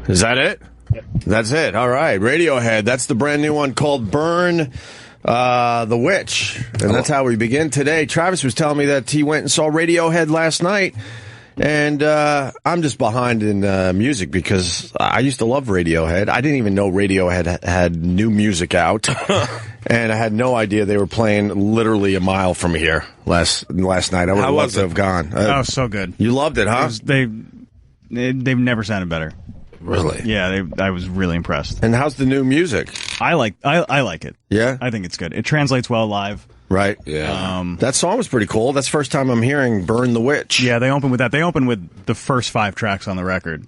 Is that it? Yep. That's it. All right. Radiohead. That's the brand new one called Burn the Witch. And that's how we begin today. Travis was telling me that he went and saw Radiohead last night. And I'm just behind in music because I used to love Radiohead. I didn't even know Radiohead had new music out. And I had no idea they were playing literally a mile from here last night. I would have loved to have gone. Oh, so good. You loved it, huh? They've never sounded better. Really? Yeah, I was really impressed. And how's the new music? I like it. Yeah? I think it's good. It translates well live. Right. Yeah. That song was pretty cool. That's the first time I'm hearing Burn the Witch. Yeah, they open with that. They open with the first 5 tracks on the record,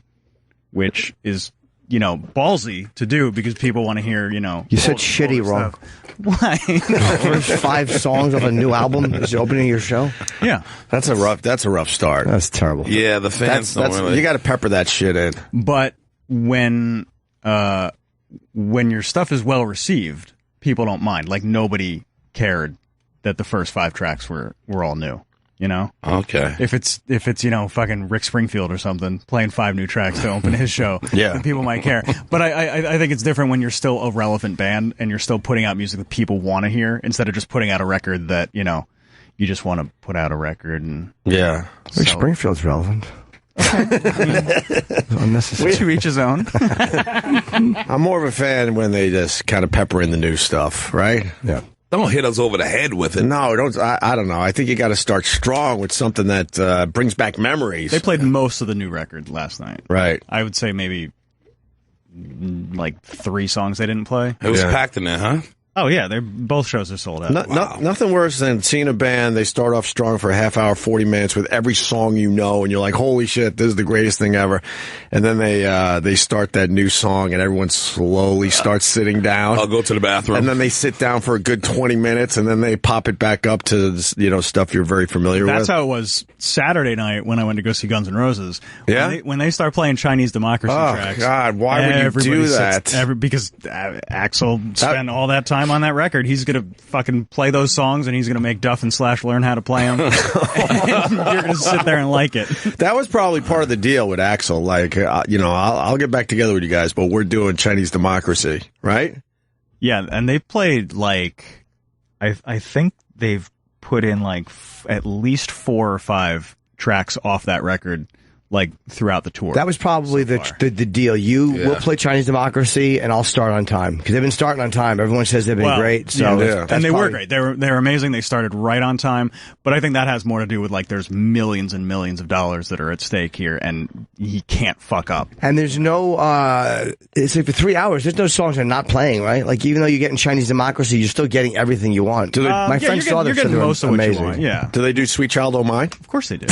which is, ballsy to do because people want to hear, You said shitty wrong. Why? The first 5 songs of a new album is opening your show? Yeah. That's a rough start. That's terrible. Yeah, the fans don't really. You got to pepper that shit in. But when your stuff is well received, people don't mind. Like, nobody cared that the first 5 tracks were all new. Okay. If it's fucking Rick Springfield or something playing 5 new tracks to open his show, yeah, then people might care. But I think it's different when you're still a relevant band and you're still putting out music that people want to hear instead of just putting out a record that you just want to put out a record and yeah. Rick Springfield's relevant. Unnecessary. To each his own. I'm more of a fan when they just kind of pepper in the new stuff, right? Yeah. Don't hit us over the head with it. No, don't. I don't know. I think you got to start strong with something that brings back memories. They played most of the new record last night. Right. I would say maybe like 3 songs they didn't play. It was packed in there, huh? Oh, yeah. Both shows are sold out. Nothing worse than seeing a band, they start off strong for a half hour, 40 minutes with every song and you're like, holy shit, this is the greatest thing ever. And then they start that new song and everyone slowly starts sitting down. I'll go to the bathroom. And then they sit down for a good 20 minutes and then they pop it back up to, stuff you're very familiar with. That's how it was Saturday night when I went to go see Guns N' Roses. Yeah? When they start playing Chinese Democracy tracks. Oh, God, why would you do that? Because Axl spent all that time on that record. He's going to fucking play those songs and he's going to make Duff and Slash learn how to play them. And you're going to sit there and like it. That was probably part of the deal with Axl. Like, I'll get back together with you guys, but we're doing Chinese Democracy, right? Yeah, and they played like, I think they've put in like at least 4 or 5 tracks off that record. Like throughout the tour. That was probably the deal. You will play Chinese Democracy, and I'll start on time because they've been starting on time. Everyone says they've been great. So and they were great. They were amazing. They started right on time. But I think that has more to do with like there's millions and millions of dollars that are at stake here, and he can't fuck up. And there's no. It's like for 3 hours. There's no songs they're not playing, right? Like even though you're getting Chinese Democracy, you're still getting everything you want. My friends saw this. You're getting most of what you want. Yeah. Do they do Sweet Child O' Mine? Of course they do.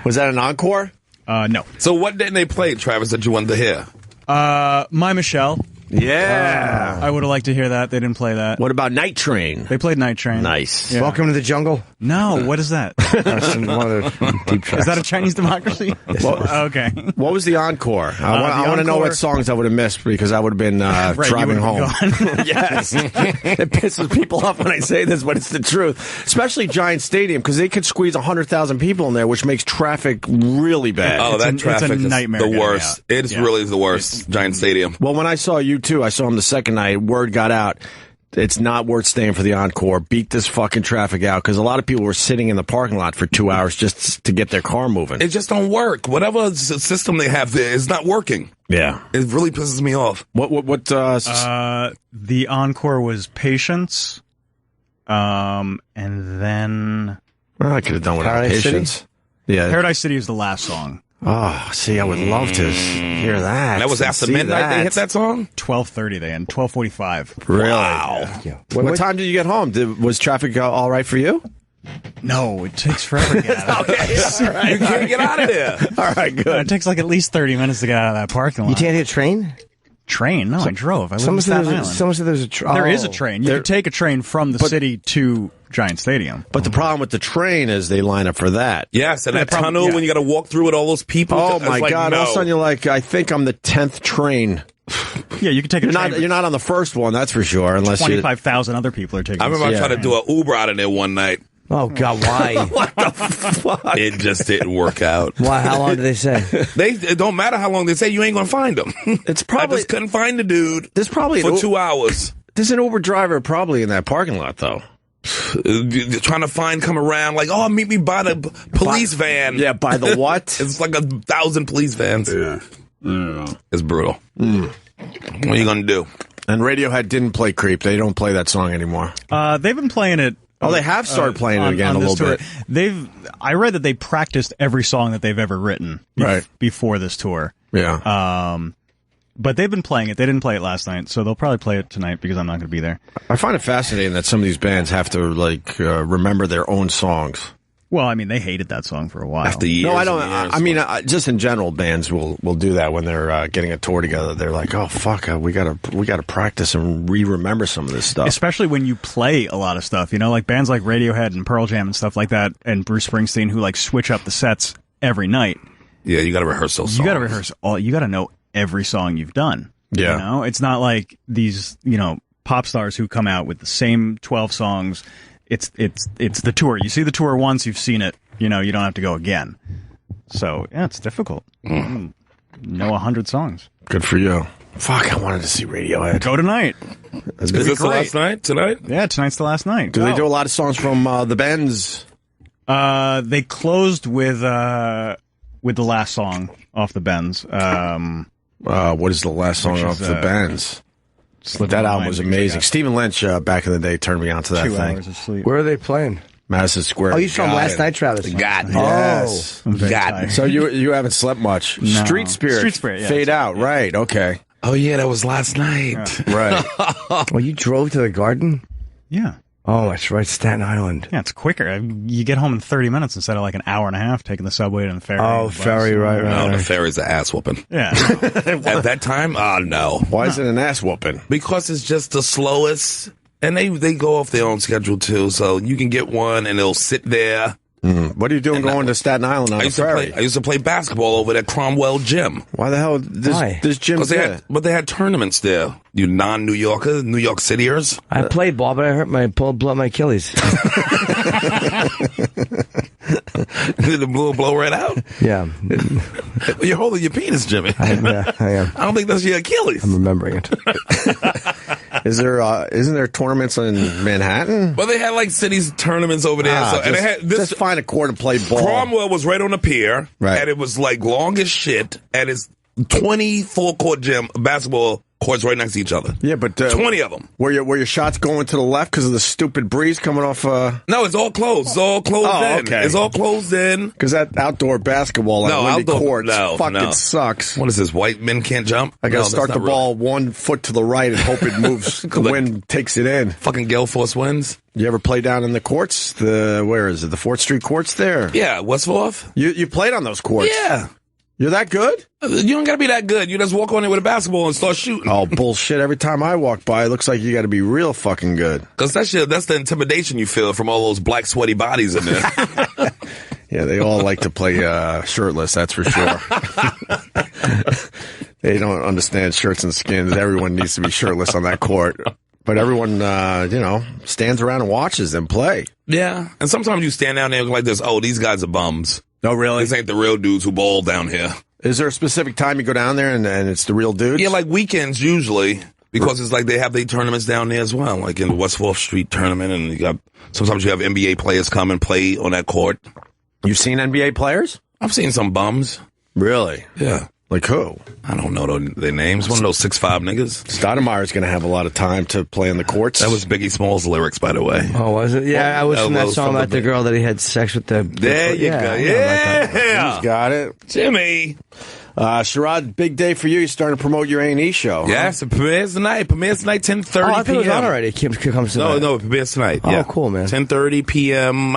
Was that an encore? No. So what didn't they play, Travis, that you wanted to hear? My Michelle. Yeah. I would have liked to hear that. They didn't play that. What about Night Train? They played Night Train. Nice. Yeah. Welcome to the Jungle. No, what is that? That's one of the deep tracks. Is that a Chinese Democracy? Okay. What was the encore? I want to know what songs I would have missed because I would have been driving home. Yes. It pisses people off when I say this, but it's the truth. Especially Giant Stadium because they could squeeze 100,000 people in there, which makes traffic really bad. Oh, that traffic is the worst. It's really the worst, Giant Stadium. Well, when I saw you too, I saw him the second night. Word got out. It's not worth staying for the encore. Beat this fucking traffic out because a lot of people were sitting in the parking lot for 2 hours just to get their car moving. It just don't work. Whatever system they have there is not working. Yeah, it really pisses me off. What? The encore was Patience, and then I could have done without Patience. Yeah, Paradise City is the last song. Oh, see, I would love to hear that. And that was after midnight they hit that song? 12:30 they end, 12:45. Really? Wow. Yeah. What time did you get home? Was traffic all right for you? No, it takes forever to get out of there. All right. You can't get out of there. All right, good. It takes like at least 30 minutes to get out of that parking lot. You can't hit a train? Train? No, I drove. I live in Staten Island. Someone said there's a train. There is a train. You can take a train from the city to Giant Stadium. But the problem with the train is they line up for that. Yes, and that tunnel when you got to walk through with all those people. Oh, my God. All of a sudden you're like, I think I'm the 10th train. Yeah, you can take a train. You're not on the first one, that's for sure. Unless 25,000 other people are taking I remember I tried to do an Uber out of there one night. Oh, God, why? What the fuck? It just didn't work out. Why? How long did they say? It don't matter how long they say, you ain't going to find him. It's probably I just couldn't find the dude there's probably for 2 hours. There's an Uber driver probably in that parking lot, though. Trying to come around, like, oh, meet me by the police van. Yeah, by the what? It's like 1,000 police vans. Yeah. It's brutal. What are you going to do? And Radiohead didn't play Creep. They don't play that song anymore. They've been playing it. Oh, they have started playing it again a little bit. I read that they practiced every song that they've ever written before this tour. Yeah. But they've been playing it. They didn't play it last night, so they'll probably play it tonight because I'm not going to be there. I find it fascinating that some of these bands have to remember their own songs. Well, I mean, they hated that song for a while. After years. No, I don't. I mean, just in general, bands will do that when they're getting a tour together. They're like, "Oh fuck, we gotta practice and remember some of this stuff." Especially when you play a lot of stuff, like bands like Radiohead and Pearl Jam and stuff like that, and Bruce Springsteen, who like switch up the sets every night. Yeah, you got to rehearse those songs. You got to rehearse all. You got to know every song you've done. Yeah, it's not like these pop stars who come out with the same 12 songs. It's the tour. You see the tour once, you've seen it. You don't have to go again. So yeah, it's difficult. Know 100 songs. Good for you. Fuck, I wanted to see Radiohead. Go tonight. Is this the last night? Tonight? Yeah, tonight's the last night. Do they do a lot of songs from the Bends? They closed with the last song off the Bends. What is the last song off the Bends? That album was amazing. Stephen Lynch, back in the day, turned me on to that 2 thing. hours of sleep. Where are they playing? Madison Square. Oh, you saw them last night, Travis? Got it. Yes. Got So you haven't slept much. No. Street Spirit. Yeah, Fade Out. Right. Okay. Oh, yeah, that was last night. Yeah. Right. Well, you drove to the Garden? Yeah. Oh, that's right, Staten Island. Yeah, it's quicker. You get home in 30 minutes instead of like an hour and a half taking the subway to the ferry. Oh, the bus. ferry, right. No, the ferry's an ass whooping. Yeah. At that time, no. Why is it an ass whooping? Because it's just the slowest. And they go off their own schedule, too. So you can get one, and they'll sit there. What are you doing going to Staten Island on a ferry? I used to play basketball over at Cromwell Gym. Why the hell this gym there? But they had tournaments there. You non-New Yorkers, New York Cityers. I played ball, but I hurt blew up my Achilles. Did the blow right out? Yeah. You're holding your penis, Jimmy. I am. I don't think that's your Achilles. I'm remembering it. Isn't there tournaments in Manhattan? Well, they had like cities tournaments over there. And they had just find a court and play ball. Cromwell was right on the pier, right. And it was like long as shit, and it's 24 court gym basketball courts right next to each other. Yeah, but 20 of them. Were your shots going to the left because of the stupid breeze coming off? No, it's all closed. It's all closed in. Okay. It's all closed in. Because that outdoor basketball on windy courts fucking sucks. What is this? White men can't jump? I got to start the ball 1 foot to the right and hope it moves. The wind takes it in. Fucking gale force winds. You ever play down in the courts? Where is it? The 4th Street courts there? Yeah, West 4th. You played on those courts? Yeah. You're that good? You don't got to be that good. You just walk on there with a basketball and start shooting. Oh, bullshit. Every time I walk by, it looks like you got to be real fucking good. Because that's the intimidation you feel from all those black sweaty bodies in there. Yeah, they all like to play shirtless, that's for sure. They don't understand shirts and skins. Everyone needs to be shirtless on that court. But everyone, stands around and watches them play. Yeah. And sometimes you stand down there like this, oh, these guys are bums. Oh, really? These ain't the real dudes who ball down here. Is there a specific time you go down there and it's the real dudes? Yeah, like weekends usually, because it's like they have their tournaments down there as well, like in the West 4th Street tournament, and sometimes you have NBA players come and play on that court. You've seen NBA players? I've seen some bums. Really? Yeah. Like who? I don't know their names. One of those 6'5" niggas. Stoudemire's going to have a lot of time to play in the courts. That was Biggie Smalls' lyrics, by the way. Oh, was it? Yeah, I was from that song about the girl that he had sex with. There you go. Yeah. He's got it. Jimmy. Sherrod, big day for you. You're starting to promote your A&E show. Yes, it premieres tonight. 10:30 p.m. I thought it was on already. It comes tonight. No, it premieres tonight. Oh, yeah. Cool, man. 10:30 p.m.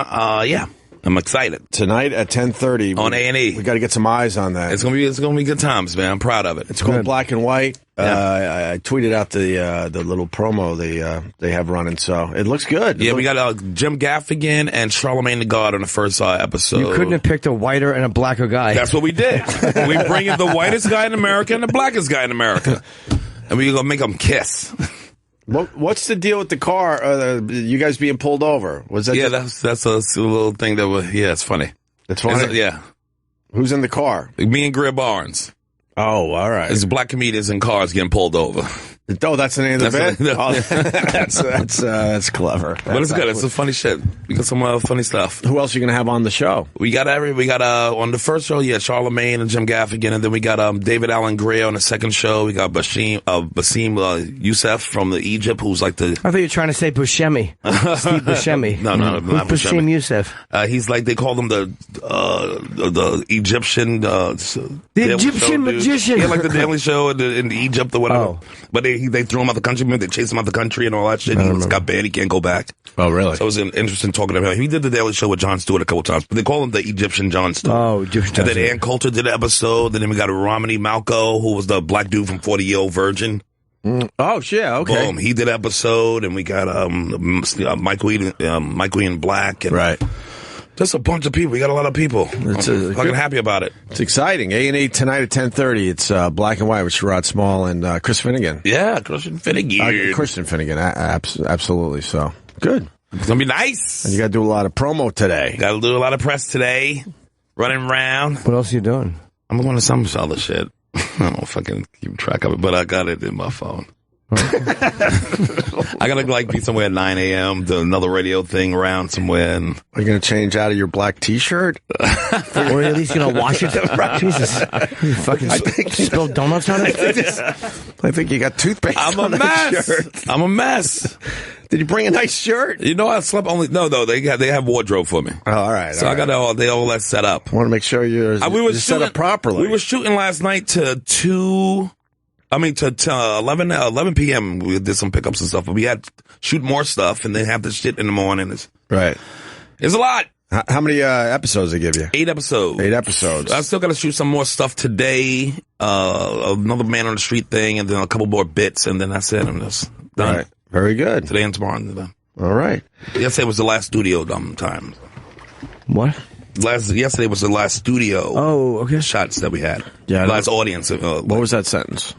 Yeah. I'm excited. Tonight at 10:30 on A&E. We got to get some eyes on that. It's gonna be good times, man. I'm proud of it. It's called Black and White. Yeah. I tweeted out the little promo they have running, so it looks good. Yeah, we got Jim Gaffigan and Charlamagne the God on the first episode. You couldn't have picked a whiter and a blacker guy. That's what we did. We bring in the whitest guy in America and the blackest guy in America, and we're gonna make them kiss. What's the deal with the car? You guys being pulled over? Was that? Yeah, that's a little thing that was. Yeah, it's funny. It's funny. Yeah. Who's in the car? Me and Greer Barnes. Oh, all right. It's black comedians in cars getting pulled over. Oh, that's the name of the bit? That's That's clever. But it's good. It's some funny shit. We got some funny stuff. Who else are you going to have on the show? We got on the first show, Charlemagne and Jim Gaffigan, and then we got David Allen Gray on the second show. We got Basim Youssef from Egypt, who's like the... I thought you were trying to say Buscemi. Steve Buscemi. No, not Basim Youssef. He's like, they call him the Egyptian... the Egyptian magician. Yeah, like the Daily Show in Egypt or whatever. Oh. But they threw him out the country. They chased him out the country and all that shit. He got banned. He can't go back. Oh, really? So it was interesting talking to him. He did the Daily Show with Jon Stewart a couple times, but they call him the Egyptian Jon Stewart. Oh, Egyptian. And then Ann Coulter did an episode. And then we got Romney Malco, who was the black dude from 40-Year-Old Virgin. Oh, yeah, okay. Boom. He did an episode. And we got Michael Ian Black. And right. Just a bunch of people. We got a lot of people. I'm fucking happy about it. It's exciting. A&E tonight at 10:30. It's Black and White with Sherrod Small and Chris Finnegan. Yeah, Christian Finnegan. Christian Finnegan, absolutely. So, good. It's going to be nice. And you got to do a lot of promo today. Got to do a lot of press today. Running around. What else are you doing? I'm going to some other shit. I don't fucking keep track of it, but I got it in my phone. I gotta be somewhere at 9 a.m. do another radio thing around somewhere. And are you gonna change out of your black T-shirt, or at least gonna wash it? Jesus, you fucking spilled donuts on it. I think you got toothpaste. I'm a mess. I'm a mess. Did you bring a nice shirt? You know, I slept only. No, they have wardrobe for me. Oh, all right. So I got all that set up. I want to make sure you're set up properly. We were shooting last night to 11 p.m. We did some pickups and stuff, but we had to shoot more stuff and then have the shit in the morning. Right. It's a lot. How many episodes they give you? 8 episodes. 8 episodes. I still got to shoot some more stuff today. Another Man on the Street thing, and then a couple more bits, and then that's it. I'm just done. Right. Very good. Today and tomorrow. I'm done. All right. Yesterday was the last studio time. What? Yesterday was the last studio shots that we had. Yeah. Last audience. What was that sentence?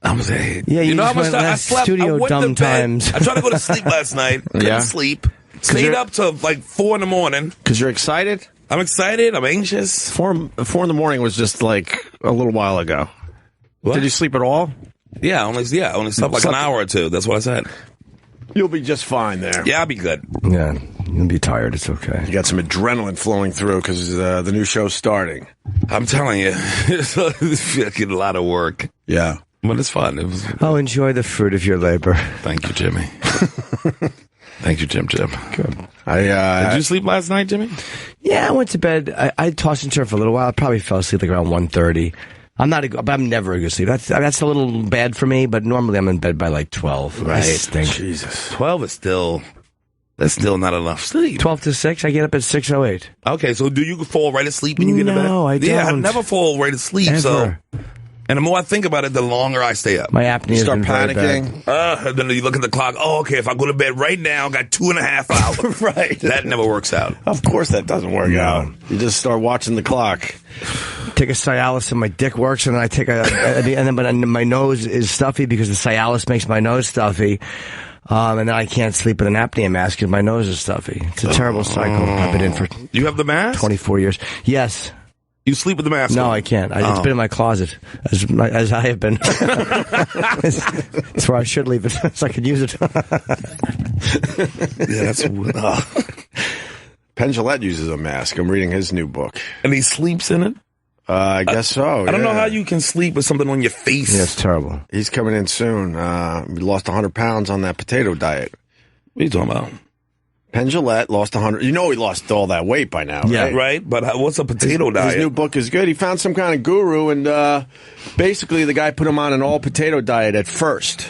Yeah, you know how much I slept? Studio dumb times. I tried to go to sleep last night. Couldn't sleep. Stayed up till 4 in the morning. Because you're excited? I'm excited. I'm anxious. 4 in the morning was just like a little while ago. What? Did you sleep at all? Yeah, only slept like an hour or two. That's what I said. You'll be just fine there. Yeah, I'll be good. Yeah, you'll be tired. It's okay. You got some adrenaline flowing through because the new show's starting. I'm telling you, it's a lot of work. Yeah. But it's fun. Oh, enjoy the fruit of your labor. Thank you, Jimmy. Thank you, Jim. Good. Did you sleep last night, Jimmy? Yeah, I went to bed. I tossed and turned for a little while. I probably fell asleep like around 1:30. I'm never a good sleep. That's a little bad for me, but normally I'm in bed by like 12. Right. Jesus. 12 is that's still not enough sleep. 12 to 6? I get up at 6:08. Okay, so do you fall right asleep when you get to bed? No, I don't. Yeah, I never fall right asleep. Ever. So, and the more I think about it, the longer I stay up. My apnea has been very panicking. And then you look at the clock. Oh, okay, if I go to bed right now, I got 2.5 hours. Right. That never works out. Of course that doesn't work out. You just start watching the clock. Take a Cialis and my dick works, and then I take but my nose is stuffy because the Cialis makes my nose stuffy. And then I can't sleep with an apnea mask because my nose is stuffy. It's a terrible cycle. I've been in for You have the mask? 24 years. Yes. You sleep with the mask? No, I can't. It's been in my closet, as I have been. It's where I should leave it, so I could use it. Yeah, that's... Penn Jillette uses a mask. I'm reading his new book. And he sleeps in it? I guess so. I don't know how you can sleep with something on your face. Yeah, it's terrible. He's coming in soon. He lost 100 pounds on that potato diet. What are you talking about? Penn Jillette lost 100. You know he lost all that weight by now, Yeah, right? right. But what's a potato diet? His new book is good. He found some kind of guru, and basically the guy put him on an all-potato diet at first,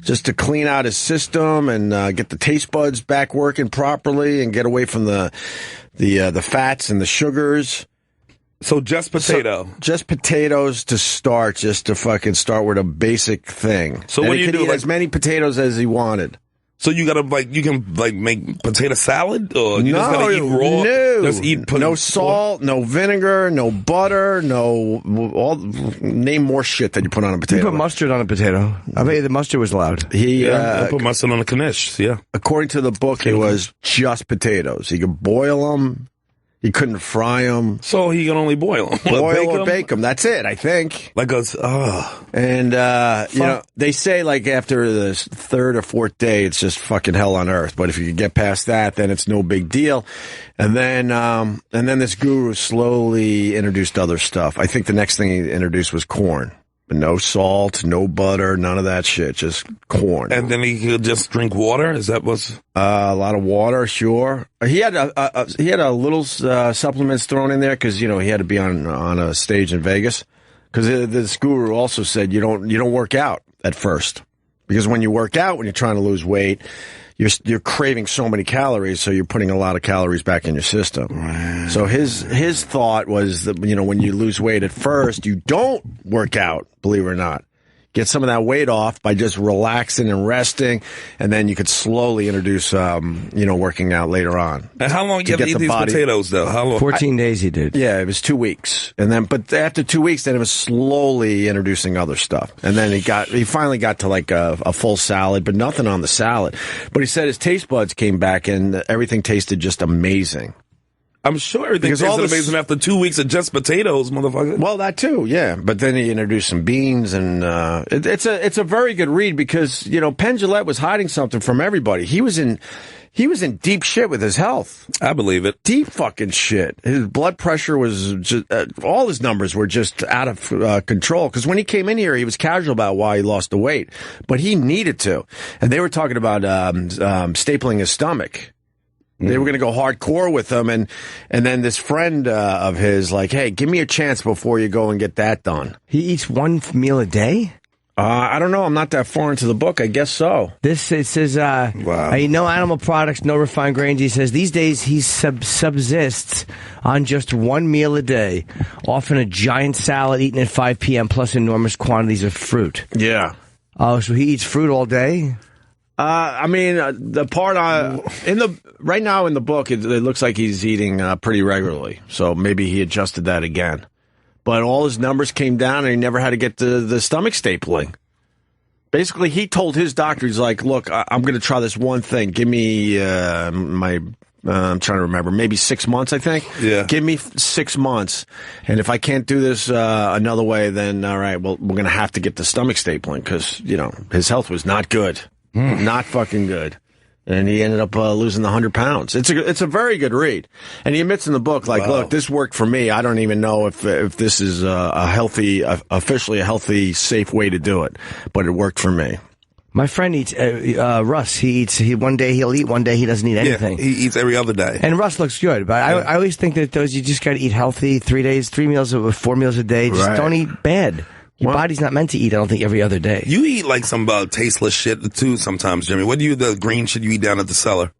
just to clean out his system and get the taste buds back working properly and get away from the fats and the sugars. So just potato. So just potatoes to start, just to fucking start with a basic thing. So and what do he you could do? eat as many potatoes as he wanted. So you gotta you can make potato salad, or you just gotta eat raw? No, just eat no salt, no vinegar, no butter, name more shit that you put on a potato. You put mustard on a potato. I bet you the mustard was loud. I put mustard on a knish. Yeah. According to the book, it was just potatoes. He could boil them. He couldn't fry them. So he can only boil them. Boil or bake them. That's it, I think. And, they say after the third or fourth day, it's just fucking hell on earth. But if you get past that, then it's no big deal. And then this guru slowly introduced other stuff. I think the next thing he introduced was corn. No salt, no butter, none of that shit, just corn. And then he could just drink water? Is that what's... a lot of water, sure. He had a little supplements thrown in there because, he had to be on a stage in Vegas. Because this guru also said you don't work out at first. Because when you work out, when you're trying to lose weight, you're craving so many calories, so you're putting a lot of calories back in your system. Right. So his thought was that, when you lose weight at first, you don't work out, believe it or not. Get some of that weight off by just relaxing and resting, and then you could slowly introduce, working out later on. And how long you have to eat these potatoes, though? How long? 14 days he did. Yeah, it was 2 weeks. But after 2 weeks, then it was slowly introducing other stuff. And then he finally got to a full salad, but nothing on the salad. But he said his taste buds came back and everything tasted just amazing. I'm sure everything tastes amazing after 2 weeks of just potatoes, motherfucker. Well, that too, yeah. But then he introduced some beans, and it's a very good read because Penn Jillette was hiding something from everybody. He was in deep shit with his health. I believe it. Deep fucking shit. His blood pressure was just, all his numbers were just out of control. Because when he came in here, he was casual about why he lost the weight, but he needed to. And they were talking about stapling his stomach. They were going to go hardcore with him, and then this friend of his hey, give me a chance before you go and get that done. He eats one meal a day? I don't know. I'm not that far into the book. I guess so. It says, wow. No animal products, no refined grains. He says these days he subsists on just one meal a day, often a giant salad eaten at 5 p.m. plus enormous quantities of fruit. Yeah. Oh, so he eats fruit all day? The part right now in the book, it looks like he's eating pretty regularly. So maybe he adjusted that again. But all his numbers came down, and he never had to get the stomach stapling. Basically, he told his doctor, he's like, "Look, I'm going to try this one thing. Give me I'm trying to remember, maybe 6 months, I think. Yeah. Give me 6 months, and if I can't do this another way, then all right. Well, we're going to have to get the stomach stapling because his health was not good." Not fucking good. And he ended up losing the 100 pounds. It's a very good read. And he admits in the book, look, this worked for me. I don't even know if this is officially a healthy, safe way to do it. But it worked for me. My friend eats, Russ, one day he'll eat, one day he doesn't eat anything. Yeah, he eats every other day. And Russ looks good, but I always think that you just gotta eat healthy, 4 meals a day. Just don't eat bad. Your body's not meant to eat, I don't think, every other day. You eat some tasteless shit too sometimes, Jimmy. What do the green shit you eat down at the cellar?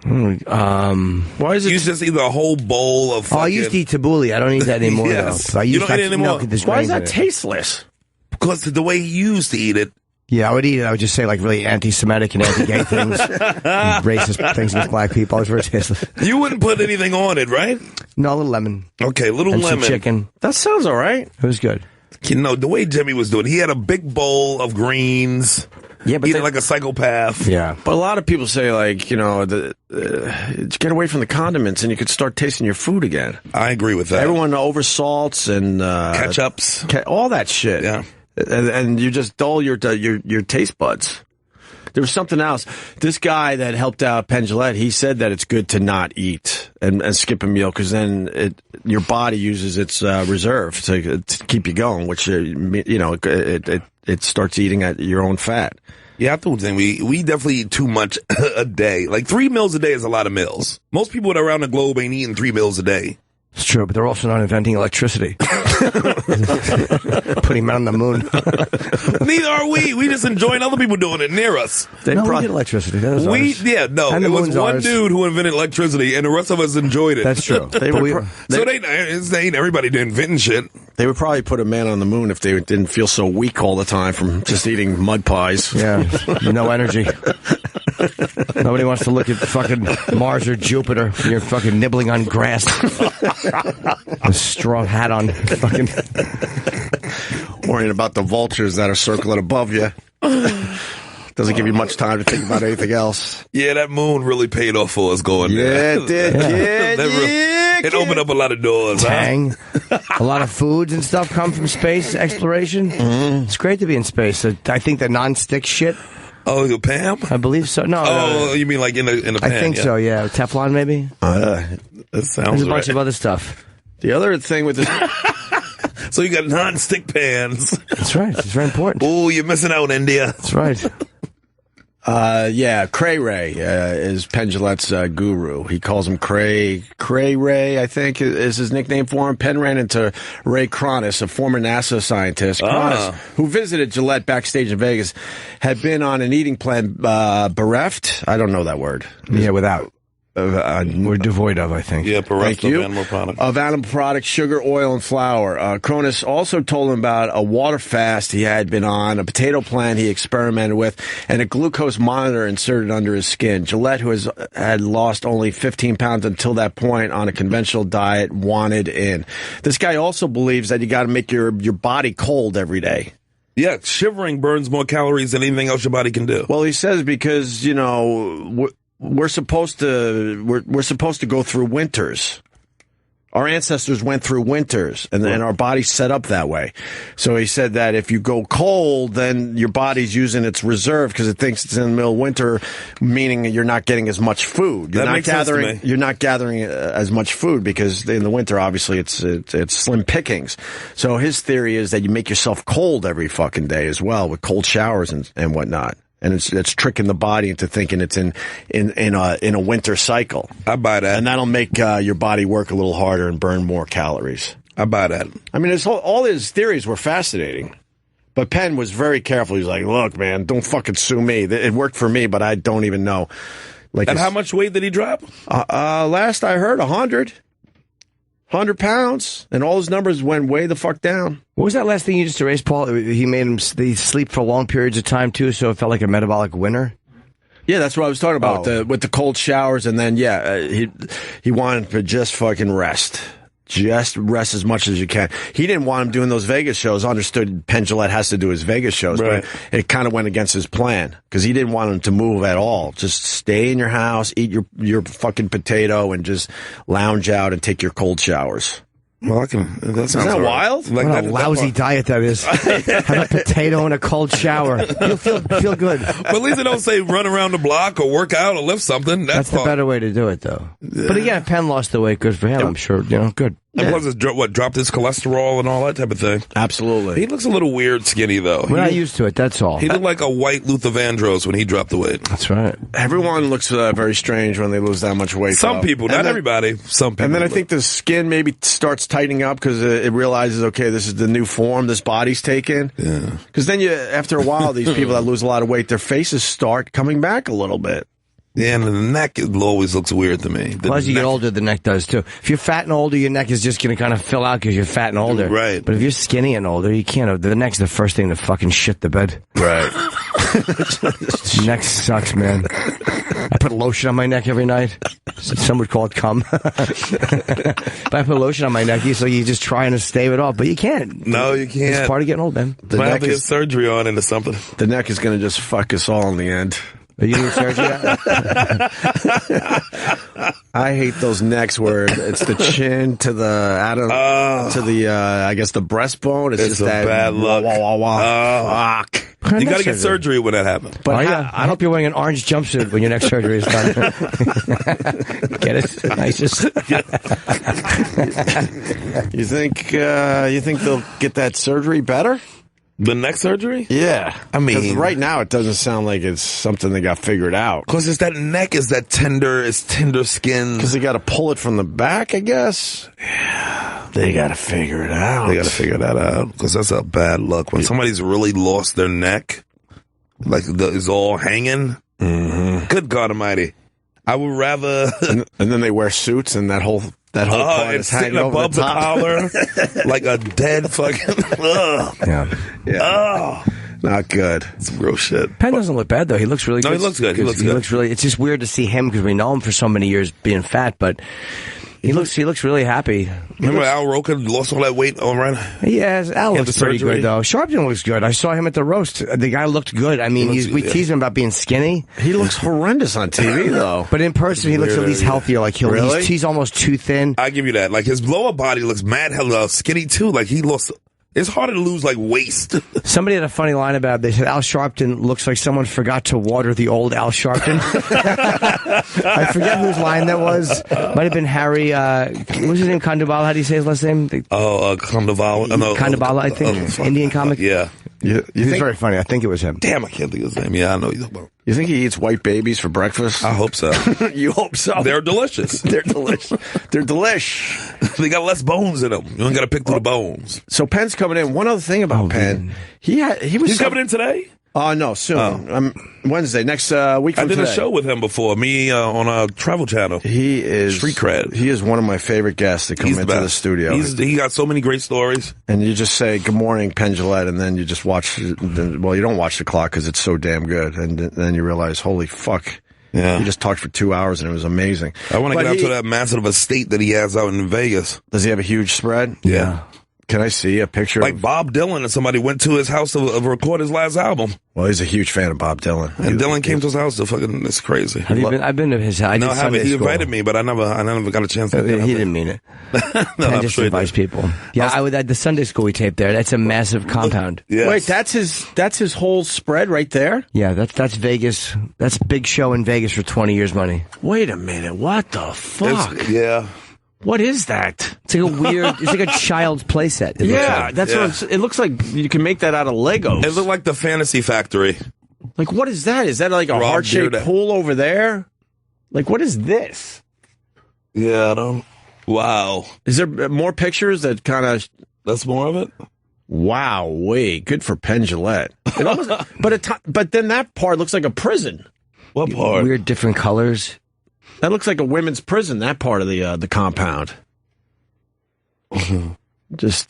Why is it? You just eat a whole bowl of fucking... I used to eat tabbouleh. I don't eat that anymore, yes. though. You don't eat it anymore? Why is that tasteless? Because the way he used to eat it. Yeah, I would eat it. I would just say really anti-Semitic and anti-gay things, racist things against black people. I was very tasteless. You wouldn't put anything on it, right? No, a little lemon. Okay, a little and lemon. Some chicken. That sounds all right. It was good. The way Jimmy was doing, he had a big bowl of greens. Yeah, but eating like a psychopath. Yeah, but a lot of people say get away from the condiments and you could start tasting your food again. I agree with that. Everyone oversalts and ketchups, all that shit. Yeah, and you just dull your taste buds. There was something else. This guy that helped out Penn Jillette, he said that it's good to not eat and skip a meal because then your body uses its reserve to keep you going, which it starts eating at your own fat. Yeah, I think we definitely eat too much a day. 3 meals a day is a lot of meals. Most people around the globe ain't eating 3 meals a day. It's true, but they're also not inventing electricity. Putting men on the moon. Neither are we. We just enjoying other people doing it near us. We get electricity. That was ours. It was one dude who invented electricity, and the rest of us enjoyed it. That's true. They ain't everybody inventing shit. They would probably put a man on the moon if they didn't feel so weak all the time from just eating mud pies. Yeah, no energy. Nobody wants to look at fucking Mars or Jupiter when you're fucking nibbling on grass. A straw hat on. Fucking Worrying about the vultures that are circling above you. Doesn't give you much time to think about anything else. Yeah, that moon really paid off for us going there. Yeah, it did. It opened up a lot of doors. Tang. A lot of foods and stuff come from space exploration. Mm-hmm. It's great to be in space. I think the non-stick shit. Oh, the Pam? I believe so. No. Oh, you mean like in the pan? I think so. Yeah, Teflon maybe. That sounds There's a bunch right. of other stuff. The other thing with this. So you got non-stick pans. That's right. It's very important. Oh, you're missing out, India. That's right. Cray Ray is Penn Jillette's guru. He calls him Cray Ray, I think, is his nickname for him. Penn ran into Ray Cronus, a former NASA scientist. Cronus, who visited Gillette backstage in Vegas, had been on an eating plan bereft. I don't know that word. Yeah, without. We're devoid of, I think. Yeah, Thank of you. animal products. Of animal products, sugar, oil, and flour. Cronus also told him about a water fast he had been on, a potato plant he experimented with, and a glucose monitor inserted under his skin. Gillette, who had lost only 15 pounds until that point on a conventional diet, wanted in. This guy also believes that you got to make your body cold every day. Yeah, shivering burns more calories than anything else your body can do. Well, he says because, we're supposed to go through winters. Our ancestors went through winters, and our body's set up that way. So he said that if you go cold, then your body's using its reserve because it thinks it's in the middle of winter, meaning you're not getting as much food. You're not gathering as much food because in the winter, obviously, it's slim pickings. So his theory is that you make yourself cold every fucking day as well with cold showers and whatnot. And it's tricking the body into thinking it's in a winter cycle. I buy that. And that'll make your body work a little harder and burn more calories. I buy that. I mean, all his theories were fascinating. But Penn was very careful. He's like, look, man, don't fucking sue me. It worked for me, but I don't even know. And how much weight did he drop? Last I heard, 100 pounds. And all his numbers went way the fuck down. What was that last thing you just erased, Paul? He made him sleep for long periods of time, too, so it felt like a metabolic winter? Yeah, that's what I was talking about with the cold showers. And then, he wanted to just fucking rest. Just rest as much as you can. He didn't want him doing those Vegas shows. Understood Penn Jillette has to do his Vegas shows, right. But it kind of went against his plan because he didn't want him to move at all. Just stay in your house, eat your fucking potato, and just lounge out and take your cold showers. Well, that sounds Isn't that wild? Like what a lousy diet that is. Have a potato and a cold shower. You'll feel good. But at least they don't say run around the block or work out or lift something. That's the better way to do it, though. Yeah. But again, if Penn lost the weight, good for him. I'm sure, good. And plus, dropped his cholesterol and all that type of thing. Absolutely. He looks a little weird skinny, though. We're not used to it, that's all. He looked like a white Luther Vandross when he dropped the weight. That's right. Everyone looks very strange when they lose that much weight. Some people, not everybody. Some people. And then I think the skin maybe starts tightening up because it realizes, okay, this is the new form this body's taken. Yeah. Because then after a while, these people that lose a lot of weight, their faces start coming back a little bit. Yeah, and the neck always looks weird to me. Well, as you get older, the neck does too. If you're fat and older, your neck is just going to kind of fill out because you're fat and older. Right. But if you're skinny and older, you can't. The neck's the first thing to fucking shit the bed. Right. Neck sucks, man. I put lotion on my neck every night. Some would call it cum. But I put lotion on my neck, so you're just trying to stave it off, but you can't. No, you can't. It's part of getting old, man. The neck is surgery on into something. The neck is going to just fuck us all in the end. Are you doing surgery? I hate those necks where it's the chin to the to the I guess the breastbone. It's just a that bad look. Fuck. You got to get surgery when that happens. But I hope you're wearing an orange jumpsuit when your neck surgery is done. Get it? Nice. You think they'll get that surgery better? The neck surgery? Yeah. I mean, right now it doesn't sound like it's something they got figured out. Because it's that neck is that tender skin. Because they got to pull it from the back, I guess. Yeah. They got to figure it out. They got to figure that out. Because that's a bad look. When somebody's really lost their neck, like is all hanging. Mm-hmm. Good God Almighty. I would rather. And then they wear suits and that whole part is hanging above the collar like a dead fucking. Yeah. Oh. Not good. It's real shit. Penn doesn't look bad though. He looks really good. No, he looks good. He looks really. It's just weird to see him because we know him for so many years being fat, but he looks really happy. Remember Al Roker lost all that weight all right? Yes, Al looks pretty surgery. good though. Sharpton looks good. I saw him at the roast. The guy looked good. I mean, we tease him about being skinny. He looks horrendous on TV though. But in person, he looks at least healthier. Like he's almost too thin. I give you that. Like his lower body looks mad hella skinny too. Like he lost. It's harder to lose like waist. Somebody had a funny line about it. They said Al Sharpton looks like someone forgot to water the old Al Sharpton. I forget whose line that was. Might have been Harry. What was his name? Kandabala. How do you say his last name? Kandabala. No, Kandabala, I think. Indian comic. Yeah. You He's think, very funny. I think it was him. Damn, I can't think of his name. Yeah, I know he's about. you think he eats white babies for breakfast? I hope so. You hope so. They're delicious. They're delicious. They're delish. They got less bones in them. You don't got to pick through the bones. So Penn's coming in. One other thing about Penn, He's coming in today? Oh no, soon. Wednesday, next week from I did today. a show with him before. Me on a Travel Channel. He is Street cred. He is one of my favorite guests that come He's into the studio. He got so many great stories. And you just say, good morning, Penn Jillette, and then you just watch, well, you don't watch the clock because it's so damn good. And then you realize, holy fuck. Yeah. He just talked for 2 hours and it was amazing. I want to get out to that massive estate that he has out in Vegas. Does he have a huge spread? Yeah. Can I see a picture? Like Bob Dylan and somebody went to his house to record his last album. Well, he's a huge fan of Bob Dylan. And Dylan came to his house to fucking, it's crazy. Have you been? I've been to his house. No, I haven't. He invited me, but I never got a chance to He didn't mean it. No, I I'm just sure he invites did. people. Yeah, I would at the Sunday school we taped there. That's a massive compound. Yes. Wait, that's his whole spread right there? Yeah, that's Vegas. That's a big show in Vegas for 20 years money. Wait a minute. What the fuck? Yeah. What is that? It's like a weird. It's like a child's playset. Yeah, that's what it looks like. You can make that out of Legos. It looked like the Fantasy Factory. Like, what is that? Is that like a Rob heart-shaped Dyrdek. pool over there? Like, what is this? Yeah, I don't. Wow. Is there more pictures that kind of... That's more of it? Wow, wait. Good for Penn Jillette. It almost, but then that part looks like a prison. What part? Weird, different colors. That looks like a women's prison, that part of the compound.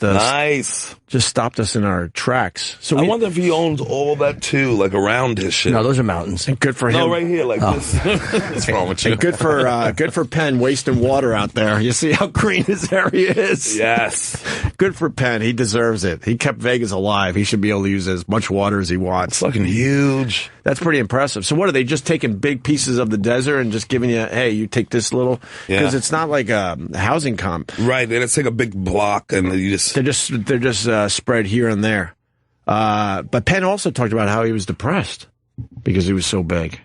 Nice. Just stopped us in our tracks. So I wonder if he owns all that too, like around his shit. No, those are mountains. And good for him. No, right here, like this. What's wrong with you? And good for Penn wasting water out there. You see how green his area is? Yes. Good for Penn. He deserves it. He kept Vegas alive. He should be able to use as much water as he wants. Fucking huge. That's pretty impressive. So what are they just taking big pieces of the desert and just giving you, hey, you take this little, because it's not like a housing comp. Right. They just take a big block and you just. They're just spread here and there. But Penn also talked about how he was depressed because he was so big.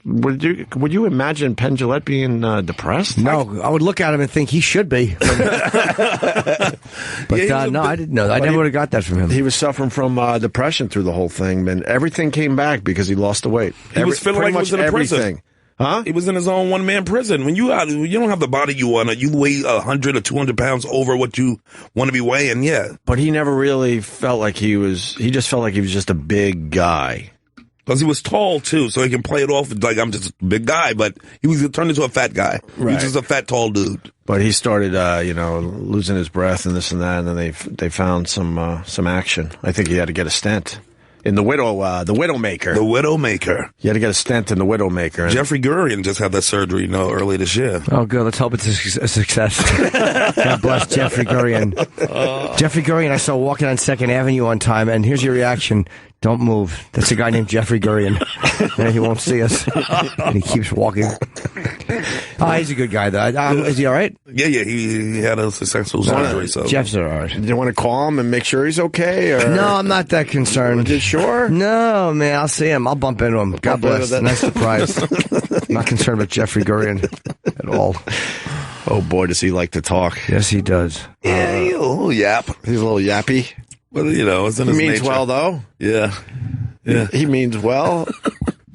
Would you imagine Penn Jillette being depressed? No, I would look at him and think he should be. But no, I didn't know that. I never would have got that from him. He was suffering from depression through the whole thing, and everything came back because he lost the weight. He was feeling like he was in a prison. Huh? He was in his own one-man prison. When you don't have the body you want, you weigh 100 or 200 pounds over what you want to be weighing, yeah. But he never really felt like he just felt like he was just a big guy. Because he was tall, too, so he can play it off like I'm just a big guy, but he was turned into a fat guy. Right. He was just a fat, tall dude. But he started, losing his breath and this and that, and then they found some action. I think he had to get a stent. In the Widowmaker. The Widowmaker. You had to get a stent in the Widowmaker. Jeffrey Gurian just had that surgery, early this year. Oh, good. Let's hope it's a success. God bless Jeffrey Gurian. Jeffrey Gurian, I saw walking on 2nd Avenue one time, and here's your reaction. Don't move. That's a guy named Jeffrey Gurian. And he won't see us. And he keeps walking. Oh, he's a good guy, though. Is he all right? Yeah, he had a successful surgery. So Jeff's all right. Do you want to call him and make sure he's okay? Or? No, I'm not that concerned. You sure? No, man. I'll see him. I'll bump into him. God bless. Nice surprise. I'm not concerned about Jeffrey Gurian at all. Oh, boy, does he like to talk. Yes, he does. Yeah, he's a little yap. He's a little yappy. But, it's in his He means nature. well, though. Yeah. He means well.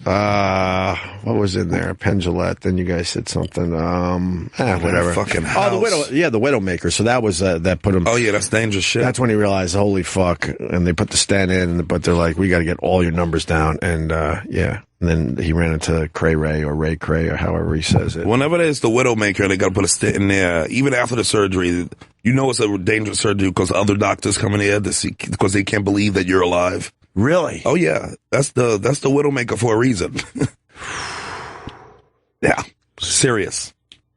What was in there? Penn Jillette. Then you guys said something. Whatever. Fucking house. The Widowmaker. So that was that put him. Oh yeah, that's dangerous shit. That's when he realized, holy fuck! And they put the stent in, but they're like, we got to get all your numbers down. And And then he ran into Cray Ray or Ray Cray or however he says it. Whenever there's the Widowmaker, they got to put a stent in there. Even after the surgery, it's a dangerous surgery because other doctors come in there to see because they can't believe that you're alive. Really? Oh yeah, that's the Widowmaker for a reason. Yeah, serious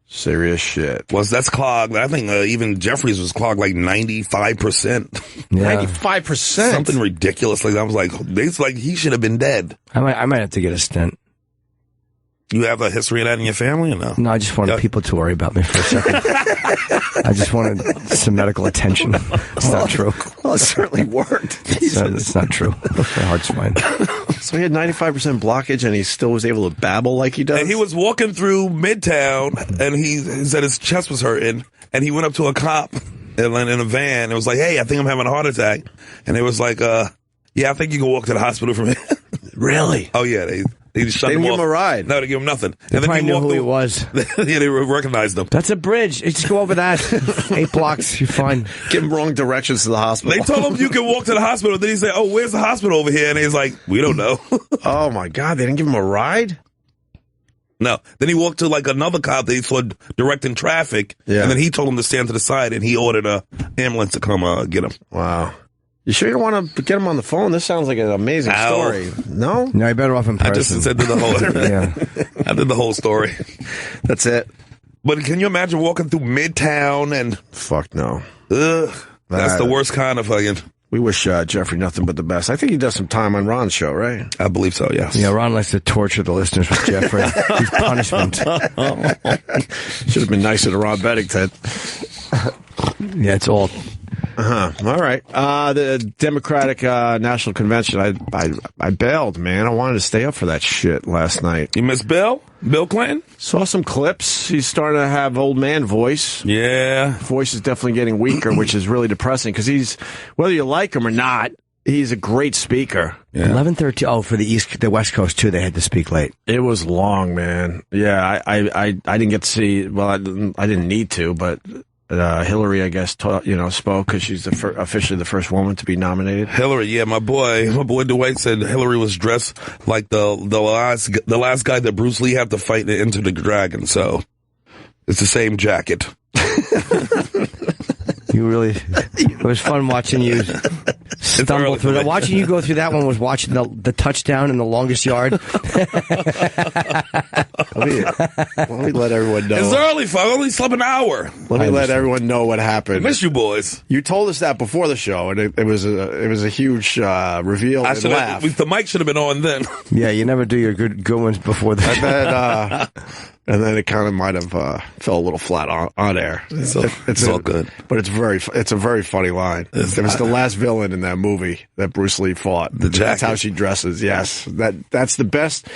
shit. That's clogged. I think even Jeffries was clogged like 95%. 95%. Something ridiculous. Like I was like, it's like he should have been dead. I might have to get a stent. You have a history of that in your family or no? No, I just wanted people to worry about me for a second. I just wanted some medical attention. It's not true. Well, it certainly worked. It's not true. My heart's fine. So he had 95% blockage, and he still was able to babble like he does? And he was walking through Midtown, and he said his chest was hurting, and he went up to a cop in a van, and was like, hey, I think I'm having a heart attack. And it was like, yeah, I think you can walk to the hospital from here. Really? Oh, yeah, they just shut They him didn't give off. him a ride. No, they give him nothing. They probably knew who he was. Yeah, they recognized him. That's a bridge. You just go over that. 8 blocks, you're fine. Give him wrong directions to the hospital. They told him you can walk to the hospital. Then he said, oh, where's the hospital over here? And he's like, we don't know. Oh, my God. They didn't give him a ride? No. Then he walked to like another cop that he saw directing traffic. Yeah. And then he told him to stand to the side, and he ordered a ambulance to come get him. Wow. You sure you don't want to get him on the phone? This sounds like an amazing story. No? No, you're better off in person. I just said the whole. Yeah. I did the whole story. That's it. But can you imagine walking through Midtown and Fuck no. That's the worst kind of fucking. We wish Jeffrey nothing but the best. I think he does some time on Ron's show, right? I believe so, yes. Yeah, Ron likes to torture the listeners with Jeffrey. He's punishment. Should have been nicer to Ron Bennington. Yeah, it's all. All right. The Democratic National Convention. I bailed, man. I wanted to stay up for that shit last night. You miss Bill Clinton? Saw some clips. He's starting to have old man voice. Yeah. Voice is definitely getting weaker, which is really depressing because he's, whether you like him or not, he's a great speaker. Yeah. 11:13. Oh, for the West Coast too, they had to speak late. It was long, man. Yeah, I didn't get to see. Well, I didn't need to, but Hillary, I guess, spoke because she's officially the first woman to be nominated. Hillary, yeah, my boy Dwight said Hillary was dressed like the last guy that Bruce Lee had to fight to Enter the Dragon. So it's the same jacket. It was fun watching you stumble through that. Watching you go through that one was watching the touchdown in the longest yard. Let me let everyone know. It's early, I only slept an hour. Let me let everyone know what happened. I miss you boys. You told us that before the show, and it was a huge reveal and laugh. The mic should have been on then. Yeah, you never do your good ones before the show. And then it kind of might have fell a little flat on air. It's all good, but it's a very funny line. It was the last villain in that movie that Bruce Lee fought. That's how she dresses. Yes, that's the best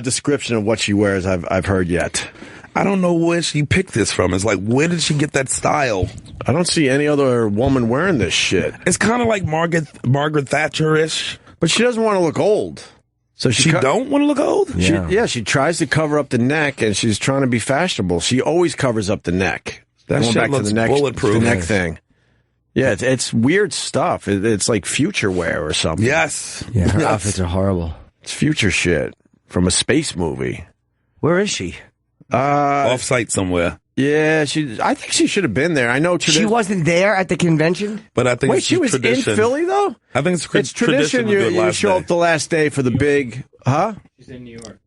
description of what she wears I've heard yet. I don't know where she picked this from. It's like, where did she get that style? I don't see any other woman wearing this shit. It's kind of like Margaret Thatcher-ish, but she doesn't want to look old. So she don't want to look old? Yeah. She tries to cover up the neck, and she's trying to be fashionable. She always covers up the neck. That shit back looks to the neck, bulletproof. The neck thing. Yeah, it's weird stuff. It's like future wear or something. Yes. Yeah, her outfits are horrible. It's future shit from a space movie. Where is she? Off-site somewhere. Yeah, I think she should have been there. I know she wasn't there at the convention. But I think wait, she was tradition. in Philly though. I think it's tradition. You show up the last day for the big, huh? She's in New York.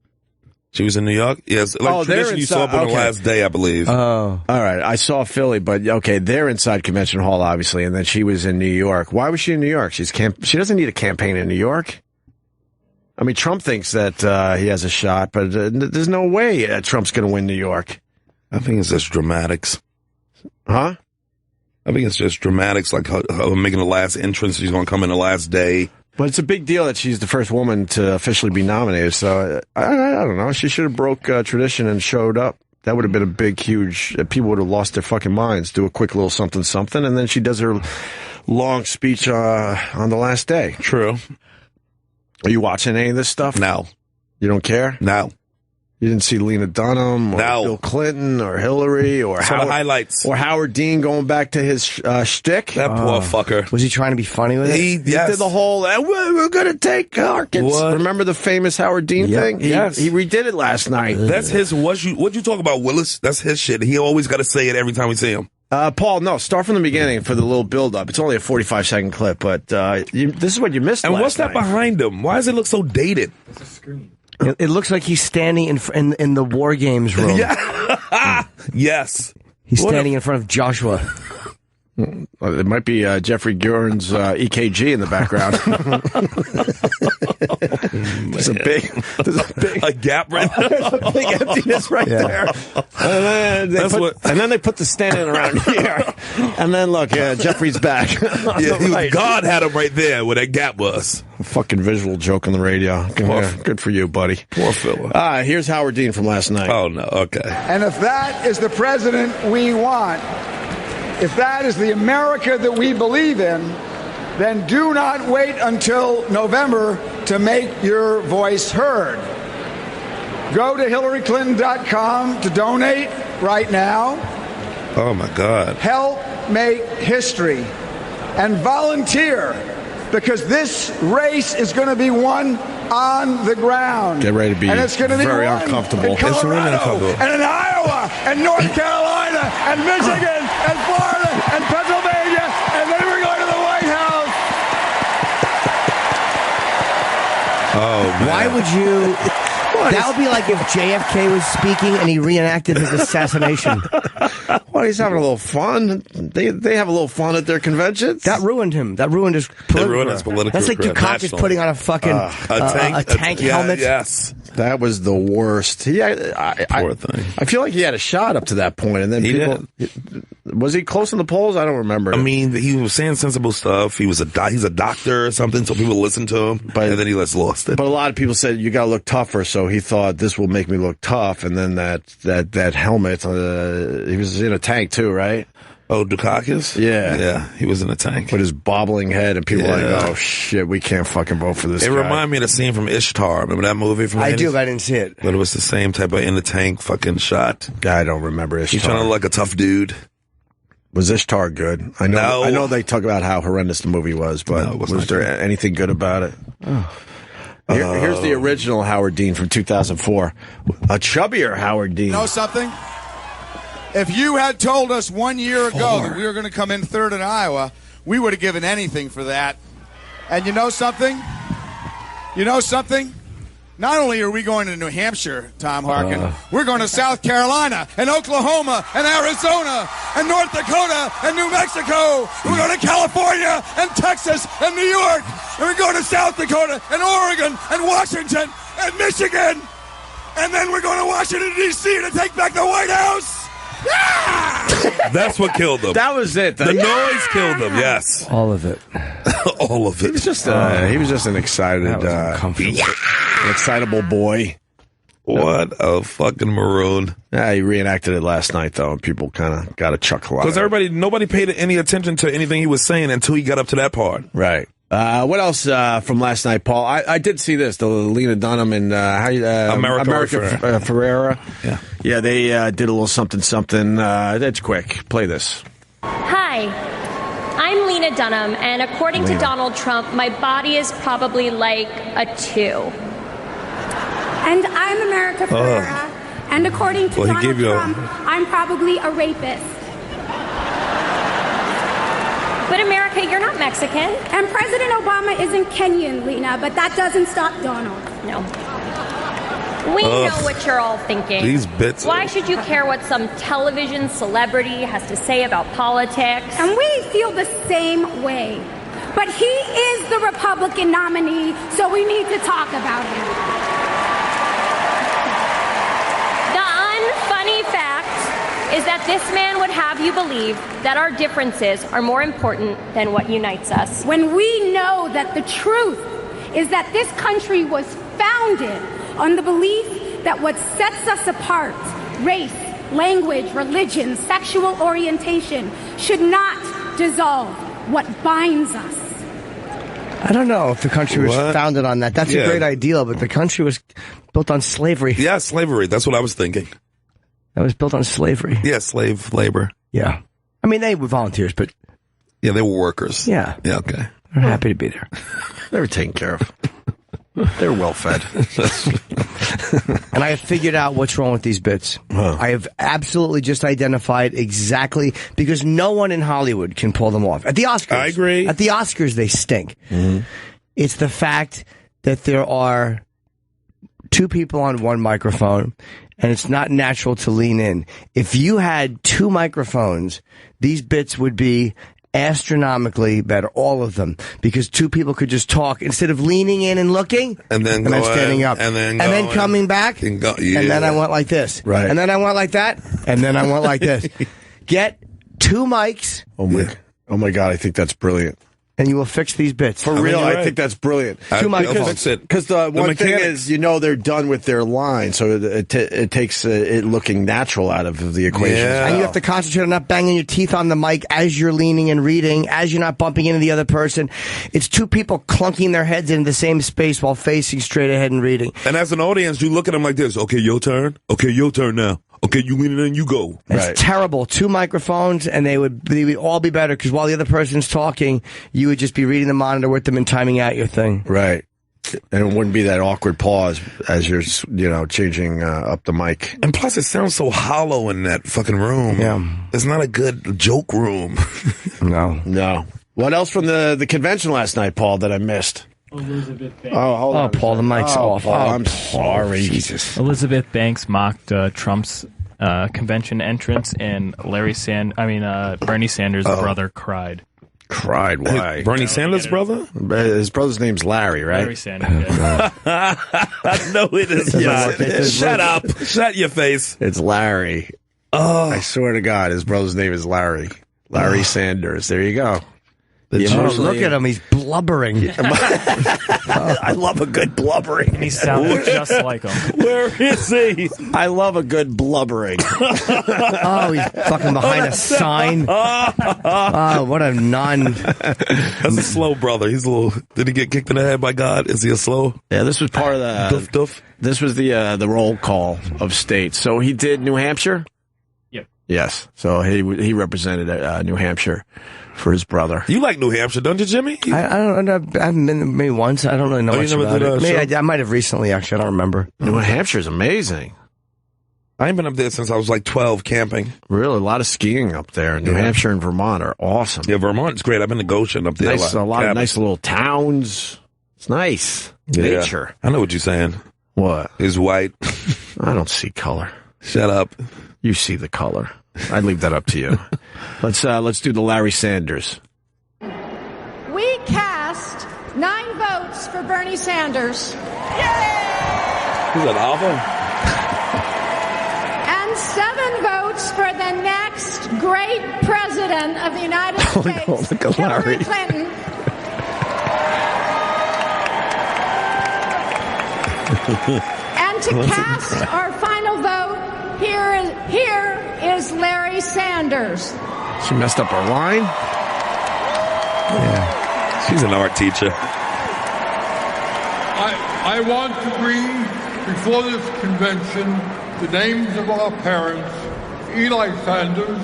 She was in New York? Yes. Like tradition, you saw up on the last day, I believe. Oh. All right. I saw Philly, but okay, they're inside Convention Hall, obviously, and then she was in New York. Why was she in New York? She doesn't need a campaign in New York. I mean, Trump thinks that he has a shot, but there's no way Trump's going to win New York. I think it's just dramatics. Huh? I think it's just dramatics, like her making the last entrance. She's going to come in the last day. But it's a big deal that she's the first woman to officially be nominated. So I don't know. She should have broke tradition and showed up. That would have been a big, huge. People would have lost their fucking minds. Do a quick little something, and then she does her long speech on the last day. True. Are you watching any of this stuff? No. You don't care? No. You didn't see Lena Dunham or Bill Clinton or Hillary or Howard Dean going back to his shtick? That poor fucker. Was he trying to be funny with it? He did the whole, we're going to take Harkins. Remember the famous Howard Dean thing? He redid it last night. That's his, what'd you talk about, Willis? That's his shit. He always got to say it every time we see him. Paul, no, start from the beginning for the little build-up. It's only a 45-second clip, but this is what you missed. And last what's that night. behind him? Why does it look so dated? It's a screen. It looks like he's standing in the War Games room. Yeah. Yes. He's standing in front of Joshua. Well, it might be Jeffrey Gurren's EKG in the background. There's a big gap right there. There's a big emptiness right there. And then they put the stand in around here. And then look, Jeffrey's back. God had him right there where that gap was. Fucking visual joke on the radio. Good for you, buddy. Poor fella. Here's Howard Dean from last night. Oh, no. Okay. And if that is the president we want, if that is the America that we believe in, then do not wait until November to make your voice heard. Go to HillaryClinton.com to donate right now. Oh, my God. Help make history and volunteer, because this race is going to be won on the ground. Get ready to be and it's going to be very won uncomfortable. in Colorado, and in Iowa, and North Carolina, and Michigan, and Florida, and Pennsylvania, and then we're going to the White House. Oh, man. Why would you? That would be like if JFK was speaking and he reenacted his assassination. Well, he's having a little fun. They have a little fun at their conventions. That ruined him. That ruined his political. That's like Dukakis putting on a fucking a tank helmet. Yes. That was the worst. Poor thing. I feel like he had a shot up to that point, and then was he close in the polls? I don't remember. I mean, he was saying sensible stuff. He's a doctor or something, so people listen to him. And then he lost it. But a lot of people said you got to look tougher, so he thought this will make me look tough. And then that helmet, he was in a tank too, right? Oh, Dukakis? Yeah, he was in a tank with his bobbling head, and people were like, "Oh shit, we can't fucking vote for this." It guy. reminded me of the scene from Ishtar. Remember that movie from? I do, but I didn't see it. But it was the same type of in the tank fucking shot. I don't remember Ishtar. He's trying to look like a tough dude. Was Ishtar good? I know they talk about how horrendous the movie was, but was there anything good about it? Here's the original Howard Dean from 2004. A chubbier Howard Dean. You know something? If you had told us 1 year ago that we were going to come in third in Iowa, we would have given anything for that. And you know something? Not only are we going to New Hampshire, Tom Harkin, we're going to South Carolina and Oklahoma and Arizona and North Dakota and New Mexico. We're going to California and Texas and New York. And we're going to South Dakota and Oregon and Washington and Michigan. And then we're going to Washington, D.C. to take back the White House. That's what killed him. That was it. The noise killed him. Yes, all of it. All of it. He was just an excited, excitable boy. What a fucking maroon. Yeah, he reenacted it last night though, and people kind of got a chuckle out of it. Because nobody paid any attention to anything he was saying until he got up to that part. Right. What else from last night, Paul? I did see this, the Lena Dunham and America Ferrera. Yeah, they did a little something. That's quick. Play this. Hi, I'm Lena Dunham, and according to Donald Trump, my body is probably like a 2. And I'm America Ferrera, and according to Donald Trump, I'm probably a rapist. But America, you're not Mexican. And President Obama isn't Kenyan, Lena, but that doesn't stop Donald. No. We know what you're all thinking. These bits. Why should you care what some television celebrity has to say about politics? And we feel the same way. But he is the Republican nominee, so we need to talk about him. The unfunny fact is that this man would have you believe that our differences are more important than what unites us. When we know that the truth is that this country was founded on the belief that what sets us apart, race, language, religion, sexual orientation, should not dissolve what binds us. I don't know if the country was founded on that. That's a great ideal, but the country was built on slavery. Yeah, slavery. That's what I was thinking. That was built on slavery. Yeah, slave labor. Yeah. I mean, they were volunteers, but... Yeah, they were workers. Yeah. Yeah, okay. They're happy to be there. They were taken care of. They were well fed. And I have figured out what's wrong with these bits. I have absolutely just identified exactly, because no one in Hollywood can pull them off. At the Oscars. I agree. At the Oscars, they stink. It's the fact that there are two people on one microphone, and it's not natural to lean in. If you had two microphones, these bits would be astronomically better, all of them, because two people could just talk instead of leaning in and looking, and then standing up, and then coming back, and then I went like this, right, and then I went like that, and then I went like this. Get two mics. Oh my God, I think that's brilliant. And you will fix these bits. For real, I think that's brilliant. Two microphones. Because the one thing is, they're done with their line, so it takes it looking natural out of the equation. Yeah. And you have to concentrate on not banging your teeth on the mic as you're leaning and reading, as you're not bumping into the other person. It's two people clunking their heads into the same space while facing straight ahead and reading. And as an audience, you look at them like this. Okay, your turn. Okay, your turn now. Okay, you lean in, you go. It's terrible. Two microphones, and they would all be better, because while the other person's talking, you would just be reading the monitor with them and timing out your thing. Right. And it wouldn't be that awkward pause as you're, changing up the mic. And plus, it sounds so hollow in that fucking room. Yeah. It's not a good joke room. No. What else from the convention last night, Paul, that I missed? Elizabeth Banks. Oh, hold on. Paul, the mic's off. Paul, I'm sorry. Jesus. Elizabeth Banks mocked Trump's convention entrance, and Bernie Sanders' brother cried. Cried? Why? Bernie Sanders' brother? His brother's name's Larry, right? Larry Sanders. No, it is not. Shut up. Shut your face. It's Larry. Oh. I swear to God, his brother's name is Larry. Larry Sanders. There you go. Look at him. He's blubbering. I love a good blubbering. And he sounds just like him. Where is he? I love a good blubbering. Oh, he's fucking behind a sign. Oh, what a That's a slow brother. He's a little. Did he get kicked in the head by God? Is he a slow? Yeah, this was part of the. Duff. This was the roll call of states. So he did New Hampshire? Yep. Yes. So he represented New Hampshire for his brother. You like New Hampshire, don't you, Jimmy? I haven't been maybe once. I don't really know much about it. Maybe I might have recently, actually. I don't remember. New Hampshire's amazing. I ain't been up there since I was like 12 camping. Really, a lot of skiing up there. New Hampshire and Vermont are awesome. Yeah, Vermont's great. I've been to Goshen up there. A lot of nice little towns. It's nice. Nature. I know what you're saying. What? He's white. I don't see color. Shut up. You see the color. I'd leave that up to you. Let's do the Larry Sanders. We cast 9 votes for Bernie Sanders. Yay! Is that awful? And 7 votes for the next great president of the United States, no, look at Larry. Hillary Clinton. And to cast our final vote, here is Larry Sanders. She messed up her line? Yeah. She's an art teacher. I want to bring before this convention the names of our parents, Eli Sanders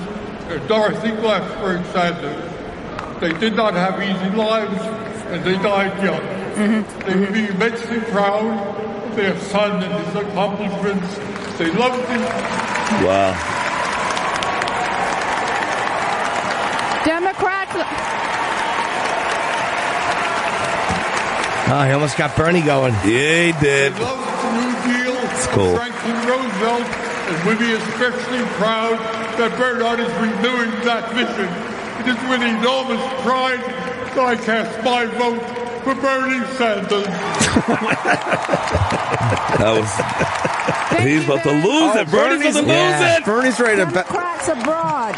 and Dorothy Glassberg Sanders. They did not have easy lives, and they died young. They would be immensely proud of their son and his accomplishments. They loved him. Wow. Democrats. Oh, he almost got Bernie going. Yeah, he did. They loved the New Deal. It's cool. Franklin Roosevelt, and would be especially proud that Bernard is renewing that vision. It is with enormous pride that I cast my vote for Bernie Sanders. He's about to lose it. Bernie's about to lose it. Bernie's ready to Democrats abroad.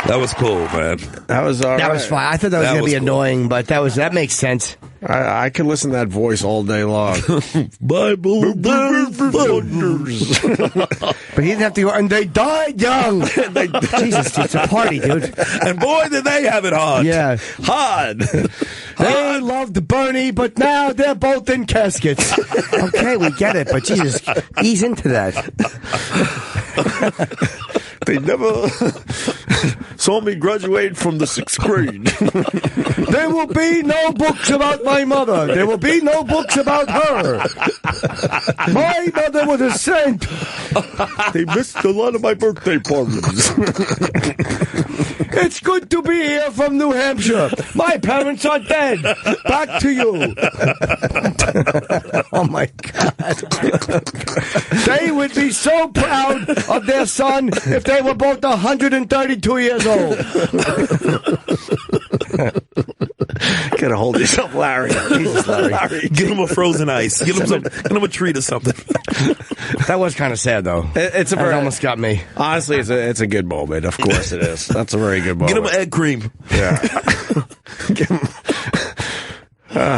That was cool, man. That was all right. That was fine. I thought that was going to be annoying, but that makes sense. I could listen to that voice all day long. Bible thunders. But he didn't have to go, and they died young. Jesus, it's a party, dude. And boy, did they have it hard. Yeah. Hard. They loved Bernie, but now they're both in caskets. Okay, we get it, but Jesus, ease into that. They never. saw me graduate from the 6th grade. There will be no books about my mother. There will be no books about her. My mother was a saint. They missed a lot of my birthday parties. It's good to be here from New Hampshire. My parents are dead. Back to you. Oh, my God. They would be so proud of their son if they were both 132 years old. Gotta hold yourself, Larry. Jesus, Larry. Give him a frozen ice. Give him a treat or something. That was kind of sad, though. It almost got me. Honestly, it's a good moment. Of course it is. That's a very good moment. Get him egg cream. Yeah.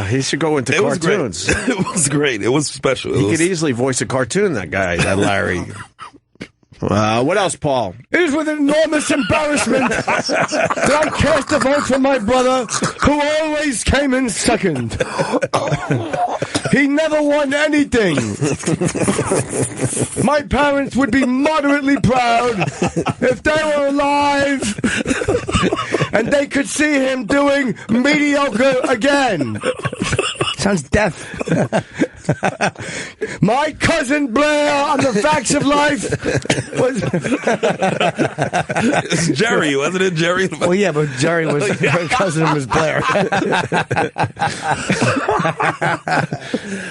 He should go into cartoons. It was great. It was special. He could easily voice a cartoon, that guy, that Larry. What else, Paul? It is with enormous embarrassment that I cast a vote for my brother, who always came in second. He never won anything. My parents would be moderately proud if they were alive and they could see him doing mediocre again. Sounds deaf. My cousin Blair on the Facts of Life was... It's Jerry, wasn't it, Jerry? Well, yeah, but Jerry was... Her cousin was Blair.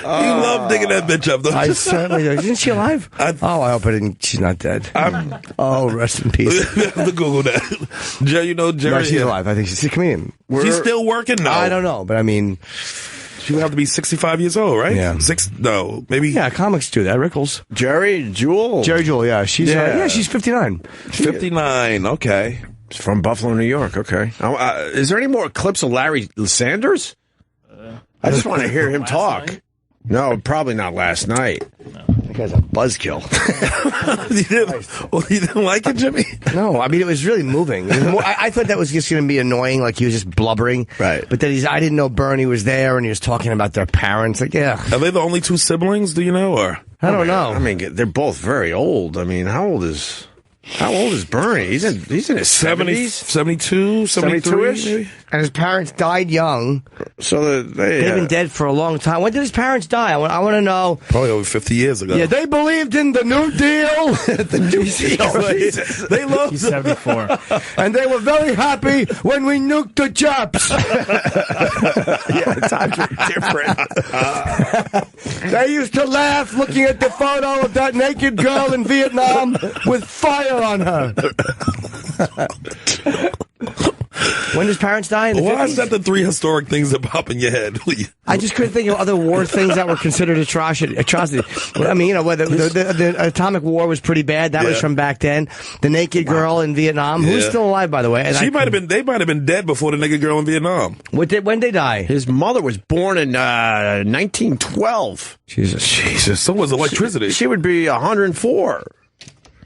You love digging that bitch up, though. I certainly do. Isn't she alive? I hope I didn't... She's not dead. Rest in peace. We have to Google that. Jerry, you know Jerry? No, she's alive. I think she's a comedian. She's still working? No. I don't know, but I mean... She would have to be 65 years old, right? Yeah. Maybe. Yeah, comics do that. Rickles. Jerry Jewell, yeah. She's 59. 59, okay. From Buffalo, New York, okay. Is there any more clips of Larry Sanders? I just want to hear him talk. Night? No, probably not last night. No. That guy's a buzzkill. You didn't like it, Jimmy? No, I mean, it was really moving. I thought that was just going to be annoying, like he was just blubbering. Right. But then I didn't know Bernie was there, and he was talking about their parents. Like, yeah. Are they the only two siblings, do you know, or? I don't know. I mean, they're both very old. I mean, how old is Bernie? He's in his 70s? 72, 73-ish? Maybe? And his parents died young. So they've been dead for a long time. When did his parents die? I want to know. Probably over 50 years ago. Yeah, they believed in the New Deal. The New Deal. They loved He's 74. And they were very happy when we nuked the Japs. Yeah, times were different. They used to laugh looking at the photo of that naked girl in Vietnam with fire on her. When did his parents die? In the Why 50s? is that the three historic things that pop in your head? I just couldn't think of other war things that were considered atrocity. I mean, the atomic war was pretty bad. That was from back then. The naked girl in Vietnam, who's still alive, by the way. They might have been dead before the naked girl in Vietnam. When did they die? His mother was born in 1912. Jesus. So was electricity. She would be 104.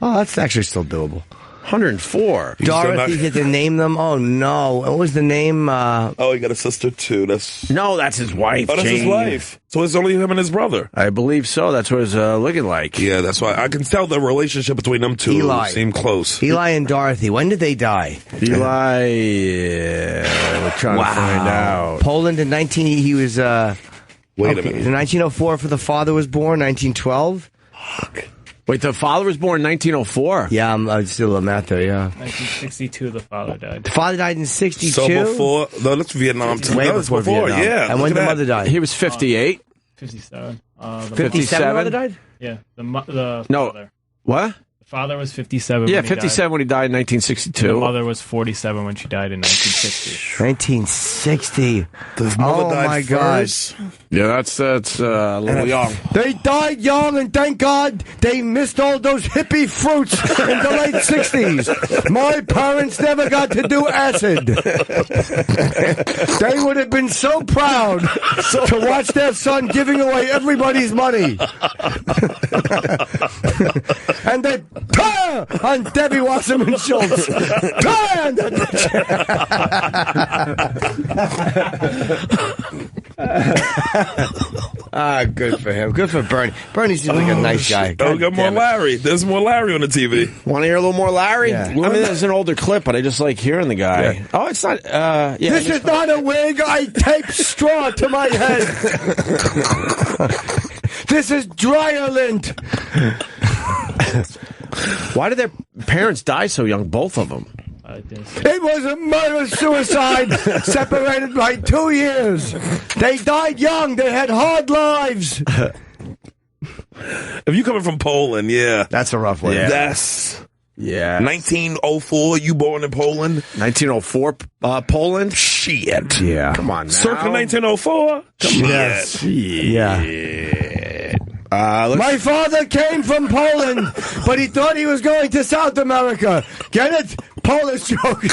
Oh, that's actually still doable. 104. Dorothy, get to name them? Oh, no. What was the name? He got a sister, too. That's his wife, Oh, that's Jane. his wife. So it's only him and his brother. I believe so. That's what it's looking like. Yeah, that's why. I can tell the relationship between them two seem close. Eli and Dorothy. When did they die? Eli, we're trying to find out. Poland in he was, Wait a minute. In 1904 for the father was born, 1912? Fuck. Wait, the father was born in 1904? Yeah, I'm still a math there, yeah. 1962, the father died. The father died in 62? So before, no, that's Vietnam too. Way No, it's before Vietnam. yeah. And when look the at mother that. died? He was 58. 57. 57 mother died? Yeah, the No. father. What? The father was 57 Yeah, when he 57 when he died in died. 1962. The mother was 47 when she died in 1960. 1960. The mother died my first. God. Yeah, that's a little young. They died young, and thank God they missed all those hippie fruits in the late 60s. My parents never got to do acid. They would have been so proud to watch their son giving away everybody's money. And they on Debbie Wasserman Schultz. On that bitch. Good for him. Good for Bernie. Bernie seems like a nice guy. Oh, got more Larry. There's more Larry on the TV. Want to hear a little more Larry? Yeah. I mean, there's an older clip, but I just like hearing the guy. Yeah. Oh, it's not. This is not a wig. I tape straw to my head. This is dryer lint. Why did their parents die so young, both of them? It was a murder-suicide, separated by 2 years. They died young. They had hard lives. If you coming from Poland, yeah. That's a rough one. Yeah. That's... Yeah. 1904, you born in Poland? 1904, Poland? Shit. Yeah. Come on now. Circa 1904? Yes. Yeah. My father came from Poland, but he thought he was going to South America. Get it? Polish joke.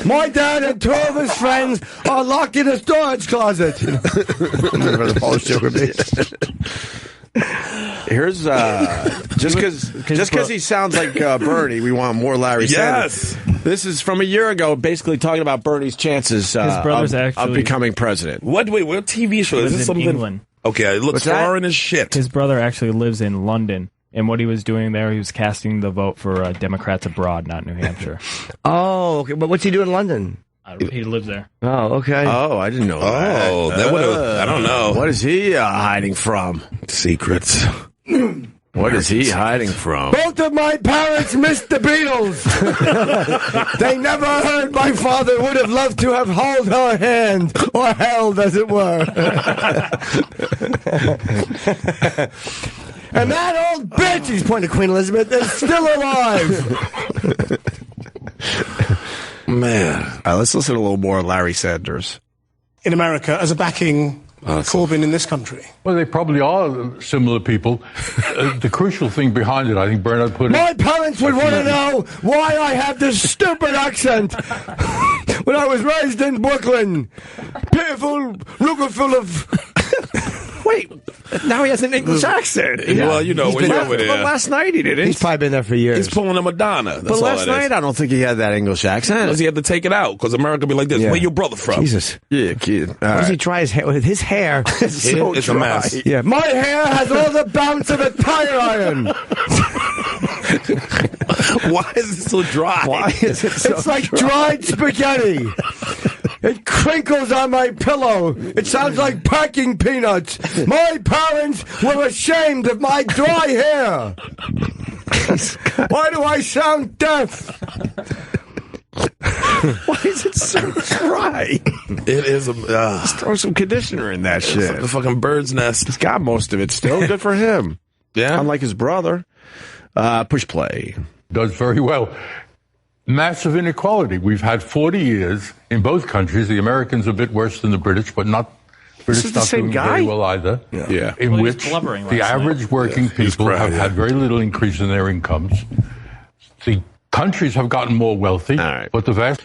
My dad and 2 of his friends are locked in a storage closet. Whatever the Polish joke would be. Here's just because he sounds like Bernie, we want more Larry Sanders. This is from a year ago, basically talking about Bernie's chances of becoming president. Wait, what TV show is this? In England. Okay, it looks foreign as shit. His brother actually lives in London, and what he was doing there, he was casting the vote for Democrats abroad, not New Hampshire. Oh, okay. But what's he doing in London? He lives there. Oh, okay. Oh, I didn't know that. Oh, that would have. I don't know. What is he hiding from? Secrets. What is he hiding from? Both of my parents missed the Beatles. They never heard my father would have loved to have held her hand, or held, as it were. And that old bitch, he's pointing to Queen Elizabeth, is still alive. Man. All right, let's listen to a little more Larry Sanders. In America, as a backing Corbyn in this country. Well, they probably are similar people. The crucial thing behind it, I think Bernard put it... My parents would want to know why I have this stupid accent when I was raised in Brooklyn. Pitiful, full of... Wait, now he has an English accent. Yeah. Well, you know, when you're over there. But last night he didn't. He's probably been there for years. He's pulling a Madonna. That's but all last night I don't think he had that English accent. Because he had to take it out, because America be like this. Yeah. Where your brother from? Jesus. Yeah, kid. How does he dry his hair? With his hair It's so it's dry. a mess. Yeah, my hair has all the bounce of a tire iron. Why is it so dry? Why is it so It's like dry? dried spaghetti. It crinkles on my pillow. It sounds like packing peanuts. My parents were ashamed of my dry hair. Why do I sound deaf? Why is it so dry? It is a... Let's throw some conditioner in that shit. The fucking bird's nest. He's got most of it still. Good for him. Yeah? Unlike his brother. Push play. Does very well. Massive inequality. We've had 40 years in both countries. The Americans are a bit worse than the British, but not... This is the same doing guy? very well either. Yeah. In Well, he was which blubbering the last night. average working people have had very little increase in their incomes. The countries have gotten more wealthy, but the vast...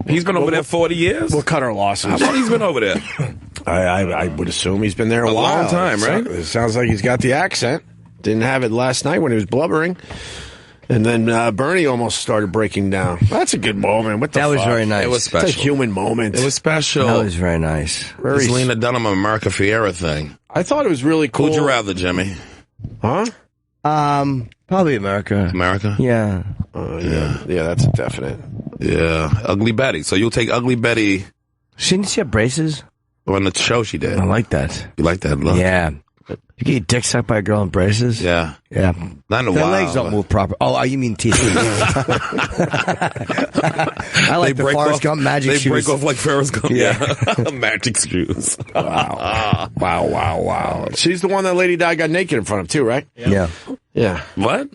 He's been over there 40 years? We'll cut our losses. How long he's been over there? I would assume he's been there a while. long time, right? It sounds like he's got the accent. Didn't have it last night when he was blubbering. And then Bernie almost started breaking down. That's a good moment. What the That was fuck? very nice. It was special. It's a human moment. It was special. That was very nice. This Lena Dunham America Fiera thing. I thought it was really cool. Who'd you rather, Jimmy? Huh? Probably America. America? Yeah. Yeah, that's a definite. Yeah. Ugly Betty. So you'll take Ugly Betty. Didn't she have braces? On the show she did. I like that. You like that look? Yeah. You get your dick sucked by a girl in braces? Yeah. Yeah. Not in a Their while. legs don't move proper. Oh, you mean teeth. I like the Forrest Gump magic shoes. They break off like Forrest Gump. Yeah. Magic shoes. Wow. She's the one that Lady Di got naked in front of, too, right? Yeah. Yeah. What?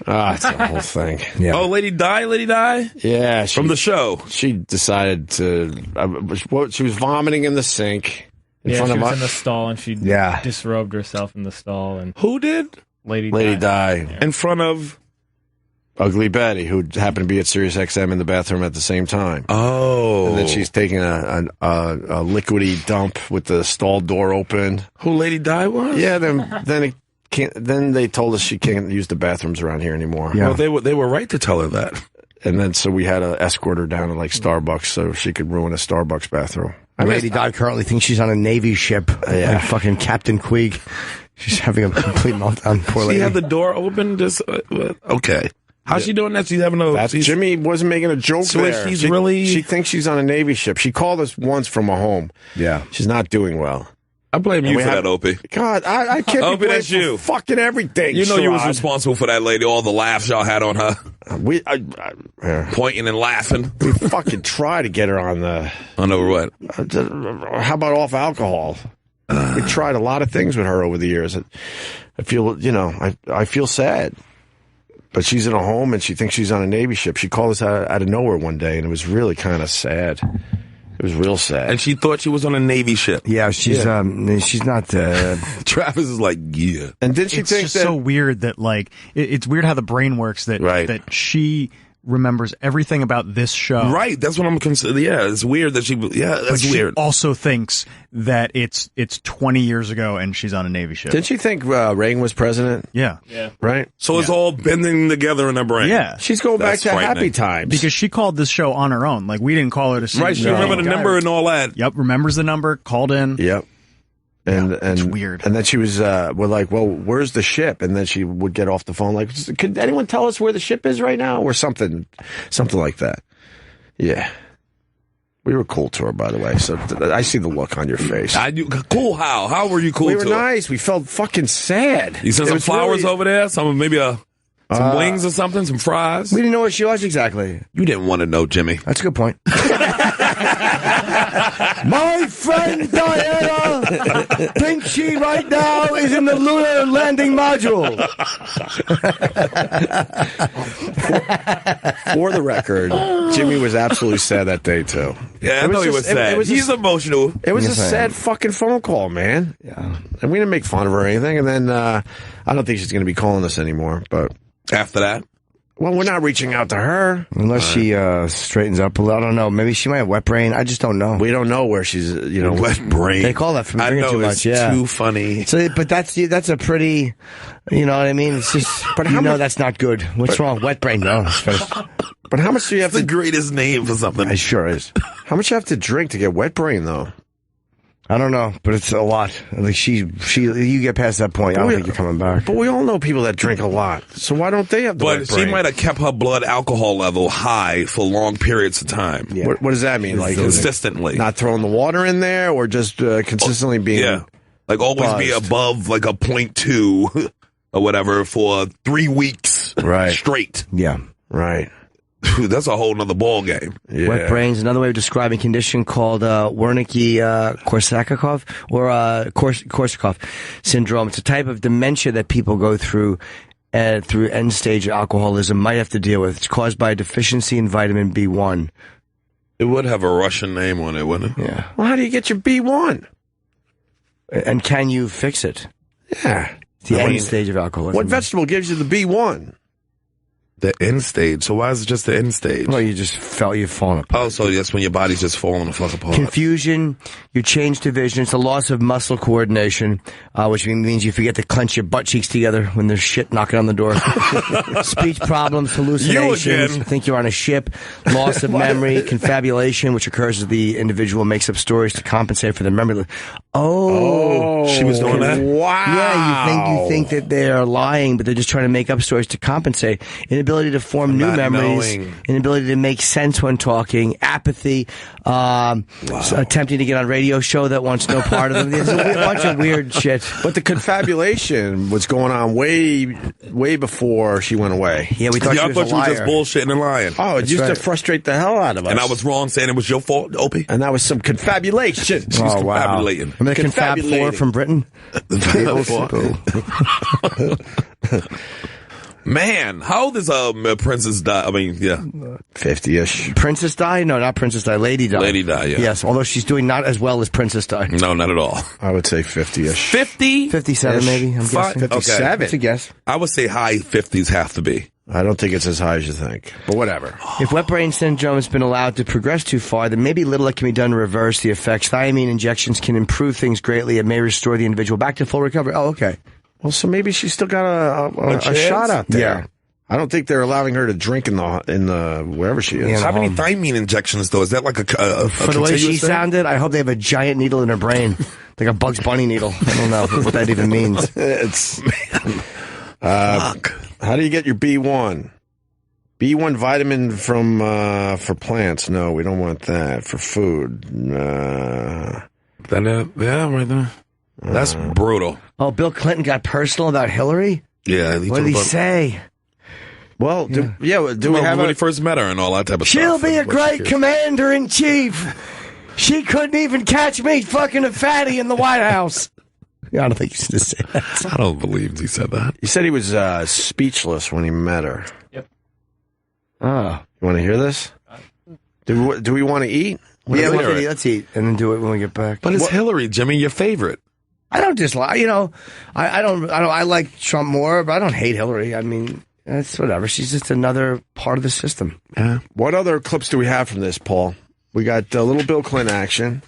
It's a whole thing. Yeah. Oh, Lady Di? Yeah. From the show. She decided to... she was vomiting in the sink. In front she of was us. in the stall, and she Yeah. disrobed herself in the stall. And Who did? Lady Di. In front of... Ugly Betty, who happened to be at Sirius XM in the bathroom at the same time. Oh. And then she's taking a liquidy dump with the stall door open. Who Lady Di was? Yeah, then they told us she can't use the bathrooms around here anymore. Yeah. Well, they were right to tell her that. And then so we had to escort her down to like Starbucks so she could ruin a Starbucks bathroom. Lady Di currently thinks she's on a Navy ship. Like fucking Captain Queeg. She's having a complete meltdown. Poor lady. She had the door open. Just okay. How's she doing that? She's having a. Jimmy wasn't making a joke there. She thinks she's on a Navy ship. She called us once from a home. Yeah. She's not doing well. I blame you for that, Opie. God, I can't Opie, be blamed that's you. for fucking everything. You know you was Sherrod. responsible for that lady. All the laughs y'all had on her. Pointing and laughing. We fucking try to get her on the. On over what? How about off alcohol? We tried a lot of things with her over the years. I feel, I feel sad. But she's in a home and she thinks she's on a Navy ship. She called us out of nowhere one day, and it was really kind of sad. It was real sad. And she thought she was on a Navy ship. Yeah, she's not. Travis is like, yeah. And did she It's think just that? so weird that it's weird how the brain works that she remembers everything about this show. Right, that's what I'm considering. Yeah, it's weird that that's But weird. She also thinks that it's 20 years ago and she's on a Navy ship. Didn't she think Reagan was president? Yeah. Right? So it's all bending together in her brain. Yeah. She's going back That's to frightening. happy times. Because she called this show on her own. Like, we didn't call her to see. Right, she remember the number and all that. Yep, remembers the number, called in. Yep. And it's weird. And then she was, we're like, well, where's the ship? And then she would get off the phone like, could anyone tell us where the ship is right now? Or something like that. Yeah. We were cool to her, by the way. So I see the look on your face. Cool how? How were you cool We to were her? nice. We felt fucking sad. You sent It some was flowers really- over there? Some wings or something? Some fries? We didn't know what she was exactly. You didn't want to know, Jimmy. That's a good point. My friend Diana thinks she right now is in the lunar landing module. For the record, Jimmy was absolutely sad that day, too. Yeah, I know he was sad. He's emotional. It was a sad fucking phone call, man. Yeah. And we didn't make fun of her or anything. And then I don't think she's going to be calling us anymore. But after that? Well, we're not reaching out to her. Unless she straightens up a little. I don't know. Maybe she might have wet brain. I just don't know. We don't know where she's, wet brain. They call that from I drinking know, too it's much. Yeah. too funny. So, but that's a pretty, you know what I mean? It's just, but that's not good. What's wrong? Wet brain. No. But how much do you have That's the greatest name for something. It sure is. How much do you have to drink to get wet brain, though? I don't know, but it's a lot. Like you get past that point, I don't think you're coming back. But we all know people that drink a lot. So why don't they have the wet But brain? she might have kept her blood alcohol level high for long periods of time. Yeah. What does that mean? Like Consistently. not throwing the water in there, or just consistently being? Yeah. Like always be buzzed? above like a 0.2 or whatever for 3 weeks straight. Yeah. Right. That's a whole nother ball game. Yeah. Wet brain is another way of describing a condition called Wernicke-Korsakoff or Korsakoff syndrome. It's a type of dementia that people go through end-stage alcoholism, might have to deal with. It's caused by a deficiency in vitamin B1. It would have a Russian name on it, wouldn't it? Yeah. Well, how do you get your B1? And can you fix it? Yeah. It's the end stage of alcoholism. What vegetable gives you the B1? The end stage. So why is it just the end stage? Well, you just felt you've fallen apart. Oh, so that's when your body's just falling the fuck apart. Confusion, you change to vision. It's a loss of muscle coordination, which means you forget to clench your butt cheeks together when there's shit knocking on the door. Speech problems, hallucinations, think you're on a ship, loss of memory, confabulation, which occurs as the individual makes up stories to compensate for their memory. Oh, she was doing that? Wow. Yeah, you think that they are lying, but they're just trying to make up stories to compensate. Inability to form new memories, inability to make sense when talking, apathy, attempting to get on a radio show that wants no part of them. There's a bunch of weird shit. But the confabulation was going on way before she went away. Yeah, we thought Y'all she thought was you a was liar. just bullshitting and lying. Oh, it used to frustrate the hell out of us. And I was wrong saying it was your fault, Opie? And that was some confabulation. She was confabulating. Remember the Confab 4 from Britain? Man, how old is Princess Di? I mean, yeah. 50-ish. Princess Di? No, not Princess Di. Lady Di. Lady Di, yeah. Yes, although she's doing not as well as Princess Di. No, not at all. I would say 50-ish. 50? 57 maybe, I'm guessing. 57. Okay. That's a guess. I would say high 50s have to be. I don't think it's as high as you think. But whatever. If wet brain syndrome has been allowed to progress too far, then maybe little that can be done to reverse the effects. Thiamine injections can improve things greatly. It may restore the individual back to full recovery. Oh, okay. Well, so maybe she's still got a shot out there. Yeah. I don't think they're allowing her to drink in the wherever she is. How many thiamine injections, though? Is that like a For the way she sounded, I hope they have a giant needle in her brain. Like a Bugs Bunny needle. I don't know what that even means. How do you get your B1? B1 vitamin from for plants. No, we don't want that. For food. Yeah, right there. That's brutal. Oh, Bill Clinton got personal about Hillary? Yeah. What did he say? Well, do we have when he first met her and all that type of She'll stuff? be a great commander-in-chief. She couldn't even catch me fucking a fatty in the White House. I don't think he should have said that. I don't believe he said that. He said he was speechless when he met her. Yep. Oh, you want to hear this? Do we want to eat? Yeah, let's eat and then do it when we get back. But it's Hillary, Jimmy, your favorite. I don't dislike. I like Trump more, but I don't hate Hillary. I mean, it's whatever. She's just another part of the system. Yeah. What other clips do we have from this, Paul? We got a little Bill Clinton action.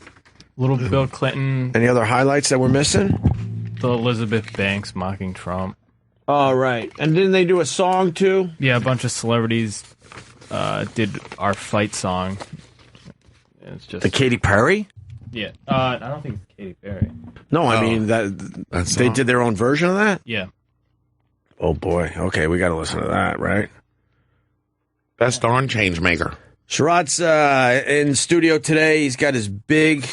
Little Bill Clinton. Any other highlights that we're missing? The Elizabeth Banks mocking Trump. Oh, right. And didn't they do a song, too? Yeah, a bunch of celebrities did our fight song. It's just the Katy Perry? Yeah. I don't think it's Katy Perry. No, I mean, they did their own version of that? Yeah. Oh, boy. Okay, we got to listen to that, right? Best darn change maker. Sherrod's in studio today. He's got his big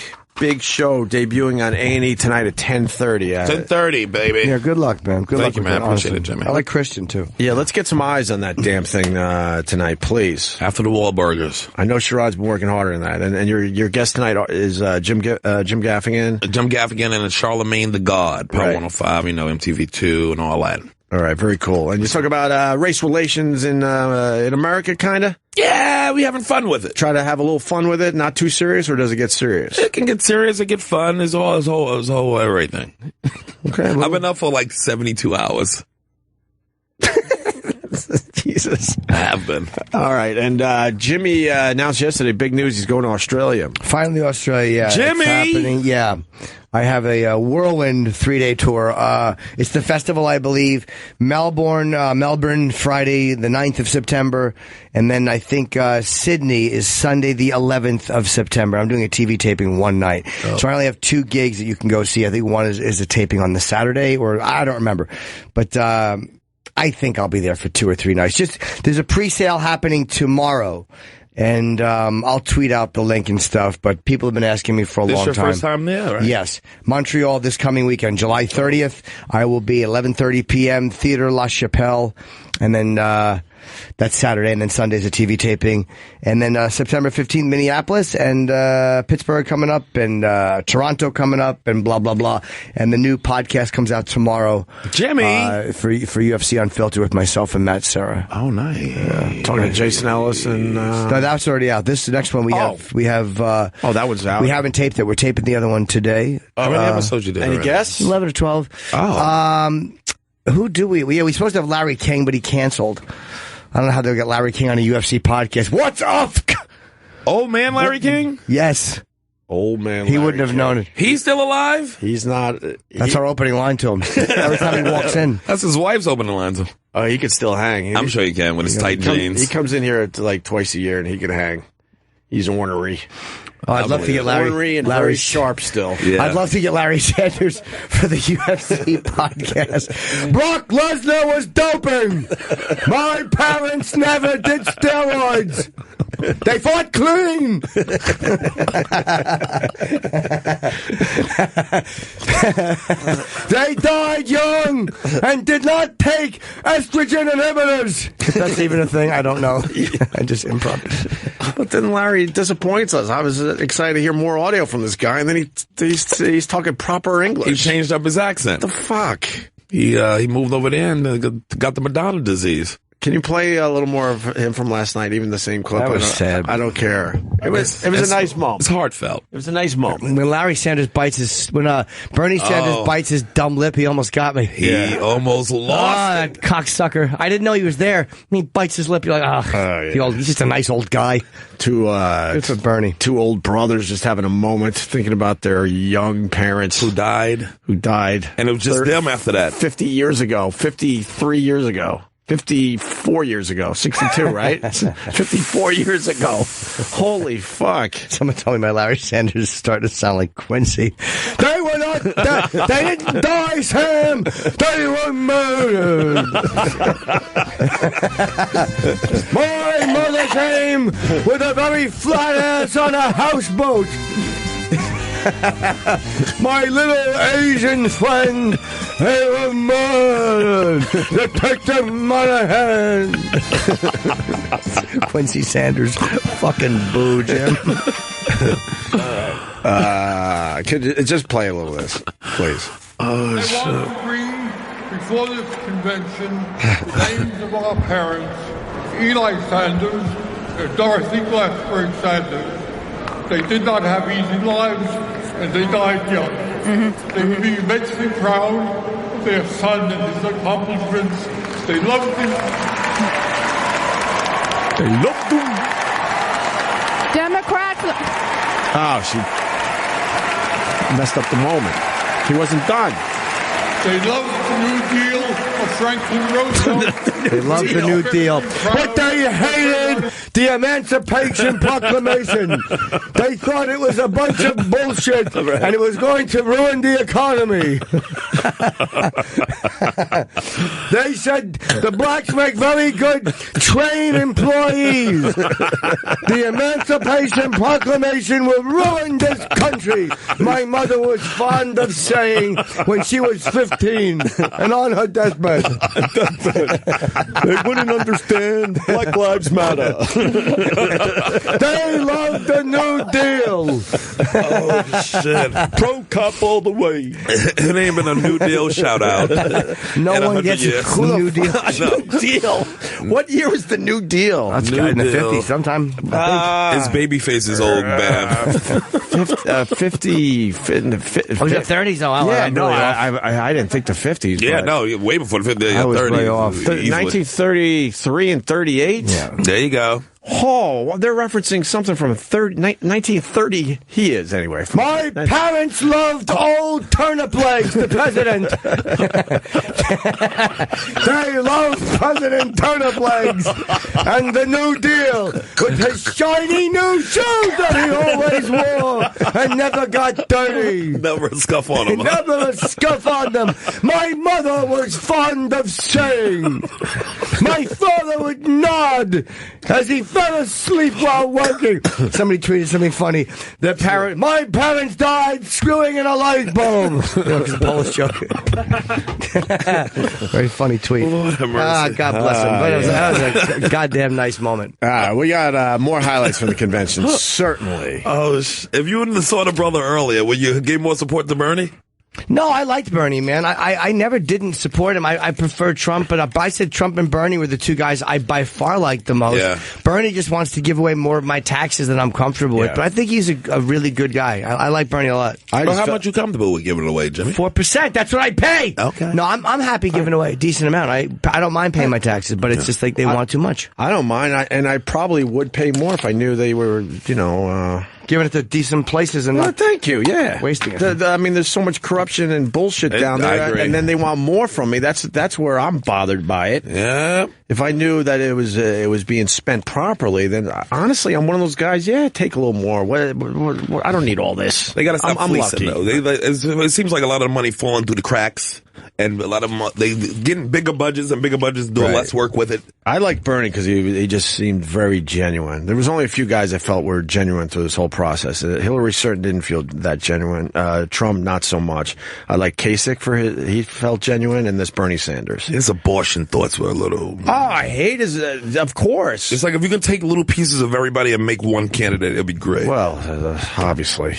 show debuting on A&E tonight at 10:30. 10:30, baby. Yeah, good luck, man. Good luck. Thank you, man. Appreciate it, Jimmy. I like Christian, too. Yeah, let's get some eyes on that damn thing tonight, please. After the Wahlburgers. I know Sherrod's been working harder than that. And your guest tonight is Jim Gaffigan. Jim Gaffigan and Charlemagne the God. Power 105, MTV2 and all that. All right, very cool. And you talk about race relations in America, kind of? Yeah, we having fun with it. Try to have a little fun with it, not too serious, or does it get serious? It can get serious, it get fun, it's whole everything. Okay. I've been up for like 72 hours. Jesus. I have been. All right, and Jimmy announced yesterday, big news, he's going to Australia. Finally, Australia, yeah. Jimmy! It's happening, yeah. I have a whirlwind 3-day tour. It's the festival, I believe. Melbourne, Friday, the 9th of September. And then I think Sydney is Sunday, the 11th of September. I'm doing a TV taping one night. Oh. So I only have 2 gigs that you can go see. I think one is a taping on the Saturday, or I don't remember. But I think I'll be there for 2 or 3 nights. There's a pre-sale happening tomorrow. And I'll tweet out the link and stuff, but people have been asking me for a long time. This your first time there, right? Yes. Montreal this coming weekend, July 30th. I will be 11:30 p.m., Theatre La Chapelle. And then that's Saturday, and then Sunday's a TV taping. And then September 15th, Minneapolis, and Pittsburgh coming up, and Toronto coming up, and blah, blah, blah. And the new podcast comes out tomorrow. Jimmy! For UFC Unfiltered with myself and Matt Serra. Oh, nice. Talking to Jason Ellis and... No, that's already out. This is the next one we have. That one's out. We haven't taped it. We're taping the other one today. How many episodes you did? Any guess? 11 or 12. Oh. Who do we? We're supposed to have Larry King, but he canceled. I don't know how they'll get Larry King on a UFC podcast. What's up? Old man Larry King? Yes. Old man Larry He wouldn't have known it. He's still alive? He's not. That's our opening line to him. Every time he walks in. That's his wife's opening line to him. Oh, he could still hang. I'm sure he can with his tight jeans. He comes in here like twice a year and he can hang. He's ornery. Oh, I'd love to get Larry. And very sharp still. Yeah. I'd love to get Larry Sanders for the UFC podcast. Brock Lesnar was doping. My parents never did steroids. They fought clean. They died young and did not take estrogen inhibitors. If that's even a thing, I don't know. I just improv. But then Larry disappoints us. I was excited to hear more audio from this guy, and then he's talking proper English. He changed up his accent. The fuck? He moved over there and got the Madonna disease. Can you play a little more of him from last night, even the same clip? That was sad. I don't care. It was a nice moment. It's heartfelt. It was a nice moment. When Larry Sanders Bernie Sanders bites his dumb lip, he almost got me. He almost lost that cocksucker. I didn't know he was there. He bites his lip. You're like, he's just a nice old guy. Good for Bernie. 2 old brothers just having a moment, thinking about their young parents who died. And it was just them after that. 53 years ago. 54 years ago. 62, right? 54 years ago. Holy fuck. Someone told me my Larry Sanders started to sound like Quincy. They were not, they didn't die, Sam. They were murdered. My mother came with a very flat ass on a houseboat. My little Asian friend, they were murdered. Detective Monahan. Quincy Sanders, fucking boo, Jim. Could you just play a little of this, please? I want to bring before this convention the names of our parents, Eli Sanders and Dorothy Glassberg Sanders. They did not have easy lives, and they died young. They would be immensely proud of their son and his accomplishments. They loved him. They loved him. Democrats. Oh, she messed up the moment. He wasn't done. They loved the New Deal of Franklin Roosevelt. They loved the New Deal. But they hated the Emancipation Proclamation. They thought it was a bunch of bullshit and it was going to ruin the economy. They said the blacks make very good trained employees. The Emancipation Proclamation will ruin this country. My mother was fond of saying when she was 15 and on her deathbed. They wouldn't understand. Black Lives Matter. They love the New Deal. Oh, shit. Pro-cop all the way. It ain't been a New Deal shout-out. No one gets a New Deal. New Deal. What year was the New Deal? That's New in the Deal. 50s sometime. His baby face is old, man. 50. Oh, your 30s? Oh, Yeah, no, I didn't think the 50s. Yeah, but no, way before the 50s. I was 30s. way off. 1933 and 38? Yeah. There you go. Oh, well, they're referencing something from 1930. He is, anyway. My parents loved old turnip legs, the president. They loved President Turnip Legs and the New Deal with his shiny new shoes that he always wore and never got dirty. Never a scuff on him. Never a scuff on them. My mother was fond of saying. My father would nod as he fell asleep while working. Somebody tweeted something funny. My parents died screwing in a light bulb. It's a Polish joke. Very funny tweet. Lord have mercy. God bless him. But that was a goddamn nice moment. We got more highlights from the convention, certainly. Oh, if you wouldn't have saw the brother earlier, would you give more support to Bernie? No, I liked Bernie, man. I never didn't support him. I prefer Trump, but I said Trump and Bernie were the two guys I by far liked the most. Yeah. Bernie just wants to give away more of my taxes than I'm comfortable with, but I think he's a really good guy. I like Bernie a lot. How much you comfortable with giving it away, Jimmy? 4%. That's what I pay. Okay. No, I'm happy giving away a decent amount. I don't mind paying my taxes, but it's just like they want too much. I don't mind, and I probably would pay more if I knew they were, giving it to decent places and not thank you, yeah. wasting it. I mean, there's so much corruption and bullshit down I there, agree. and then they want more from me. That's where I'm bothered by it. Yeah. If I knew that it was being spent properly, then honestly, I'm one of those guys. Yeah, take a little more. What, I don't need all this. They got to stop I'm fleecing, lucky. though. It seems like a lot of the money falling through the cracks, and a lot of they getting bigger budgets and bigger budgets doing less work with it. I like Bernie because he just seemed very genuine. There was only a few guys I felt were genuine through this whole process. Hillary certainly didn't feel that genuine. Trump, not so much. I like Kasich he felt genuine, and this Bernie Sanders. His abortion thoughts were a little. Oh, I hate his. Of course, It's like if you can take little pieces of everybody and make one candidate, it'd be great. well, obviously.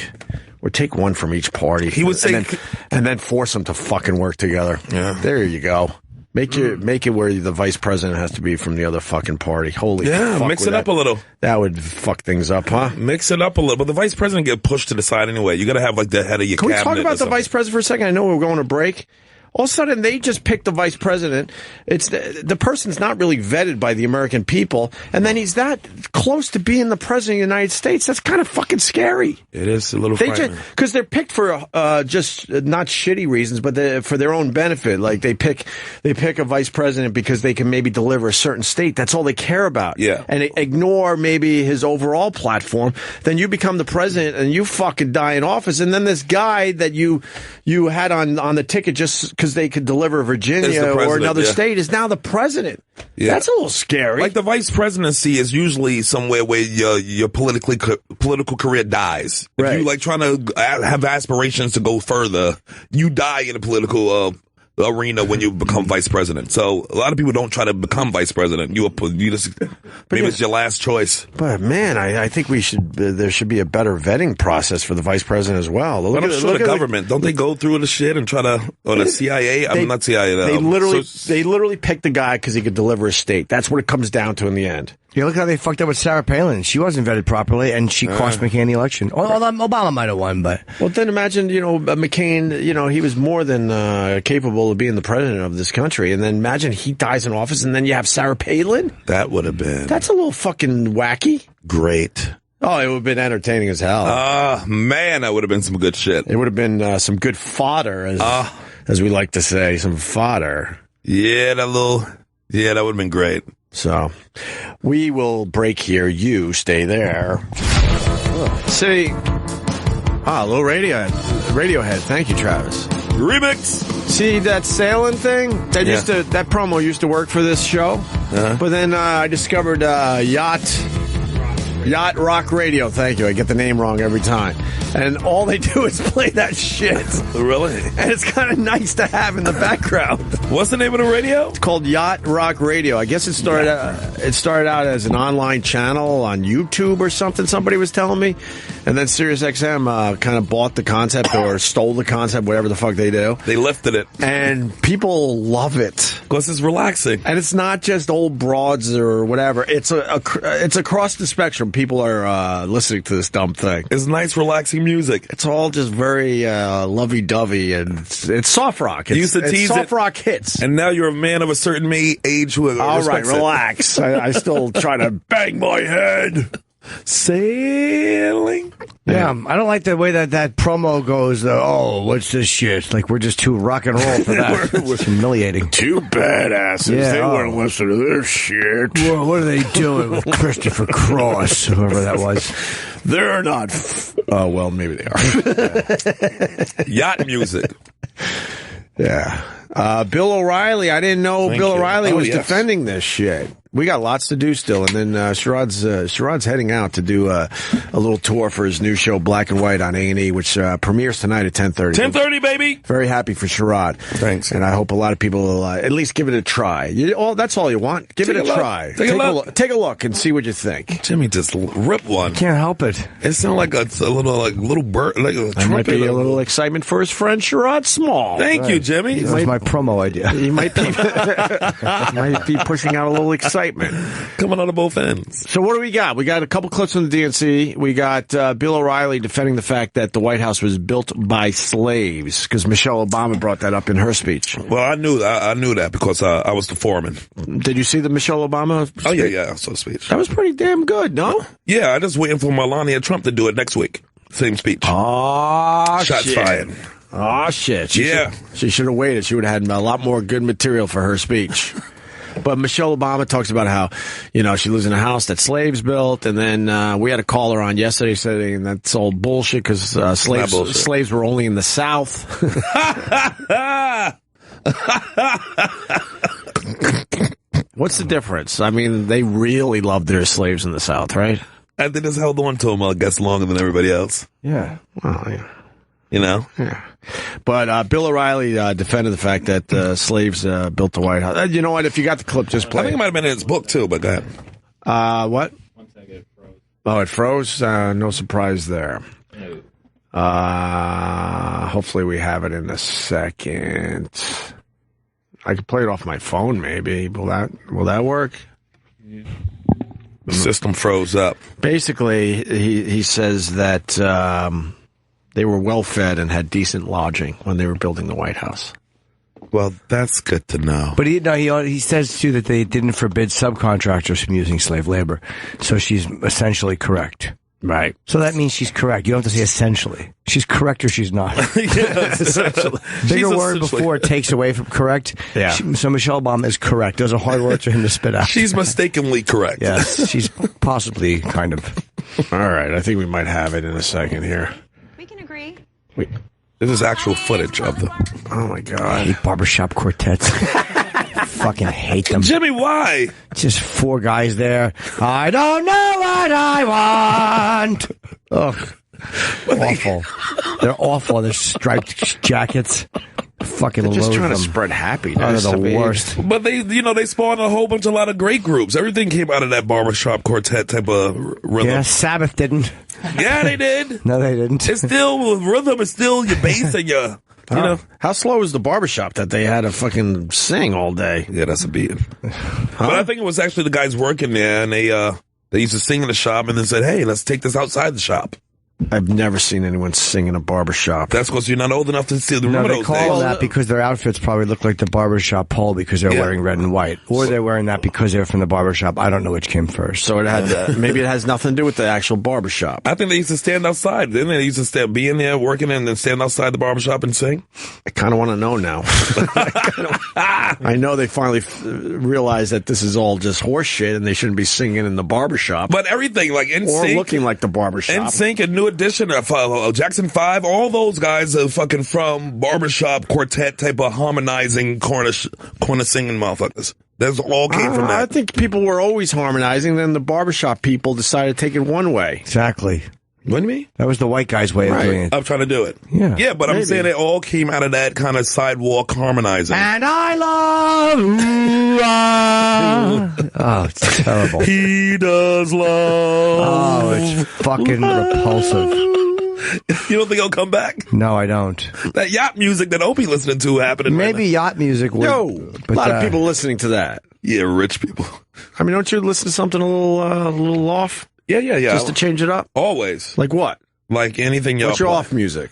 Or take one from each party. He would say, and then force them to fucking work together. Yeah. There you go. Make it where the vice president has to be from the other fucking party. Holy fuck, mix it up a little. That would fuck things up, huh? Mix it up a little. But the vice president get pushed to the side anyway. You got to have like the head of your Can we cabinet. talk about the vice president for a second? I know we're going to break. All of a sudden, they just pick the vice president. It's the person's not really vetted by the American people, and then he's that close to being the president of the United States. That's kind of fucking scary. It is a little frightening. Because they're picked for just not shitty reasons, but for their own benefit. Like they pick a vice president because they can maybe deliver a certain state. That's all they care about. Yeah. And ignore maybe his overall platform. Then you become the president and you fucking die in office. And then this guy that you had on the ticket just because they could deliver Virginia or another state is now the president. Yeah. That's a little scary. Like the vice presidency is usually somewhere where your political career dies. Right. If you like trying to have aspirations to go further, you die in a political arena when you become vice president. So a lot of people don't try to become vice president. It's your last choice. But man, I think there should be a better vetting process for the vice president as well. But I'm sure the government, don't they go through the shit and try to, or the CIA? I'm not CIA. They literally picked the guy because he could deliver a state. That's what it comes down to in the end. Yeah, look how they fucked up with Sarah Palin. She wasn't vetted properly, and she cost McCain the election. Although Obama might have won, but... Well, then imagine, McCain, he was more than capable of being the president of this country. And then imagine he dies in office, and then you have Sarah Palin? That would have been... That's a little fucking wacky. Great. Oh, it would have been entertaining as hell. Man, that would have been some good shit. It would have been some good fodder, as we like to say, some fodder. Yeah, that would have been great. So, we will break here. You stay there. See, little Radiohead. Thank you, Travis. Remix. See that sailing thing? That promo used to work for this show. But then I discovered Yacht Rock Radio. Thank you. I get the name wrong every time. And all they do is play that shit. Really? And it's kind of nice to have in the background. What's the name of the radio? It's called Yacht Rock Radio. I guess it started out as an online channel on YouTube or something, somebody was telling me. And then SiriusXM kind of bought the concept or stole the concept, whatever the fuck they do. They lifted it. And people love it. Because it's relaxing. And it's not just old broads or whatever. It's across the spectrum. People are listening to this dumb thing. It's nice, relaxing music. It's all just very lovey-dovey, and it's soft rock. It's soft rock hits. And now you're a man of a certain age who all right, relax. I still try to bang my head. Sailing. Yeah, I don't like the way that promo goes. What's this shit? Like we're just too rock and roll for that. It's humiliating. Two badasses. Yeah, they wouldn't listen to this shit. Well, what are they doing with Christopher Cross, whoever that was? They're not. Well, maybe they are. Yacht music. Yeah. Bill O'Reilly. I didn't know Bill O'Reilly was defending this shit. We got lots to do still, and then Sherrod's heading out to do a little tour for his new show, Black and White, on A&E, which premieres tonight at 10:30. 10:30, baby. Very happy for Sherrod. Thanks, and I hope a lot of people will at least give it a try. That's all you want. Give it a try. Take a look and see what you think. Jimmy just ripped one. Can't help it. It sounded like a little bird, like a trumpet. Might be a little excitement for his friend Sherrod Small. Thank you, Jimmy. That was my promo idea. He might be pushing out a little excitement. Coming out of both ends. So what do we got? We got a couple clips from the DNC. We got Bill O'Reilly defending the fact that the White House was built by slaves, because Michelle Obama brought that up in her speech. Well, I knew that because I was the foreman. Did you see the Michelle Obama speech? Oh, yeah, I saw the speech. That was pretty damn good, no? Yeah, I'm just waiting for Melania Trump to do it next week. Same speech. Oh, Shots fired. Oh, shit. She should have waited. She would have had a lot more good material for her speech. But Michelle Obama talks about how, she lives in a house that slaves built, and then we had a caller on yesterday saying that's all bullshit because slaves were only in the South. What's the difference? I mean, they really loved their slaves in the South, right? And they just held on to them, I guess, longer than everybody else. Yeah. Well, yeah. Yeah. But Bill O'Reilly defended the fact that slaves built the White House. You know what? If you got the clip, just play. I think it might have been in his book, too, but go ahead. What? One second, it froze. Oh, it froze? No surprise there. Hopefully we have it in a second. I could play it off my phone, maybe. Will that work? Yeah. The system froze up. Basically, he says that they were well fed and had decent lodging when they were building the White House. Well, that's good to know. But he says, too, that they didn't forbid subcontractors from using slave labor. So she's essentially correct. Right. So that means she's correct. You don't have to say essentially. She's correct or she's not. Essentially. Bigger word before it takes away from correct. Yeah. So Michelle Obama is correct. Those are hard words for him to spit out. She's mistakenly correct. Yes, she's possibly kind of. All right, I think we might have it in a second here. We can agree. Wait. This is actual footage of them. Oh, my God. I hate barbershop quartets. Fucking hate them. Jimmy, why? Just four guys there. I don't know what I want. Ugh. Awful. They're awful. They're striped jackets. Fucking They're just loathe trying to them. spread happiness. Oh, they're the worst. But they spawned a whole bunch, a lot of great groups. Everything came out of that barbershop quartet type of rhythm. Yeah, Sabbath didn't. Yeah, they did. No, they didn't. It's still rhythm. It's still your bass and your. You know, how slow is the barbershop that they had to fucking sing all day? Yeah, that's a beating. But I think it was actually the guys working there, and they used to sing in the shop, and then said, "Hey, let's take this outside the shop." I've never seen anyone sing in a barbershop. That's because you're not old enough to see the No, remember they those call days. them that because their outfits probably look like the barbershop pole because they're wearing red and white. Or they're wearing that because they're from the barbershop. I don't know which came first. So it had maybe it has nothing to do with the actual barbershop. I think they used to stand outside. Then they used to be in there working and then stand outside the barbershop and sing. I kind of want to know now. I know they finally realized that this is all just horse shit and they shouldn't be singing in the barbershop. But everything, like NSYNC, or looking like the barbershop. NSYNC and New Edition, Jackson 5, all those guys are fucking from barbershop quartet type of harmonizing corner singing motherfuckers. That's all came from that. I think people were always harmonizing, then the barbershop people decided to take it one way. Exactly. What do you mean? That was the white guy's way of doing it. I'm trying to do it. Yeah. Yeah, but maybe. I'm saying it all came out of that kind of sidewalk harmonizing. And I love Oh, it's terrible. He does love. Oh, it's fucking repulsive. You don't think he'll come back? No, I don't. That yacht music that Opie listening to happening. Maybe yacht music would. Yo, a lot of people listening to that. Yeah, rich people. I mean, don't you listen to something a little off? Yeah. Just to change it up? Always. Like what? Like anything y'all What's your play. off music?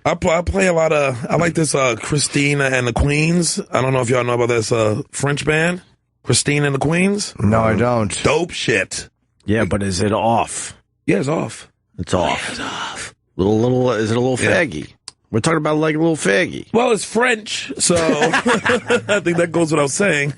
I play a lot of, I like this Christina and the Queens. I don't know if y'all know about this French band, Christine and the Queens. No, I don't. Dope shit. Yeah, but is it off? Yeah, it's off. It's off. It's off. Is it a little faggy? We're talking about like a little faggy. Well, it's French, so I think that goes without saying.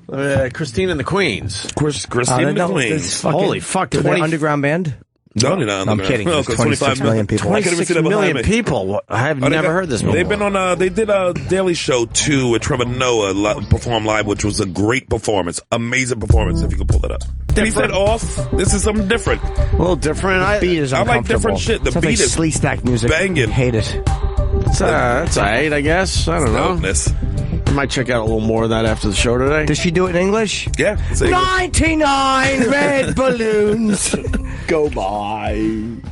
Christine and the Queens. Christine and the Queens. Holy fuck. They're an underground band? No, I'm kidding. There's 26 million people. 26 million people. I have never heard this before. They've been on. They did a Daily Show 2 with Trevor Noah perform live, which was a great performance, amazing performance. If you could pull that up. And he said, "Off. This is something different. A little different. The beat is I like different shit. The Sounds beat like is sleaze stack music. banging. Hate it. It's all right, I guess. I don't know. Dopeness. I might check out a little more of that after the show today. Does she do it in English? Yeah. 99 red balloons go by.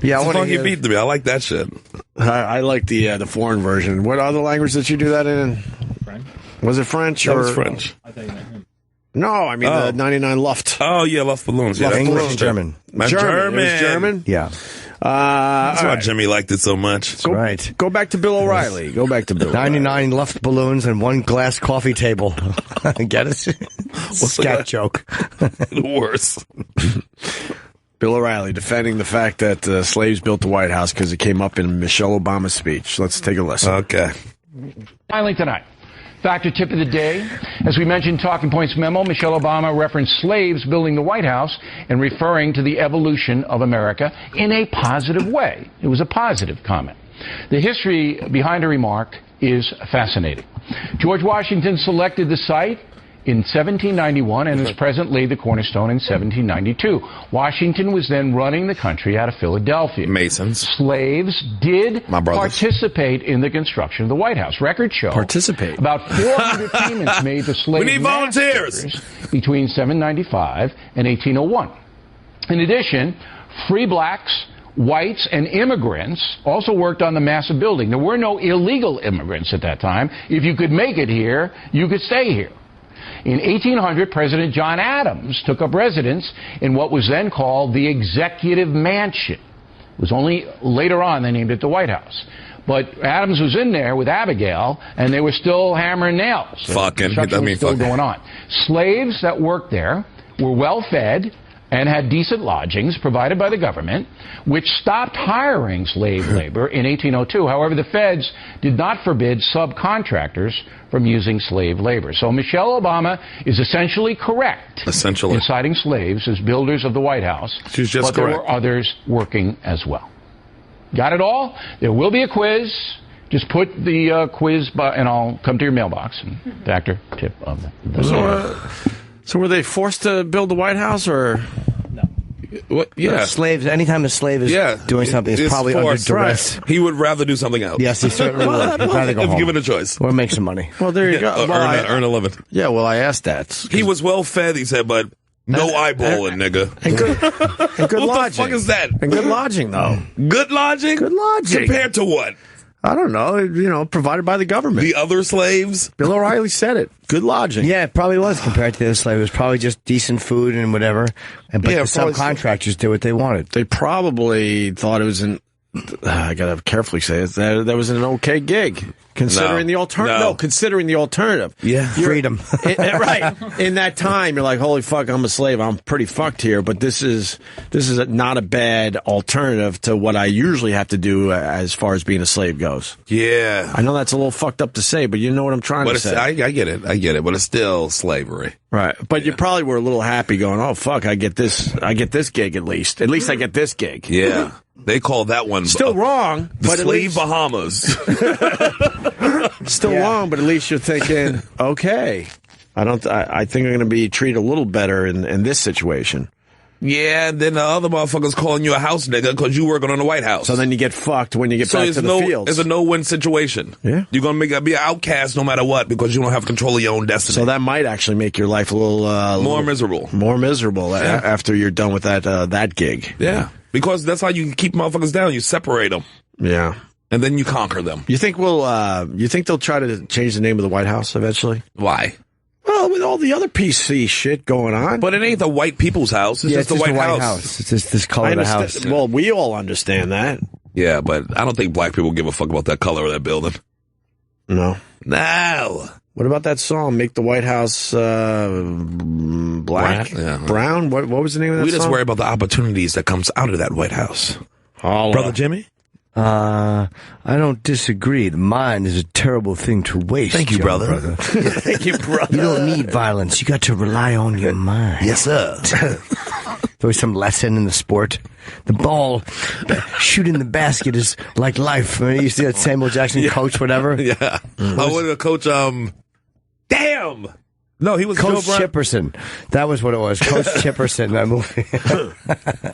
Yeah, it's a funky beat to me. I like that shit. I like the foreign version. What other language did you do that in? French. Was it French? That was French. I thought you meant him. No, I mean the 99 Luft. Oh yeah, Luft balloons. Yeah, English balloons. and German. German. It was German? Yeah. That's why all right. Jimmy liked it so much. Right. Go back to Bill O'Reilly. 99 left balloons and one glass coffee table. Get it? Scat joke. The worst. Bill O'Reilly defending the fact that slaves built the White House because it came up in Michelle Obama's speech. Let's take a listen. Okay. Finally tonight, factor tip of the day. As we mentioned, Talking Points memo, Michelle Obama referenced slaves building the White House and referring to the evolution of America in a positive way. It was a positive comment. The history behind her remark is fascinating. George Washington selected the site in 1791 and has presently the cornerstone in 1792. Washington was then running the country out of Philadelphia. Masons. Slaves did My brothers. participate in the construction of the White House. Records show Participate. about 400 payments made to slave We need volunteers. masters between 795 and 1801. In addition, free blacks, whites, and immigrants also worked on the massive building. There were no illegal immigrants at that time. If you could make it here, you could stay here. In 1800, President John Adams took up residence in what was then called the Executive Mansion. It was only later on they named it the White House. But Adams was in there with Abigail, and they were still hammering nails. Construction was still going on. Slaves that worked there were well fed and had decent lodgings provided by the government, which stopped hiring slave labor in 1802. However, the feds did not forbid subcontractors from using slave labor. So Michelle Obama is essentially correct in citing slaves as builders of the White House. She's just correct. There were others working as well. Got it all? There will be a quiz. Just put the quiz, and I'll come to your mailbox. And factor tip of the day. So were they forced to build the White House, or? No. What? Yeah. Slaves, anytime a slave is doing something, it's probably forced, under duress. Right. He would rather do something else. Yes, he certainly would. He'd rather go if home. given a choice. Or make some money. Well, there you go. Earn a living. Yeah, well, I asked that. He was well fed, he said, but no eyeballing, nigga. And good what lodging. The fuck is that? And good lodging, though. Good lodging? Good lodging. Compared to what? I don't know, provided by the government. The other slaves? Bill O'Reilly said it. Good lodging. Yeah, it probably was compared to the other slaves. It was probably just decent food and whatever. But the subcontractors did what they wanted. They probably thought it was I gotta carefully say it, that was an okay gig. Considering the alternative. No, considering the alternative. Yeah. Freedom. Right. In that time, you're like, holy fuck, I'm a slave. I'm pretty fucked here. But this is not a bad alternative to what I usually have to do as far as being a slave goes. Yeah. I know that's a little fucked up to say, but you know what I'm trying to say. I get it. But it's still slavery. Right. But you probably were a little happy going, oh, fuck, I get this gig at least. At least I get this gig. Yeah. They call that one still wrong. The but slave Bahamas. Still wrong, but at least you're thinking, okay, I think I'm going to be treated a little better in this situation. Yeah, and then the other motherfuckers calling you a house nigga because you working on the White House. So then you get fucked when you get back to the fields. It's a no-win situation. Yeah. You're going to be an outcast no matter what because you don't have control of your own destiny. So that might actually make your life a little... more miserable. More miserable after you're done with that gig. Yeah. Because that's how you keep motherfuckers down. You separate them. Yeah. And then you conquer them. You think they'll try to change the name of the White House eventually? Why? Well, with all the other PC shit going on. But it ain't the white people's house. It's just the White House. It's just this color of the house. Well, we all understand that. Yeah, but I don't think black people give a fuck about that color of that building. No. No. What about that song, Make the White House black? Yeah. Brown? What was the name of that song? We just worry about the opportunities that comes out of that White House. Brother Jimmy? I don't disagree. The mind is a terrible thing to waste. Thank you, brother. Thank you, brother. You don't need violence. You got to rely on your mind. Yes, sir. There was some lesson in the sport. The ball, shooting the basket is like life. I mean, you see that Samuel Jackson coach, whatever? Yeah. I wanted to coach, damn! No, he was Coach Joe Brown. Chipperson. That was what it was. Coach Chipperson, that movie.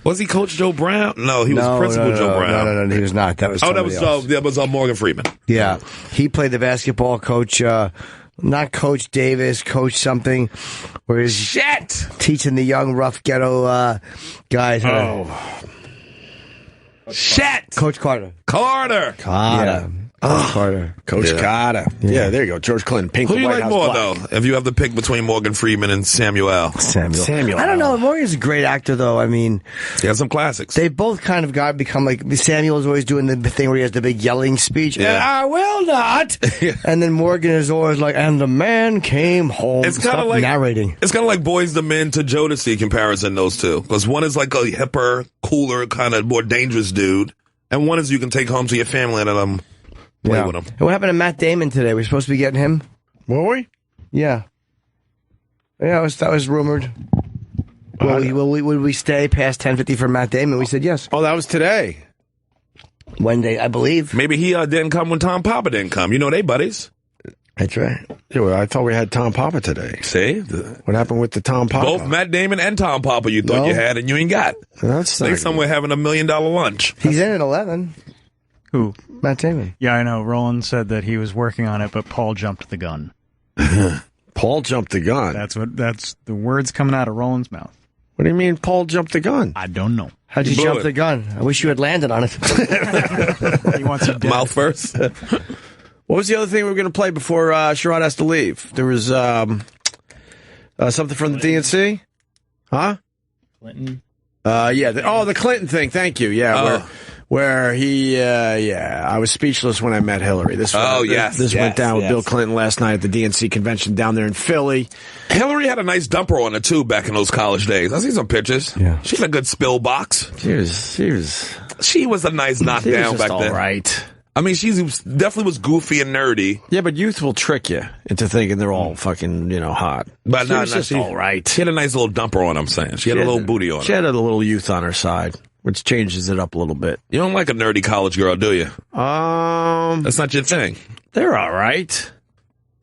Was he Coach Joe Brown? No, he was Principal Joe Brown. No, he was not. That was that was Morgan Freeman. Yeah. He played the basketball coach, not Coach Davis, Coach something, where he's teaching the young, rough ghetto guys. Coach Carter. Carter. Yeah. Carter. Coach Carter. Yeah, there you go. George Clinton. Pink. Who do you White like House more, black. though, if you have to pick between Morgan Freeman and Samuel? Samuel. I don't know. Morgan's a great actor, though. I mean, he has some classics. They both kind of become like Samuel's always doing the thing where he has the big yelling speech. Yeah. I will not. And then Morgan is always like, and the man came home. It's kind of like narrating. It's kind of like Boys the Men to Jodeci comparison. Those two, because one is like a hipper, cooler, kind of more dangerous dude, and one is you can take home to your family and play with him. And what happened to Matt Damon today? We're supposed to be getting him. Were we? Yeah. Yeah, that was rumored. Would we stay past 10:50 for Matt Damon? We said yes. Oh, that was today. Wednesday, I believe. Maybe he didn't come when Tom Papa didn't come. You know they buddies. That's right. Yeah, well, I thought we had Tom Papa today. See? What happened with the Tom Papa? Both Matt Damon and Tom Papa you thought you had and you ain't got. That's they somewhere having $1 million lunch. He's in at 11. Who? Matt Damon. Yeah, I know. Roland said that he was working on it, but Paul jumped the gun. Paul jumped the gun? That's the words coming out of Roland's mouth. What do you mean Paul jumped the gun? I don't know. How'd you jump the gun? I wish you had landed on it. He wants it dead. Mouth first. What was the other thing we were going to play before Sherrod has to leave? There was something from the DNC? Huh? Clinton. The Clinton thing. Thank you. Yeah, where he, I was speechless when I met Hillary. This went down with Bill Clinton last night at the DNC convention down there in Philly. Hillary had a nice dumper on her, too, back in those college days. I see some pictures. Yeah. She had a good spill box. She was a nice knockdown back then. All right. I mean, she definitely was goofy and nerdy. Yeah, but youth will trick you into thinking they're all fucking, hot. But she was just all right. She had a nice little dumper on, I'm saying. She had a little booty on her. She had a little youth on her side, which changes it up a little bit. You don't like a nerdy college girl, do you? That's not your thing. They're all right.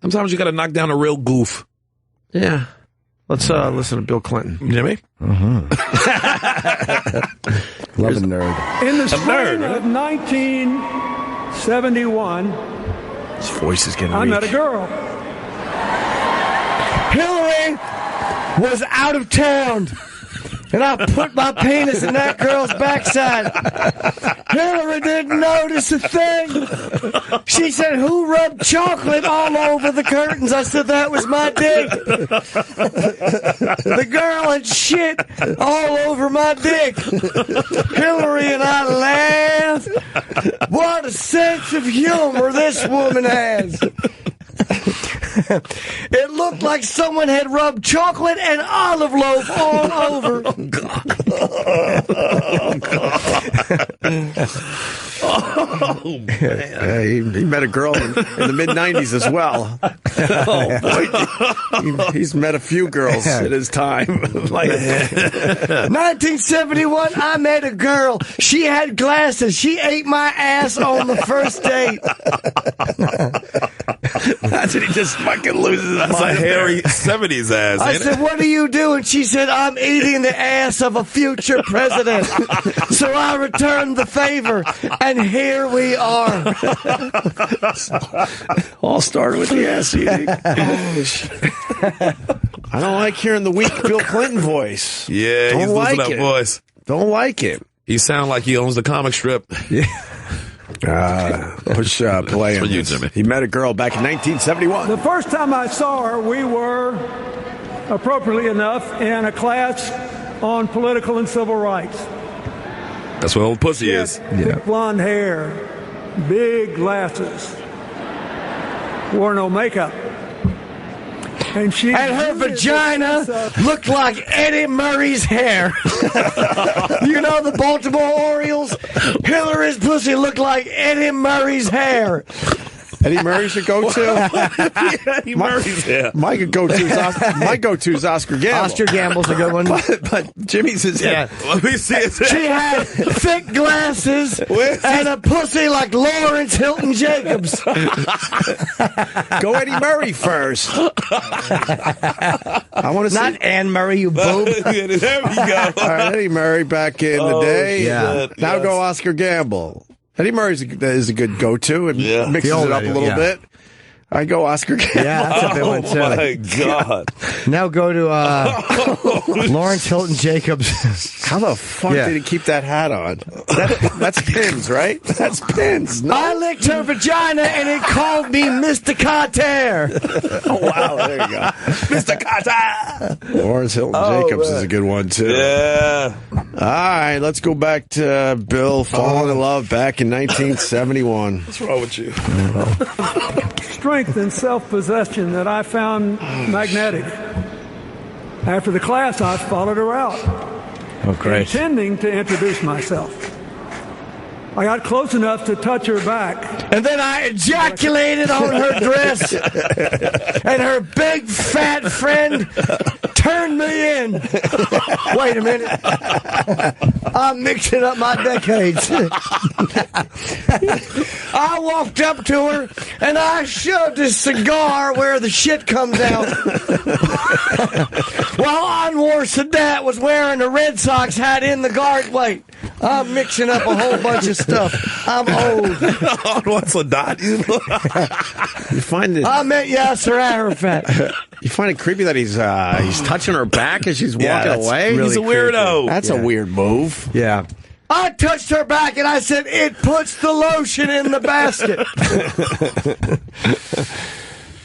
Sometimes you got to knock down a real goof. Yeah. Let's listen to Bill Clinton. Jimmy? Love a nerd. In the spring of 1971, his voice is getting I met a girl. Hillary was out of town, and I put my penis in that girl's backside. Hillary didn't notice a thing. She said, "Who rubbed chocolate all over the curtains?" I said, "That was my dick." The girl had shit all over my dick. Hillary and I laughed. What a sense of humor this woman has. It looked like someone had rubbed chocolate and olive loaf all over. Oh, God. Oh, man. He met a girl in the mid-'90s as well. Oh, boy. He's met a few girls in his time. 1971, I met a girl. She had glasses. She ate my ass on the first date. That's when he just fucking loses his mind. That's a hairy 70s ass. I said, "What are you doing?" She said, "I'm eating the ass of a future president." So I returned the favor, and here we are. All started with the ass eating. I don't like hearing the weak Bill Clinton voice. Yeah, don't he's like losing that voice. Don't like it. He sounds like he owns the comic strip. Yeah. Push play for on you, this. Jimmy. He met a girl back in 1971. The first time I saw her, we were, appropriately enough, in a class on political and civil rights. That's what old pussy is. Thick blonde hair, big glasses, wore no makeup. And her vagina looked like Eddie Murray's hair. You know the Baltimore Orioles? Hillary's pussy looked like Eddie Murray's hair. Eddie Murray's your go-to? Eddie Murray's hair. My go-to is Oscar Gamble. Oscar Gamble's a good one. But Jimmy's is yeah. Let me see it. She had thick glasses and a pussy like Lawrence Hilton Jacobs. Go Eddie Murray first. I want to see. Not Anne Murray, you boob. There you go. All right, Eddie Murray back in the day. Yeah. Now go Oscar Gamble. Eddie Murray is a good go-to and mixes it up a little bit. I go Oscar Gamble. Yeah, that's a big one too. Oh my God! Now go to Lawrence Hilton Jacobs. How the fuck did he keep that hat on? That's pins, right? That's pins. No? I licked her vagina and it called me Mr. Carter. Oh wow! There you go, Mr. Carter. Lawrence Hilton Jacobs is a good one too. Yeah. All right, let's go back to Bill falling in love back in 1971. What's wrong with you? strength and self-possession that I found magnetic. After the class, I followed her out, intending to introduce myself. I got close enough to touch her back. And then I ejaculated on her dress. And her big fat friend turned me in. Wait a minute. I'm mixing up my decades. I walked up to her and I shoved a cigar where the shit comes out. While Anwar Sadat was wearing a Red Sox hat in the guard. Wait, I'm mixing up a whole bunch of stuff. I'm old. Anwar Sadat? You find it? I meant Yasser Arafat. You find it creepy that he's touching her back as she's walking away? Really He's a creepy. weirdo. That's a weird move. Yeah. I touched her back and I said, it puts the lotion in the basket.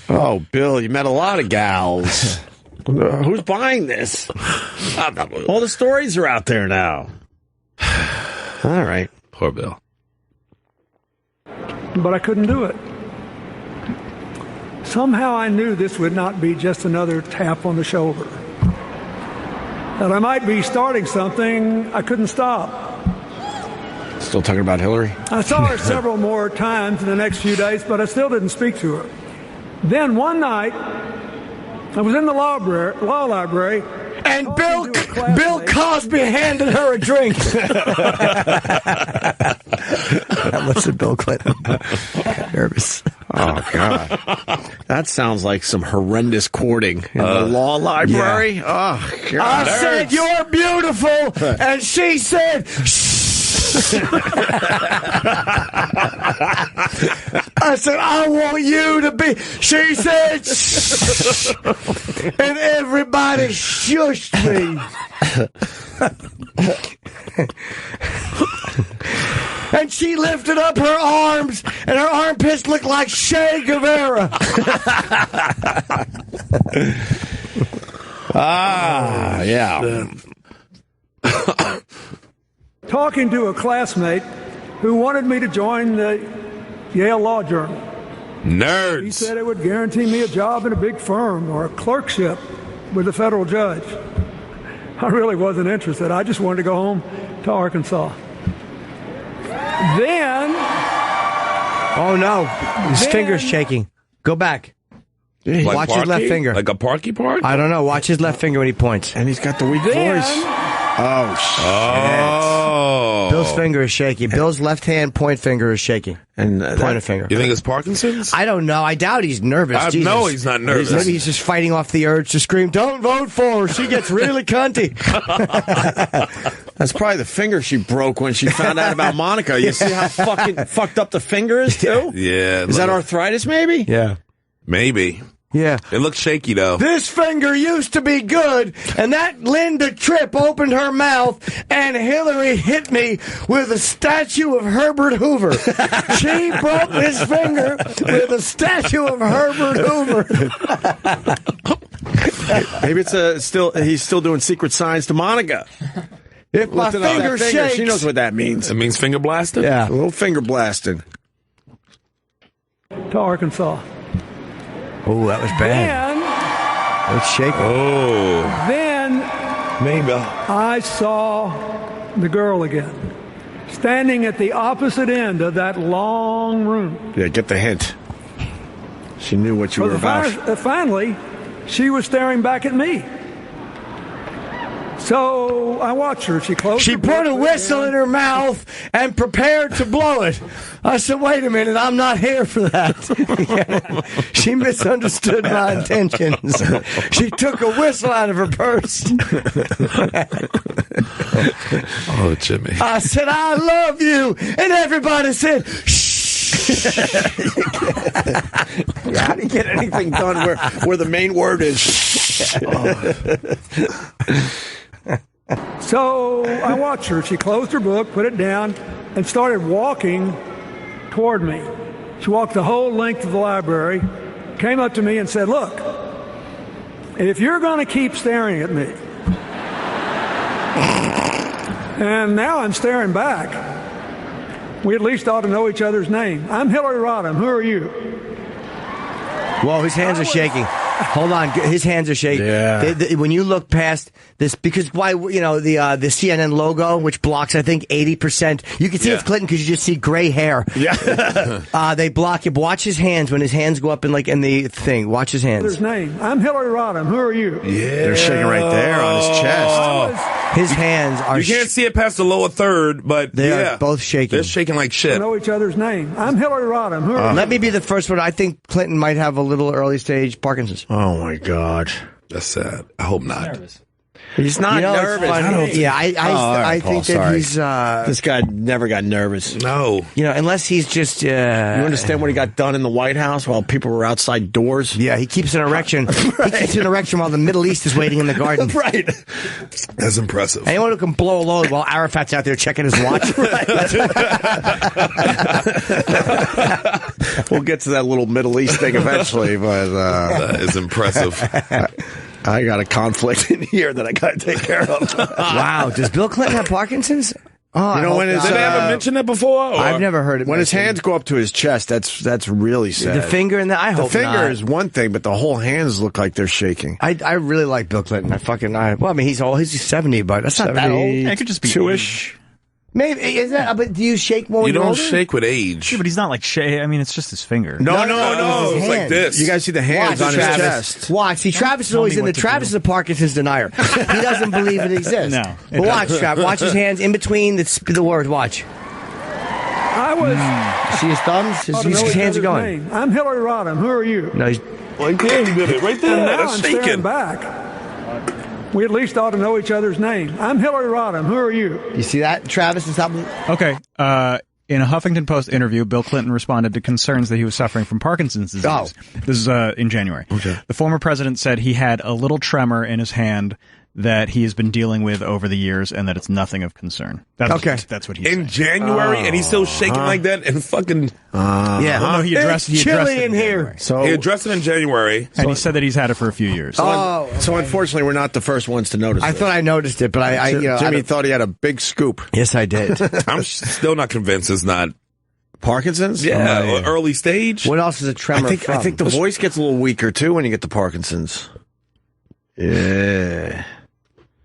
Oh, Bill, you met a lot of gals. Who's buying this? All the stories are out there now. All right. Poor Bill. But I couldn't do it. Somehow I knew this would not be just another tap on the shoulder. That I might be starting something I couldn't stop. Still talking about Hillary? I saw her several more times in the next few days, but I still didn't speak to her. Then one night, I was in the law library, and Bill Cosby handed her a drink. That must have Bill Clinton. Nervous. Oh, God. That sounds like some horrendous courting in the law library. Yeah. Oh, God. I said, "You're beautiful," and she said, "Shh." I said, "I want you to be." She said, "Shh," and everybody shushed me. And she lifted up her arms, and her armpits looked like Che Guevara. Yeah. Talking to a classmate who wanted me to join the Yale Law Journal. Nerds. He said it would guarantee me a job in a big firm or a clerkship with a federal judge. I really wasn't interested. I just wanted to go home to Arkansas. Then... Oh, no. His finger's shaking. Go back. Like Watch his left finger. Like a Parky Park? I don't know. Watch his left finger when he points. And he's got the weak voice. Oh, shit. Oh. Bill's finger is shaky. Bill's left hand point finger is shaking. And pointer finger. You think it's Parkinson's? I don't know. I doubt he's nervous. No, he's not nervous. Maybe he's just fighting off the urge to scream, "Don't vote for her. She gets really cunty." That's probably the finger she broke when she found out about Monica. You see how fucking fucked up the finger is, too? Yeah. Is that arthritis, maybe? Yeah. Maybe. Yeah. It looks shaky, though. This finger used to be good, and that Linda Tripp opened her mouth, and Hillary hit me with a statue of Herbert Hoover. She broke this finger with a statue of Herbert Hoover. Maybe it's he's still doing secret signs to Monica. If my finger shakes, she knows what that means. It means finger blasting? Yeah. A little finger blasting. To Arkansas. Oh, that was bad. It's shaking. Oh. Then maybe I saw the girl again, standing at the opposite end of that long room. Yeah, get the hint. She knew what you were about. Finally, she was staring back at me. So I watched her. She closed. She put a whistle in her mouth and prepared to blow it. I said, "Wait a minute, I'm not here for that." She misunderstood my intentions. She took a whistle out of her purse. Oh, Jimmy. I said, "I love you," and everybody said, "Shh." How do you get anything done where the main word is shh? So I watched her. She closed her book, put it down, and started walking toward me. She walked the whole length of the library, came up to me and said, "Look, if you're going to keep staring at me," and now I'm staring back, "we at least ought to know each other's name. I'm Hillary Rodham. Who are you?" Whoa, his hands are shaking. Hold on, his hands are shaking. Yeah. When you look past this, because the CNN logo, which blocks I think 80%, you can see it's Clinton because you just see gray hair. Yeah. They block it. Watch his hands when his hands go up in the thing. Watch his hands. His name. I'm Hillary Rodham. Who are you? Yeah, they're shaking right there on his chest. His hands are. You can't see it past the lower third, but they are both shaking. They're shaking like shit. Know each other's name. I'm Hillary Rodham. Who are you? Let me be the first one. I think Clinton might have a little early stage Parkinson's. Oh my God, that's sad. I hope not. He's not nervous. I think that he's. This guy never got nervous. No. Unless he's just. You understand what he got done in the White House while people were outside doors? Yeah, he keeps an erection. He keeps an erection while the Middle East is waiting in the garden. Right. That's impressive. Anyone who can blow a load while Arafat's out there checking his watch. We'll get to that little Middle East thing eventually, but that is impressive. I got a conflict in here that I got to take care of. Wow. Does Bill Clinton have Parkinson's? Oh, You know when his Did they ever mention that before? Or? I've never heard it. when his mentioned. hands go up to his chest, that's really sad. The finger and I hope the finger not. is one thing, but the whole hands look like they're shaking. I really like Bill Clinton. Well, I mean, he's old. He's 70, but that's not that old. It could just be two-ish. Maybe is that? But do you shake more? You when you're don't older? shake with age. Yeah, but he's not like I mean, it's just his finger. No. his It's like hand. this. You guys see the hands Watch, on his Travis. chest. Watch. See, Travis is always in the. Travis is a Parkinson's denier. He doesn't believe it exists. No. But watch, Travis. Watch his hands in between the words. Watch. I was. See his thumbs? ought to know His each hands are other's going. name. I'm Hillary Rodham. Who are you? No, he's. Like there, he did it. Right there. And now That's I'm staring shaking. back. We at least ought to know each other's name. I'm Hillary Rodham. Who are you? You see that, Travis? Is that? Okay. In a Huffington Post interview, Bill Clinton responded to concerns that he was suffering from Parkinson's disease. Oh. This is in January. Okay. The former president said he had a little tremor in his hand that he has been dealing with over the years and that it's nothing of concern. That's what he said. In January, and he's still shaking like that and fucking... Yeah. Well, no, he addressed It's it chilly in in here. January. So He addressed it in January. And he said that he's had it for a few years. So unfortunately, we're not the first ones to notice. I this. thought I noticed it, but I Jimmy thought he had a big scoop. Yes, I did. I'm still not convinced it's not... Parkinson's? Yeah, or early stage. What else is a tremor I from? think the voice gets a little weaker too when you get the Parkinson's. Yeah.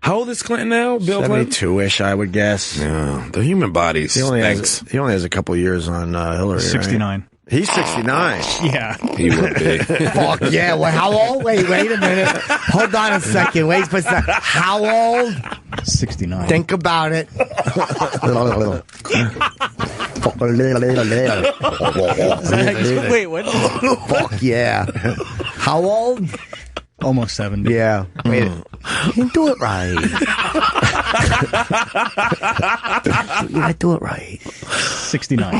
How old is Clinton now? Bill Clinton? 72-ish, I would guess. Yeah, the human body He only stinks. has a couple years on Hillary. 69. Right? He's 69. Yeah. He would be. Fuck yeah. Well, how old? Wait a minute. Hold on a second. Wait a second. How old? 69. Think about it. Wait, what? Fuck yeah. How old? Almost 70. Yeah. Wait. You didn't do it right. You didn't do it right. 69.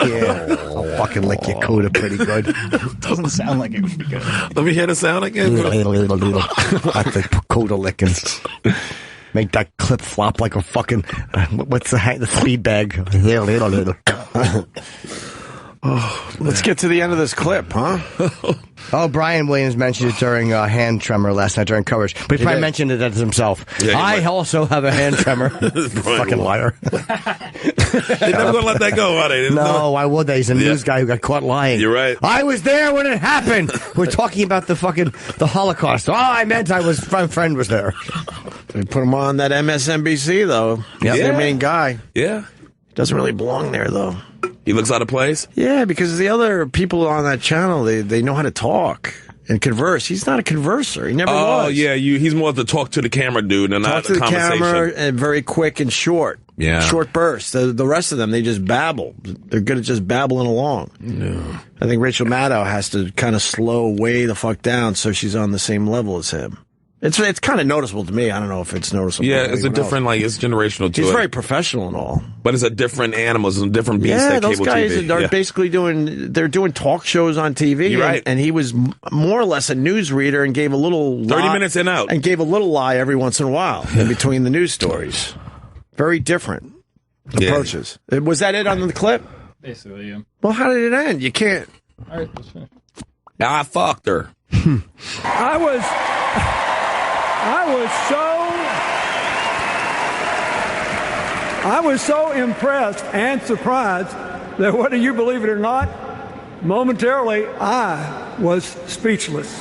Yeah. I'll fucking lick your coda pretty good. Doesn't sound like it would be good. Let me hear the sound again. I think coda licking. Make that clip flop like a fucking what's the speed bag? Let's get to the end of this clip, huh? Oh, Brian Williams mentioned it during hand tremor last night during coverage, but he probably mentioned it as himself. Yeah, I also have a hand tremor. Fucking liar. They're never going to let that go, are they? No, why would they? He's a news guy who got caught lying. You're right. I was there when it happened. We're talking about the Holocaust. Oh, I meant my friend was there. They put him on that MSNBC, though. He's their main guy. Yeah. Doesn't really belong there, though. He looks out of place? Yeah, because the other people on that channel, they know how to talk and converse. He's not a converser. He never was. Oh, yeah. He's more the talk to the camera dude and Talk not to a the conversation. camera and very quick and short. Yeah. Short bursts. The rest of them, they just babble. They're good at just babbling along. Yeah. I think Rachel Maddow has to kind of slow way the fuck down so she's on the same level as him. It's kind of noticeable to me. I don't know if it's noticeable. Yeah, to it's a anyone different, else. it's generational too. He's very professional and all. But it's a different animals and different beast Yeah, than those cable guys TV. are basically doing talk shows on TV. You're right. And he was more or less a newsreader and gave a little 30 minutes in out. and gave a little lie every once in a while in between the news stories. Very different approaches. Was that it on the clip? Basically, yeah. Well, how did it end? You can't. All right, let's finish. I fucked her. I was so impressed and surprised that whether you believe it or not, momentarily I was speechless.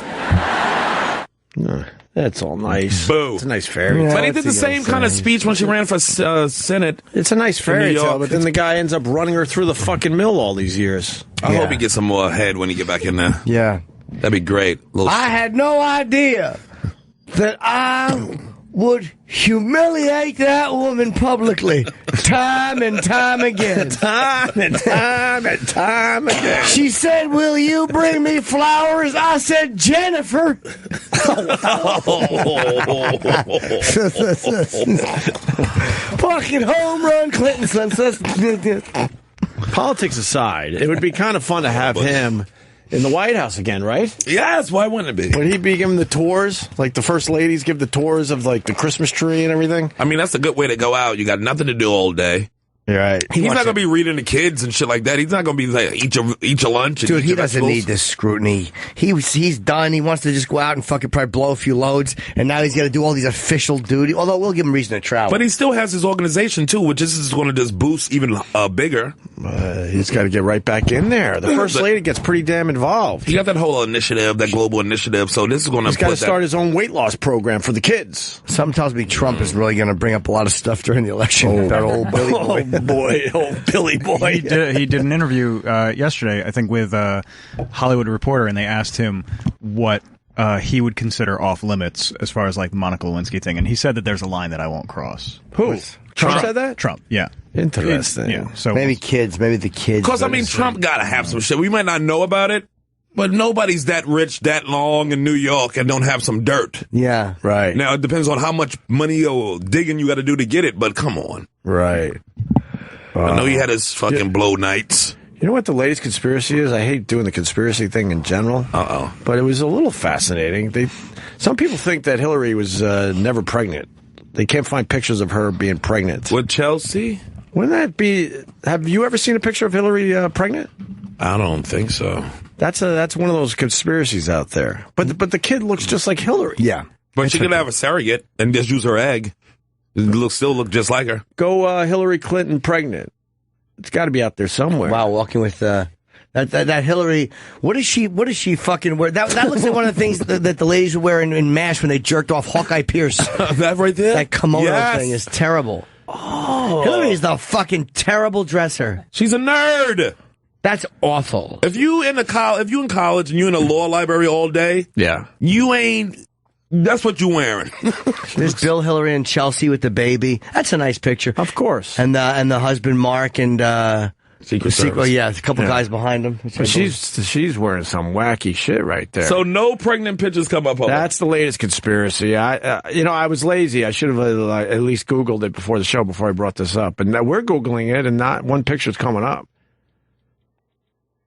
That's all nice. Boo. It's a nice fairy tale. But he did the same kind of speech when she ran for Senate. It's a nice in fairy New tale, York. but then the guy ends up running her through the fucking mill all these years. I hope he gets some more head when he get back in there. Yeah. That'd be great. I had no idea that I would humiliate that woman publicly time and time again. Time and time and time again. She said, "Will you bring me flowers?" I said, "Jennifer." Fucking home run, Clinton. Politics aside, it would be kind of fun to have him in the White House again, right? Yes, why wouldn't it be? Would he be giving the tours? Like the first ladies give the tours of like the Christmas tree and everything? I mean, that's a good way to go out. You got nothing to do all day. Right. He's not going to be reading to kids and shit like that. He's not going to be like, eat your lunch. Dude, he doesn't need this scrutiny. He's done. He wants to just go out and fucking probably blow a few loads, and now he's got to do all these official duty. Although we'll give him reason to travel. But he still has his organization too, which is going to just boost even bigger. He's got to get right back in there. The first lady gets pretty damn involved. He got that whole initiative, that global initiative. So this is going to. He's got to start his own weight loss program for the kids. Something tells me Trump is really going to bring up a lot of stuff during the election. That old Billy boy. Old Billy boy. He did an interview yesterday, I think, with Hollywood Reporter, and they asked him what he would consider off limits as far as like the Monica Lewinsky thing, and he said that there's a line that I won't cross. Who? Trump said that? Trump, yeah. Interesting. Yeah. So maybe the kids. Because I mean, Trump got to have some shit. We might not know about it, but nobody's that rich, that long in New York and don't have some dirt. Yeah. Right. Now, it depends on how much money or digging you got to do to get it, but come on. Right. I know he had his fucking blow nights. You know what the latest conspiracy is? I hate doing the conspiracy thing in general. But it was a little fascinating. Some people think that Hillary was never pregnant. They can't find pictures of her being pregnant. With Chelsea? Wouldn't that be... Have you ever seen a picture of Hillary pregnant? I don't think so. That's one of those conspiracies out there. But the kid looks just like Hillary. Yeah. But she could have a surrogate and just use her egg. Still look just like her. Go Hillary Clinton pregnant. It's got to be out there somewhere. Wow, walking with that Hillary. What is she fucking wear? That looks like one of the things that the ladies would wear in MASH when they jerked off Hawkeye Pierce. That right there? That kimono thing is terrible. Oh, Hillary is the fucking terrible dresser. She's a nerd. That's awful. If you in college and you in a law library all day, yeah, you ain't. That's what you're wearing. There's Bill, Hillary, and Chelsea with the baby. That's a nice picture, of course. And the husband Mark and Secret Service. Yeah, a couple guys behind him. But she's wearing some wacky shit right there. So no pregnant pictures come up. That's the latest conspiracy. I was lazy. I should have at least Googled it before the show before I brought this up. And now we're Googling it, and not one picture's coming up.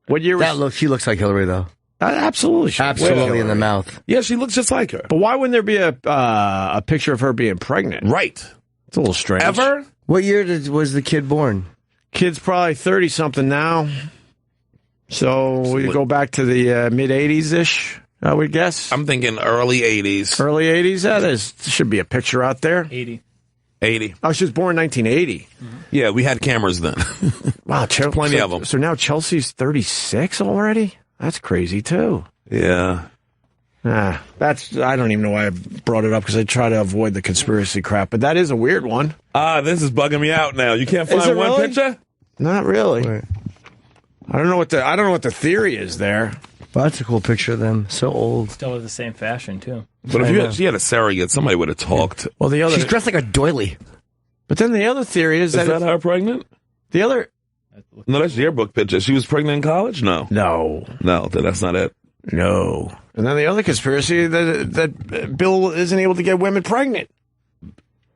What year? She looks like Hillary though. Absolutely, absolutely in the mouth. Yeah, she looks just like her. But why wouldn't there be a picture of her being pregnant? Right. It's a little strange. Ever? What year was the kid born? Kid's probably 30-something now. So we go back to the mid-'80s-ish, I would guess. I'm thinking early 80s. Early 80s? There should be a picture out there. 80. Oh, she was born in 1980. Mm-hmm. Yeah, we had cameras then. Wow, plenty of them. So now Chelsea's 36 already? That's crazy, too. Yeah. I don't even know why I brought it up, because I try to avoid the conspiracy crap, but that is a weird one. This is bugging me out now. You can't find one picture? Not really. Right. I don't know what the theory is there. Well, that's a cool picture of them. So old. Still with the same fashion, too. But if she had a surrogate, somebody would have talked. Well, she's dressed like a doily. But then the other theory is that her pregnant? The other... No, that's the yearbook picture. She was pregnant in college? No. No, that's not it. No. And then the other conspiracy that Bill isn't able to get women pregnant.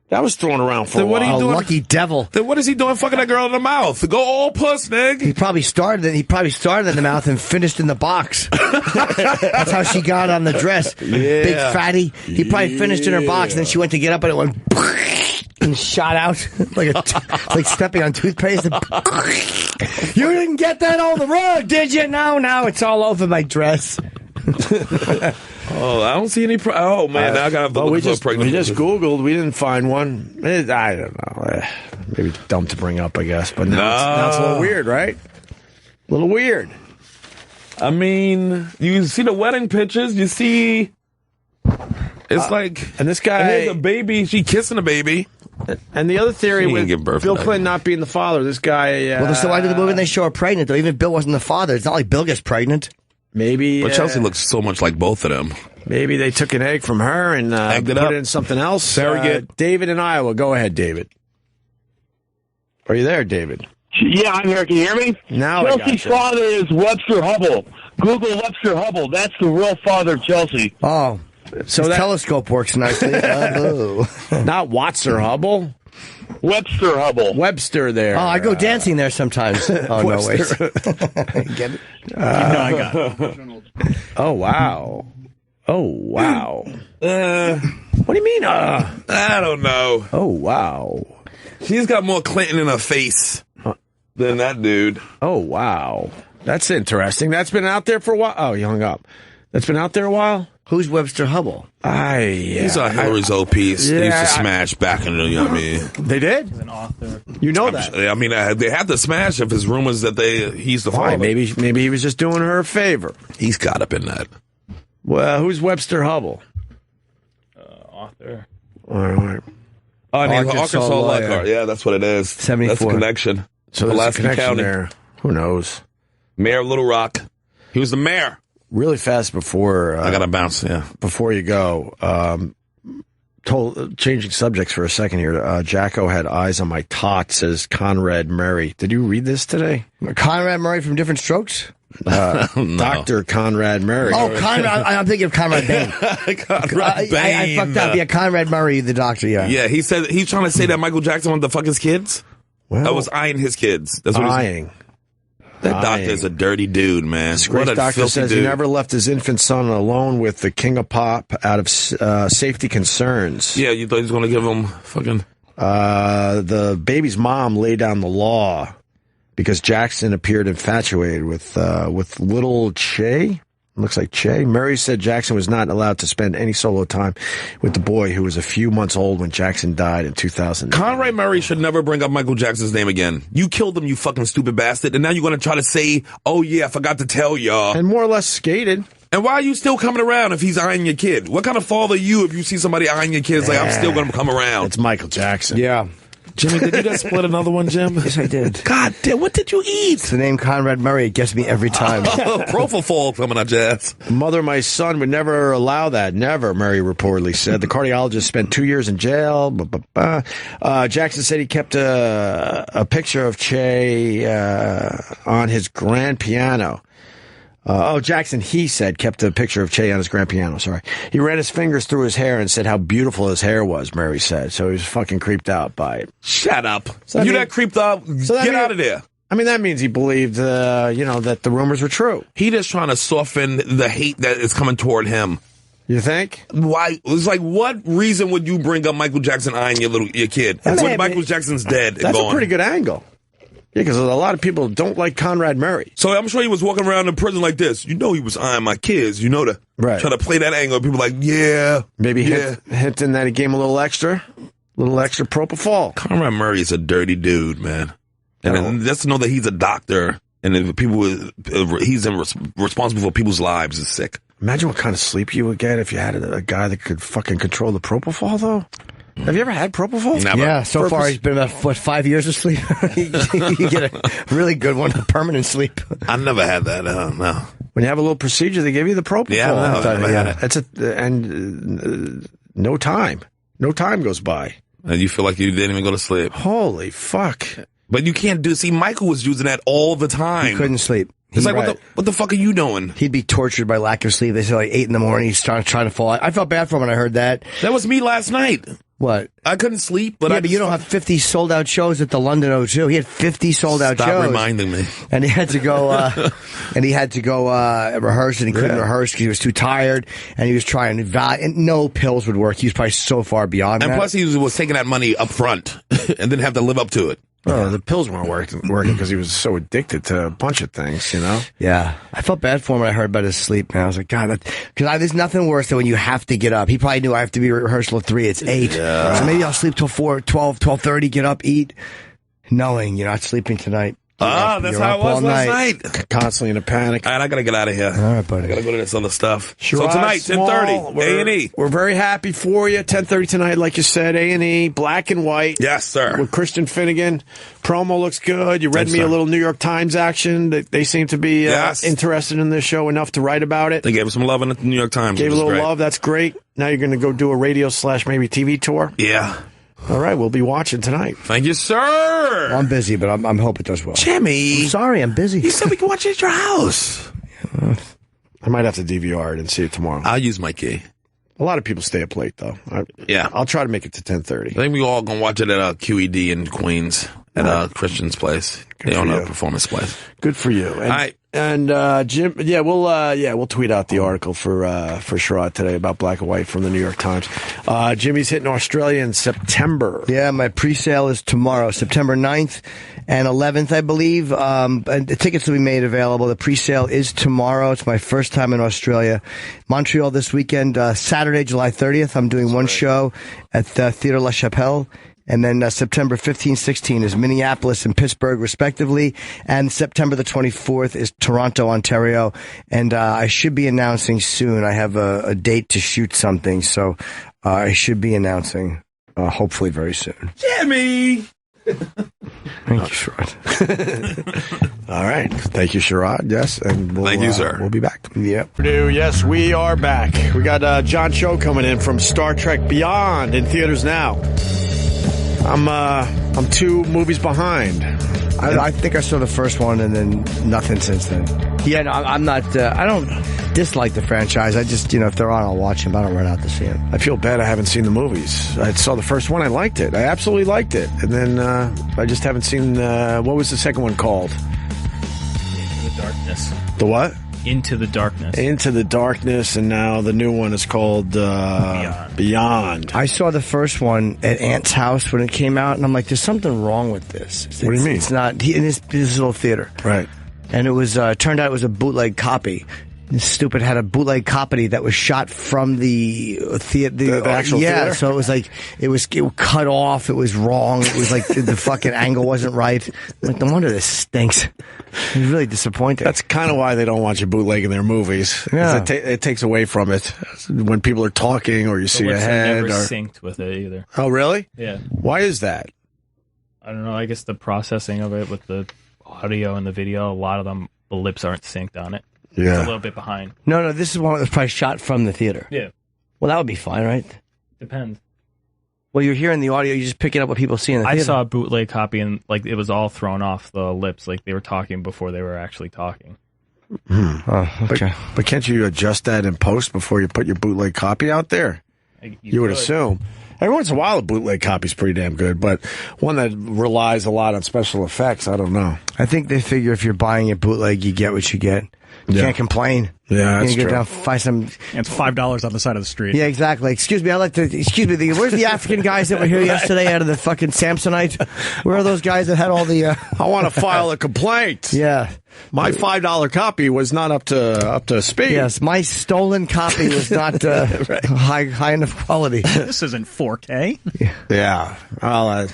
That was thrown around for a while. What are you doing? Lucky devil. Then what is he doing fucking that girl in the mouth? Go all puss, nigga. He probably started in the mouth and finished in the box. That's how she got on the dress. Yeah. Big fatty. He probably finished in her box, and then she went to get up and it went and shot out like stepping on toothpaste. You didn't get that on the road, did you? No, it's all over my dress. I don't see any. Now I gotta have to look for a pregnant. We just Googled. We didn't find one. I don't know. Maybe dumb to bring up, I guess. But now it's a little weird, right? A little weird. I mean, you see the wedding pictures. You see, it's like, and this guy, and there's a baby. She kissing a baby. And the other theory with Bill Clinton not being the father, this guy. Well, so why did the movie they show her pregnant though? Even Bill wasn't the father. It's not like Bill gets pregnant. Maybe. But Chelsea looks so much like both of them. Maybe they took an egg from her and put it in something else. Surrogate. David in Iowa. Go ahead, David. Are you there, David? Yeah, I'm here. Can you hear me? Now Chelsea's father is Webster Hubble. Google Webster Hubble. That's the real father of Chelsea. Oh, so that telescope works nicely. Not Watson Hubble. Webster Hubble. Webster there. Oh, I go dancing there sometimes. Oh, no, wait. Get it? I got it. Oh, wow. Oh, wow. What do you mean, I don't know. Oh, wow. She's got more Clinton in her face than that dude. Oh, wow. That's interesting. That's been out there for a while. Oh, he hung up. That's been out there a while? Who's Webster Hubbell? He's on Hillary's old piece. They used to smash back in the, you know what I mean? They did? He's an author. You know that. I mean, they had to smash if his rumors that he's the father. Maybe he was just doing her a favor. He's got up in that. Well, who's Webster Hubbell? Author. All right. Oh, and Arkansas lawyer. Yeah, that's what it is. 74. That's the connection. So there's a connection there. Who knows? Mayor of Little Rock. He was the mayor. Really fast before... I got to bounce, yeah. Before you go, changing subjects for a second here. Jacko had eyes on my tot, says Conrad Murray. Did you read this today? Conrad Murray from Different Strokes? No. Dr. Conrad Murray. Oh, Conrad. I'm thinking of Conrad Bain. Conrad Bain. I fucked up. Yeah, Conrad Murray, the doctor, yeah. Yeah, he said he's trying to say that Michael Jackson wanted to fuck his kids. Well, I was eyeing his kids. That's what eyeing. That doctor is a dirty dude, man. Disgraced doctor says he never left his infant son alone with the king of pop out of safety concerns. Yeah, you thought he was going to give him fucking... The baby's mom laid down the law because Jackson appeared infatuated with little Che. Looks like Che. Murray said Jackson was not allowed to spend any solo time with the boy who was a few months old when Jackson died in 2000. Conrad Murray should never bring up Michael Jackson's name again. You killed him, you fucking stupid bastard, and now you're going to try to say, oh yeah, I forgot to tell y'all. And more or less skated. And why are you still coming around if he's eyeing your kid? What kind of father are you if you see somebody eyeing your kids like, I'm still going to come around? It's Michael Jackson. Yeah. Jimmy, did you just split another one, Jim? Yes, I did. God damn, what did you eat? It's the name Conrad Murray. It gets me every time. Propofol coming out your ass. Mother, my son would never allow that. Never, Murray reportedly said. The cardiologist spent 2 years in jail. Jackson said he kept a picture of Che on his grand piano. Jackson, he said, kept a picture of Che on his grand piano, sorry. He ran his fingers through his hair and said how beautiful his hair was, Murray said. So he was fucking creeped out by it. Shut up. You that creeped out? Get out of there. I mean, that means he believed, that the rumors were true. He just trying to soften the hate that is coming toward him. You think? Why? It's like, what reason would you bring up Michael Jackson eyeing your kid? That's when Michael Jackson's dead and gone. That's a pretty good angle. Yeah, because a lot of people don't like Conrad Murray. So I'm sure he was walking around in prison like this. You know he was eyeing my kids. You know that. Right. Try to play that angle. People like, yeah. Maybe hinting that he gave him a little extra propofol. Conrad Murray is a dirty dude, man. And just to know that he's a doctor and if he's responsible for people's lives is sick. Imagine what kind of sleep you would get if you had a guy that could fucking control the propofol, though. Have you ever had propofol? Never. Yeah, so far he's been about, 5 years of sleep? you get a really good one, permanent sleep. I never had that, no. When you have a little procedure, they give you the propofol. Yeah, no, I never had it. No time. No time goes by. And you feel like you didn't even go to sleep. Holy fuck. But you can't see, Michael was using that all the time. He couldn't sleep. It's like, what the fuck are you doing? He'd be tortured by lack of sleep. They say like 8 in the morning, he's trying to fall out. I felt bad for him when I heard that. That was me last night. What? I couldn't sleep, but but you don't have 50 sold out shows at the London O2. He had 50 sold out shows. Stop reminding me. And he had to go, rehearse, and he couldn't rehearse because he was too tired, and he was trying and no pills would work. He was probably so far beyond that. And plus, he was taking that money up front and didn't have to live up to it. Oh, the pills weren't working because he was so addicted to a bunch of things, you know? Yeah. I felt bad for him when I heard about his sleep, man. I was like, God, because there's nothing worse than when you have to get up. He probably knew I have to be at rehearsal at 3. It's 8. Yeah. So maybe I'll sleep till 4, 12, 12:30, get up, eat, knowing you're not sleeping tonight. That's how it was last night. Constantly in a panic. All right, I gotta get out of here. All right, buddy. I gotta go to this other stuff. Sherrod So tonight, Small, 10:30, A&E. We're very happy for you. 10:30 tonight, like you said, A&E, black and white. Yes, sir. With Christian Finnegan. Promo looks good. You read Thanks, me sir. a little New York Times action. They seem to be interested in this show enough to write about it. They gave us some love in the New York Times. Gave a little love. That's great. Now you're going to go do a radio / maybe TV tour. Yeah. All right, we'll be watching tonight. Thank you, sir. Well, I'm busy, but I'm hoping it does well. Jimmy. I'm sorry, I'm busy. You said we can watch it at your house. I might have to DVR it and see it tomorrow. I'll use my key. A lot of people stay up late, though. Yeah. I'll try to make it to 10:30. I think we all gonna watch it at QED in Queens at Christian's place. They own a performance place. Good for you. And all right. And Jim, we'll tweet out the article for Sherrod today about Black and White from the New York Times. Jimmy's hitting Australia in September. Yeah, my pre-sale is tomorrow, September 9th and 11th, I believe. And the tickets will be made available. The pre-sale is tomorrow. It's my first time in Australia. Montreal this weekend, Saturday, July 30th. I'm doing one show at the Theatre La Chapelle. And then September 15, 16 is Minneapolis and Pittsburgh, respectively. And September the 24th is Toronto, Ontario. And I should be announcing soon. I have a date to shoot something, so I should be announcing hopefully very soon. Jimmy! Thank you, Sherrod. All right. Thank you, Sherrod. Yes. And Thank you, sir. We'll be back. Yep. Yes, we are back. We got John Cho coming in from Star Trek Beyond in theaters now. I'm 2 movies behind. I think I saw the first one and then nothing since then. Yeah, no, I'm not. I don't dislike the franchise. I just, if they're on, I'll watch them. I don't run out to see them. I feel bad I haven't seen the movies. I saw the first one. I liked it. I absolutely liked it. And then I just haven't seen. What was the second one called? Into the Darkness. The what? Into the Darkness. Into the Darkness, and now the new one is called Beyond. I saw the first one at Ant's house when it came out, and I'm like, there's something wrong with this. What do you mean? It's not in his little theater. Right. And it was turned out it was a bootleg copy. This stupid had a bootleg copy that was shot from the theater. The actual theater? So it was like, it was cut off. It was wrong. It was like the fucking angle wasn't right. Like, no wonder this stinks. It was really disappointing. That's kind of why they don't want you bootlegging their movies. Yeah. It takes away from it when people are talking or you see a head. Never synced with it either. Oh, really? Yeah. Why is that? I don't know. I guess the processing of it with the audio and the video, a lot of them, the lips aren't synced on it. Yeah. It's a little bit behind. No, this is one that was probably shot from the theater. Yeah. Well, that would be fine, right? Depends. Well, you're hearing the audio, you're just picking up what people see in the theater. I saw a bootleg copy and it was all thrown off the lips, like they were talking before they were actually talking. Oh, okay. But can't you adjust that in post before you put your bootleg copy out there? You would assume. Every once in a while, a bootleg copy's pretty damn good, but one that relies a lot on special effects, I don't know. I think they figure if you're buying a bootleg, you get what you get. You can't complain. Yeah, that's you true. Down, find some. It's $5 on the side of the street. Yeah, exactly. Excuse me, where's the African guys that were here yesterday out of the fucking Samsonite? Where are those guys that had all the? I want to file a complaint. Yeah, my $5 copy was not up to speed. Yes, my stolen copy was not right. high enough quality. This isn't 4K. Yeah. Well,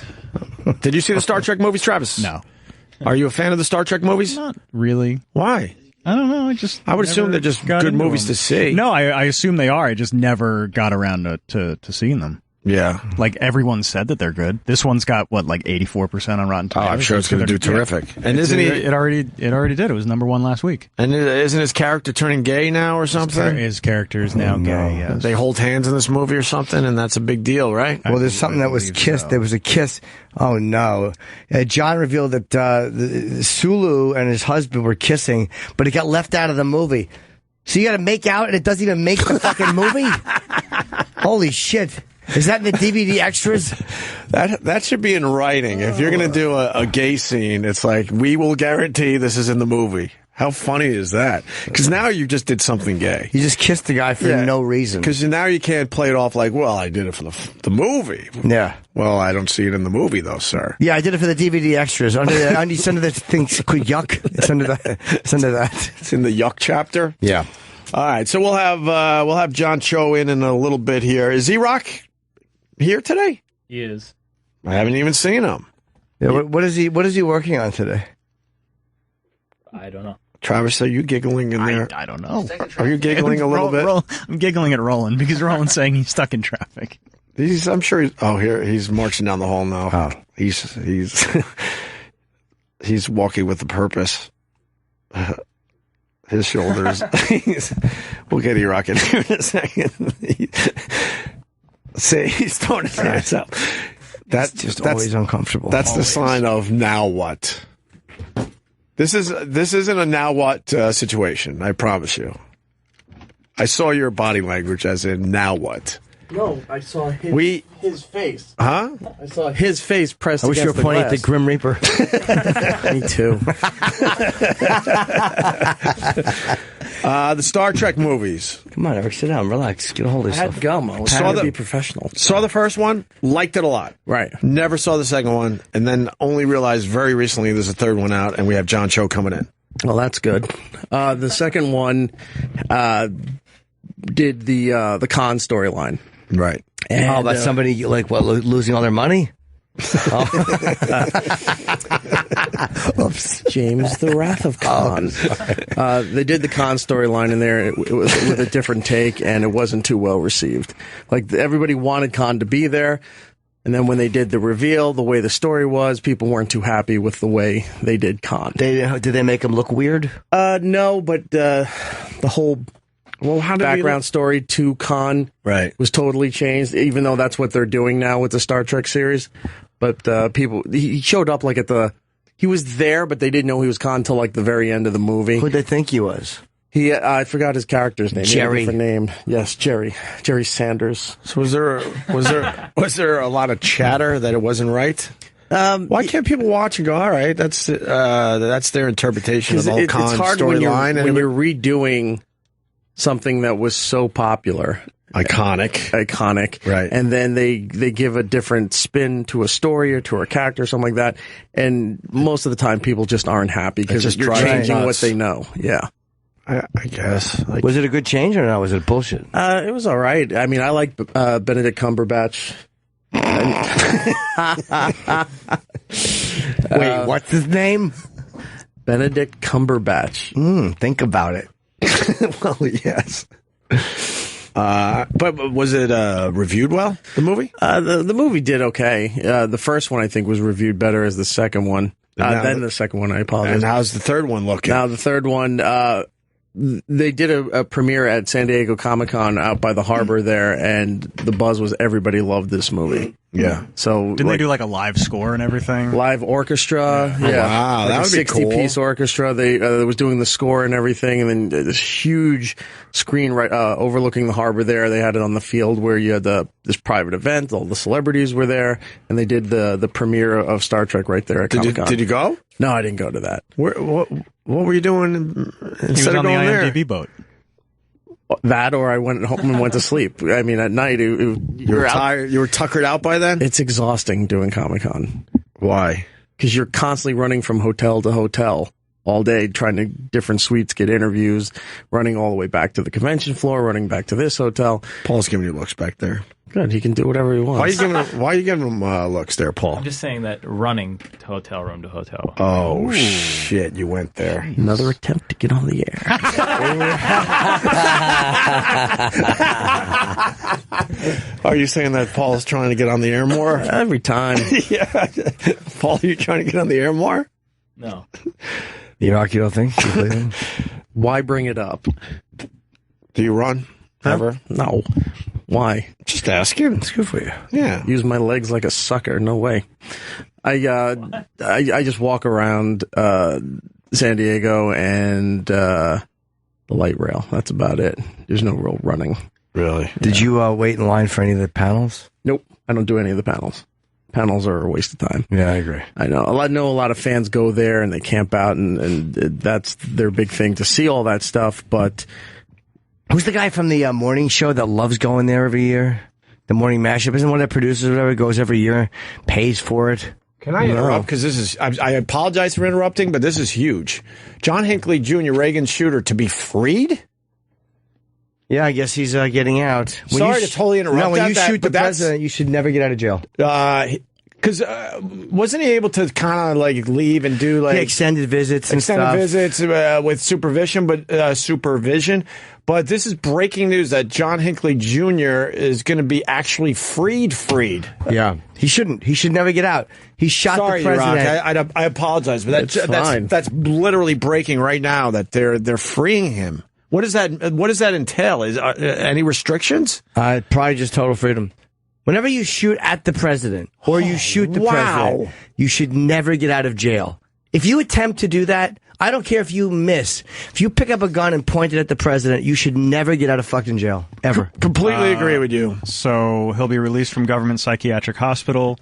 did you see the Star Trek movies, Travis? No. Are you a fan of the Star Trek movies? Not really. Why? I don't know. I would assume they're just good movies to see. No, I assume they are. I just never got around to seeing them. Yeah. Like, everyone said that they're good. This one's got, 84% on Rotten Tomatoes? Oh, I'm sure it's going to do terrific. Yeah. And isn't he? It already did. It was #1 last week. And isn't his character turning gay now or something? His character is now gay, yes. They hold hands in this movie or something, and that's a big deal, right? Well, there's something that was kissed. So. There was a kiss. Oh, no. John revealed that the Sulu and his husband were kissing, but it got left out of the movie. So you got to make out, and it doesn't even make the fucking movie? Holy shit. Is that in the DVD extras? That should be in writing. If you're going to do a gay scene, it's like, we will guarantee this is in the movie. How funny is that? Because now you just did something gay. You just kissed the guy for no reason. Because now you can't play it off like, well, I did it for the movie. Yeah. Well, I don't see it in the movie, though, sir. Yeah, I did it for the DVD extras. Under the thing called Yuck. It's under that. It's in the Yuck chapter? Yeah. All right, so we'll have John Cho in a little bit here. Is Z-Rock here today? He is. I haven't even seen him. Yeah, what is he working on today? I don't know. Travis, are you giggling in there? I don't know. Are you giggling a little bit? I'm giggling at Roland because Roland's saying he's stuck in traffic. I'm sure he's marching down the hall now. Oh. He's he's walking with a purpose. His shoulders. We'll get E-Rock in here in a second. See, he's throwing his hands up. That's always uncomfortable. That's always. The sign of now what? This isn't a now what situation, I promise you. I saw your body language as in now what. No, I saw his face. Huh? I saw his face pressed I wish you were against the pointing at glass. the Grim Reaper. Me too. The Star Trek movies. Come on, Eric, sit down, relax, get a hold of I yourself. had gum. I was trying to be professional. Saw the first one, liked it a lot. Right. Never saw the second one, and then only realized very recently there's a third one out, and we have John Cho coming in. Well, that's good. The second one did the con storyline. Right. And, about somebody like losing all their money? Oops, James, the Wrath of Khan. They did the Khan storyline in there. It was with a different take, and it wasn't too well received. Like everybody wanted Khan to be there, and then when they did the reveal, the way the story was, people weren't too happy with the way they did Khan. Did they make him look weird? No, but the whole background story to Khan was totally changed, even though that's what they're doing now with the Star Trek series. But he showed up like he was there, but they didn't know he was Khan until like the very end of the movie. Who'd they think he was? I forgot his character's name. Jerry. He had a different name. Yes, Jerry Sanders. So was there a lot of chatter that it wasn't right? Why can't people watch and go, all right, that's their interpretation of the whole Khan storyline? When you're redoing something that was so popular. Iconic. Right. And then they give a different spin to a story or to a character or something like that. And most of the time people just aren't happy because you're changing what they know. Yeah. I guess. Was it a good change or no? Was it bullshit? It was all right. I mean, I like Benedict Cumberbatch. Wait, what's his name? Benedict Cumberbatch. Think about it. Well, yes. But was it reviewed well, the movie? The movie did okay. The first one, I think, was reviewed better as the second one. Then the second one, I apologize. And how's the third one looking? Now, the third one, they did a premiere at San Diego Comic-Con out by the harbor there, and the buzz was everybody loved this movie. Yeah. So didn't they do like a live score and everything? Live orchestra. Yeah. Yeah. Wow, like that would be cool. 60-piece orchestra. They was doing the score and everything, and then this huge screen right overlooking the harbor there. They had it on the field where you had this private event. All the celebrities were there, and they did the premiere of Star Trek right there at Comic-Con. Did you go? No, I didn't go to that. What were you doing instead of on the going there? IMDb boat. That, or I went home and went to sleep. I mean, at night, you were tired. You were tuckered out by then? It's exhausting doing Comic-Con. Why? Because you're constantly running from hotel to hotel all day, trying to different suites, get interviews, running all the way back to the convention floor, running back to this hotel. Paul's giving you looks back there. Good, he can do whatever he wants. Why are you giving him looks there, Paul? I'm just saying that running hotel room to hotel. Oh, shit, you went there. Another attempt to get on the air. Are you saying that Paul's trying to get on the air more? Every time. Yeah. Paul, are you trying to get on the air more? No. You don't think? Why bring it up? Do you run? Ever? No. Why? Just asking. It's good for you. Yeah. Use my legs like a sucker. No way. I just walk around San Diego and the light rail. That's about it. There's no real running. Really? Did you wait in line for any of the panels? Nope. I don't do any of the panels. Panels are a waste of time. Yeah, I agree. I know a lot of fans go there and they camp out, and that's their big thing to see all that stuff. But who's the guy from the morning show that loves going there every year? The morning mashup, isn't one of the producers or whatever goes every year, pays for it. Can I interrupt? Because this is, I apologize for interrupting, but this is huge. John Hinckley Jr., Reagan's shooter, to be freed? Yeah, I guess he's getting out. Sorry to totally interrupt. No, when you shoot the president, you should never get out of jail. Because wasn't he able to kind of like leave and do like extended visits and stuff? Extended visits with supervision, but this is breaking news that John Hinckley Jr. is going to be actually freed. Yeah, he shouldn't. He should never get out. He shot the president. Iraq, I apologize, but that's literally breaking right now that they're freeing him. What does that entail? Is any restrictions? Probably just total freedom. Whenever you shoot at the president or you shoot the president, you should never get out of jail. If you attempt to do that, I don't care if you miss. If you pick up a gun and point it at the president, you should never get out of fucking jail. Ever. Completely agree with you. So he'll be released from government psychiatric hospital.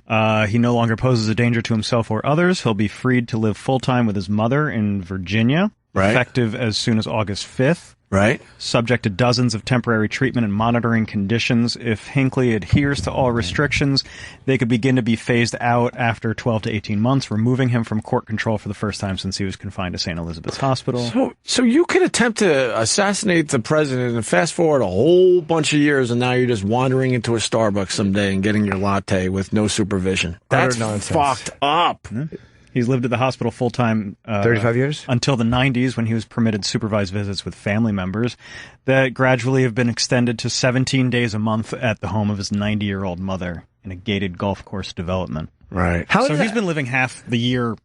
He no longer poses a danger to himself or others. He'll be freed to live full-time with his mother in Virginia, effective as soon as August 5th. Right. Subject to dozens of temporary treatment and monitoring conditions. If Hinckley adheres to all restrictions, they could begin to be phased out after 12 to 18 months, removing him from court control for the first time since he was confined to St. Elizabeth's Hospital. So you could attempt to assassinate the president and fast forward a whole bunch of years, and now you're just wandering into a Starbucks someday and getting your latte with no supervision. That's fucked up. Mm-hmm. He's lived at the hospital full-time 35 years? Until the 90s, when he was permitted supervised visits with family members that gradually have been extended to 17 days a month at the home of his 90-year-old mother in a gated golf course development. Right. So he's been living half the year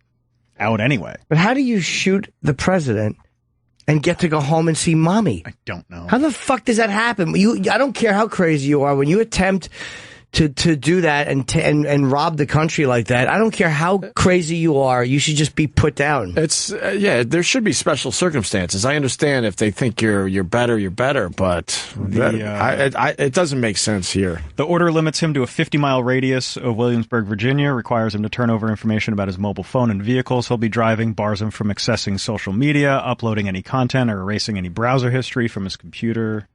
out anyway. But how do you shoot the president and get to go home and see mommy? I don't know. How the fuck does that happen? I don't care how crazy you are. When you attempt to do that and rob the country like that, I don't care how crazy you are, you should just be put down. It's there should be special circumstances. I understand if they think you're better, but it doesn't make sense here. The order limits him to a 50-mile radius of Williamsburg, Virginia, requires him to turn over information about his mobile phone and vehicles he'll be driving, bars him from accessing social media, uploading any content, or erasing any browser history from his computer.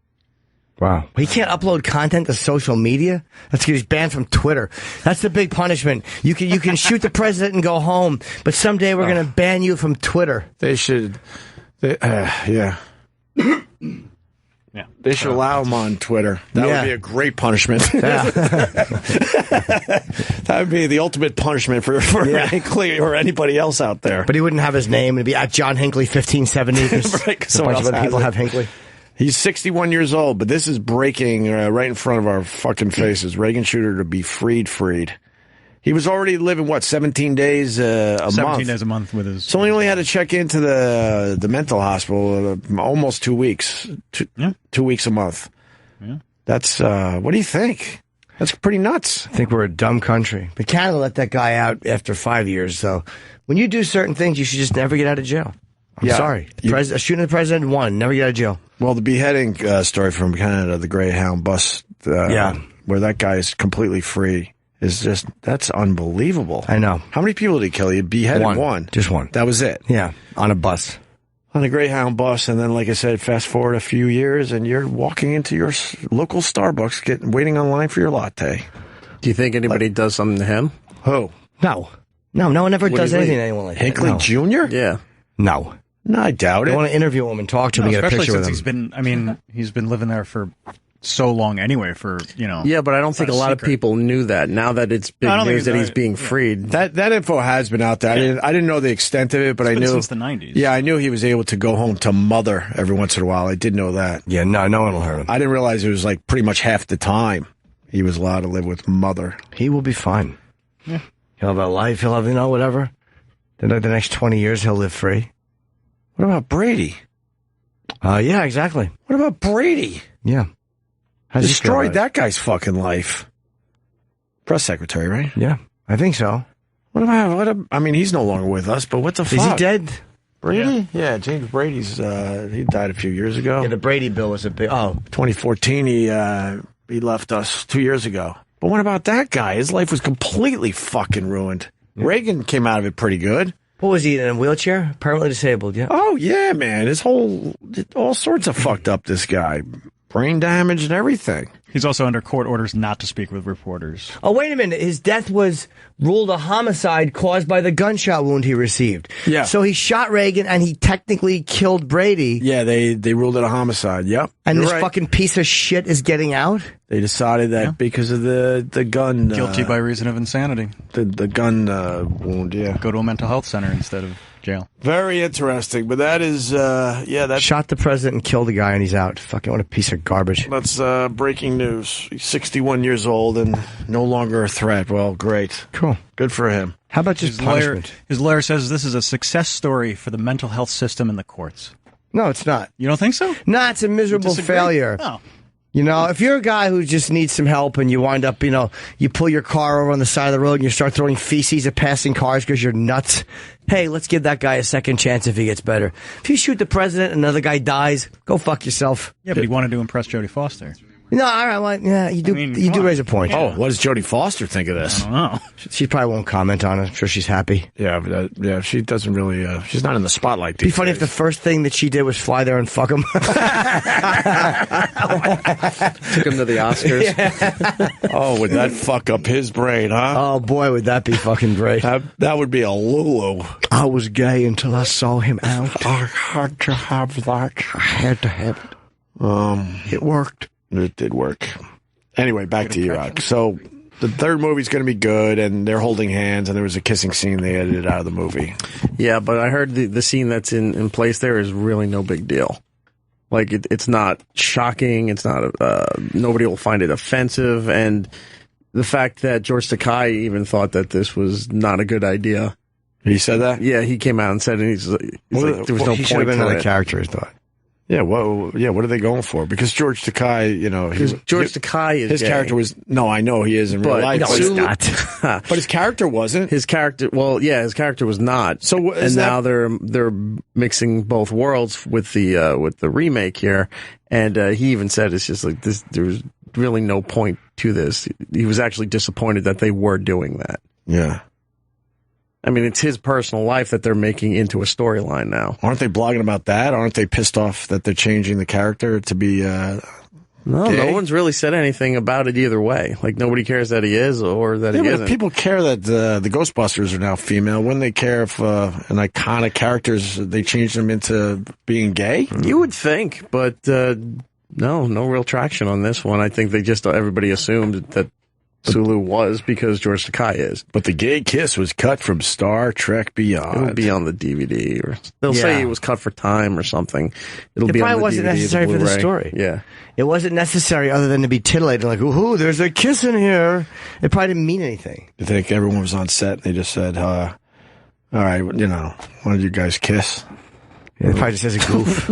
Wow. He can't upload content to social media? That's because he's banned from Twitter. That's the big punishment. You can shoot the president and go home, but someday we're going to ban you from Twitter. They should, yeah. They should allow him on Twitter. That would be a great punishment. That would be the ultimate punishment for Hinckley or anybody else out there. But he wouldn't have his name. It'd be at John Hinckley 1570. Right, a bunch of other people have Hinckley. He's 61 years old, but this is breaking right in front of our fucking faces. Reagan shooter to be freed. He was already living, 17 days a month? 17 days a month with his... So he only had to check into the mental hospital almost 2 weeks. 2 weeks a month. Yeah. That's, what do you think? That's pretty nuts. I think we're a dumb country. But Canada let that guy out after 5 years, so when you do certain things, you should just never get out of jail. I'm sorry. Shooting the president, never get out of jail. Well, the beheading story from Canada, the Greyhound bus, where that guy is completely free, is just, that's unbelievable. I know. How many people did he kill? He beheaded one. Just one. That was it. Yeah, on a bus. On a Greyhound bus, and then, like I said, fast forward a few years, and you're walking into your local Starbucks, waiting online for your latte. Do you think anybody does something to him? Who? No one ever does anything to anyone like that. Hinckley Jr.? Yeah. No, I doubt it. I want to interview him and talk to him and get a picture with him. He's been living there for so long anyway, Yeah, but I don't think a lot of people knew that. Now that it's big news that he's being freed. That info has been out there. I didn't know the extent of it, but I knew since the 90s. Yeah, I knew he was able to go home to mother every once in a while. I did know that. Yeah, no one will hurt him. I didn't realize it was like pretty much half the time he was allowed to live with mother. He will be fine. Yeah. He'll have a life. He'll have, whatever. The next 20 years, he'll live free. What about Brady? Yeah, exactly. What about Brady? Yeah. Destroyed that guy's fucking life. Press secretary, right? Yeah, I think so. He's no longer with us, but what the fuck? Is he dead? Brady? Yeah, James Brady's, he died a few years ago. Yeah, the Brady bill was a big, 2014, he left us 2 years ago. But what about that guy? His life was completely fucking ruined. Yeah. Reagan came out of it pretty good. What was he, in a wheelchair? Permanently disabled, yeah. Oh, yeah, man. All sorts of fucked up, this guy. Brain damage and everything. He's also under court orders not to speak with reporters. Oh, wait a minute. His death was ruled a homicide caused by the gunshot wound he received. Yeah. So he shot Reagan and he technically killed Brady. Yeah, they ruled it a homicide. Yep. And this fucking piece of shit is getting out? They decided that because of the gun... Guilty by reason of insanity. The gun wound, yeah. Go to a mental health center instead of jail. Very interesting, but that is, that's... Shot the president and killed the guy and he's out. Fucking what a piece of garbage. That's breaking news. He's 61 years old and no longer a threat. Well, great. Cool. Good for him. How about just punishment? His lawyer says this is a success story for the mental health system and the courts. No, it's not. You don't think so? No, it's a miserable failure. Oh. You know, if you're a guy who just needs some help and you wind up, you pull your car over on the side of the road and you start throwing feces at passing cars because you're nuts, hey, let's give that guy a second chance if he gets better. If you shoot the president and another guy dies, go fuck yourself. Yeah, but he wanted to impress Jodie Foster. No, all right, well, yeah, you do raise a point. Oh, what does Jodie Foster think of this? I don't know. She probably won't comment on it. I'm sure she's happy. Yeah, but she doesn't really. She's not in the spotlight. It'd be funny if the first thing that she did was fly there and fuck him. Took him to the Oscars. Yeah. Oh, would that fuck up his brain, huh? Oh boy, would that be fucking great. That would be a Lulu. I was gay until I saw him out. I had to have that. I had to have it. It worked. It did work. Anyway, back to Iraq. So the third movie's going to be good, and they're holding hands, and there was a kissing scene they edited out of the movie. Yeah, but I heard the scene that's in place there is really no big deal. Like, it's not shocking. It's not, nobody will find it offensive. And the fact that George Takei even thought that this was not a good idea. He said that? Yeah, he came out and said it. He's like, there was no he point should have been to another it. character, I thought. Yeah, what are they going for? Because George Takei, George Takei is his gay. character was I know he is in real life. No, he's not. But his character wasn't. His character, his character was not. So now they're mixing both worlds with the remake here, and he even said it's just like this. There's really no point to this. He was actually disappointed that they were doing that. Yeah. I mean, it's his personal life that they're making into a storyline now. Aren't they blogging about that? Aren't they pissed off that they're changing the character to be No one's really said anything about it either way. Like, nobody cares that he is or that he isn't. People care that the Ghostbusters are now female. Wouldn't they care if an iconic characters, they changed them into being gay? You would think, but no real traction on this one. I think everybody assumed that Sulu was because George Takei is. But the gay kiss was cut from Star Trek Beyond. It'll be on the DVD, or they'll say it was cut for time or something. It probably wasn't necessary for the story. Yeah. It wasn't necessary other than to be titillated, like, ooh, there's a kiss in here. It probably didn't mean anything. I think everyone was on set and they just said, all right, why don't you guys kiss? Yeah, it probably just says a goof.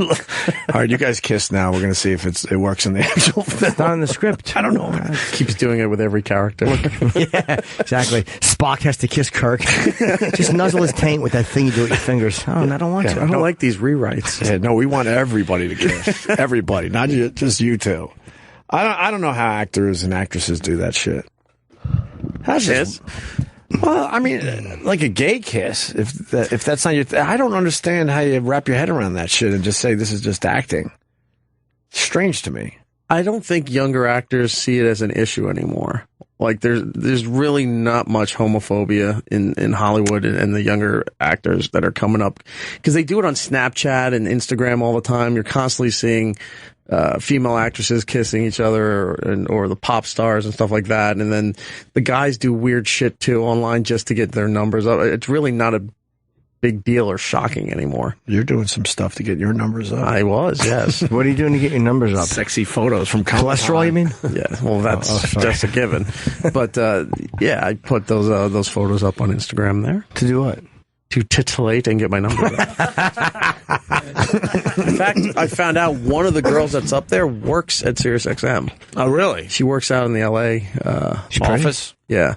All right, you guys kiss now. We're going to see if it works in the actual film. It's not in the script. I don't know, man. Keeps doing it with every character. Yeah, exactly. Spock has to kiss Kirk. Just nuzzle his taint with that thing you do with your fingers. Oh, I don't want to. I don't like these rewrites. Yeah, no, we want everybody to kiss. Everybody, not just you two. I don't know how actors and actresses do that shit. Kiss? Well, I mean, like a gay kiss. If that's not your, I don't understand how you wrap your head around that shit and just say this is just acting. It's strange to me. I don't think younger actors see it as an issue anymore. Like, there's really not much homophobia in Hollywood and the younger actors that are coming up, because they do it on Snapchat and Instagram all the time. You're constantly seeing female actresses kissing each other or the pop stars and stuff like that. And then the guys do weird shit too online just to get their numbers up. It's really not a big deal or shocking anymore. You're doing some stuff to get your numbers up. I was, yes. What are you doing to get your numbers up? Sexy photos from cholesterol, you mean? Yeah, well, that's just a given. But yeah, I put those photos up on Instagram there. To do what? To titillate and get my number up. In fact, I found out one of the girls that's up there works at SiriusXM. Oh, really? She works out in the L.A. office? Yeah.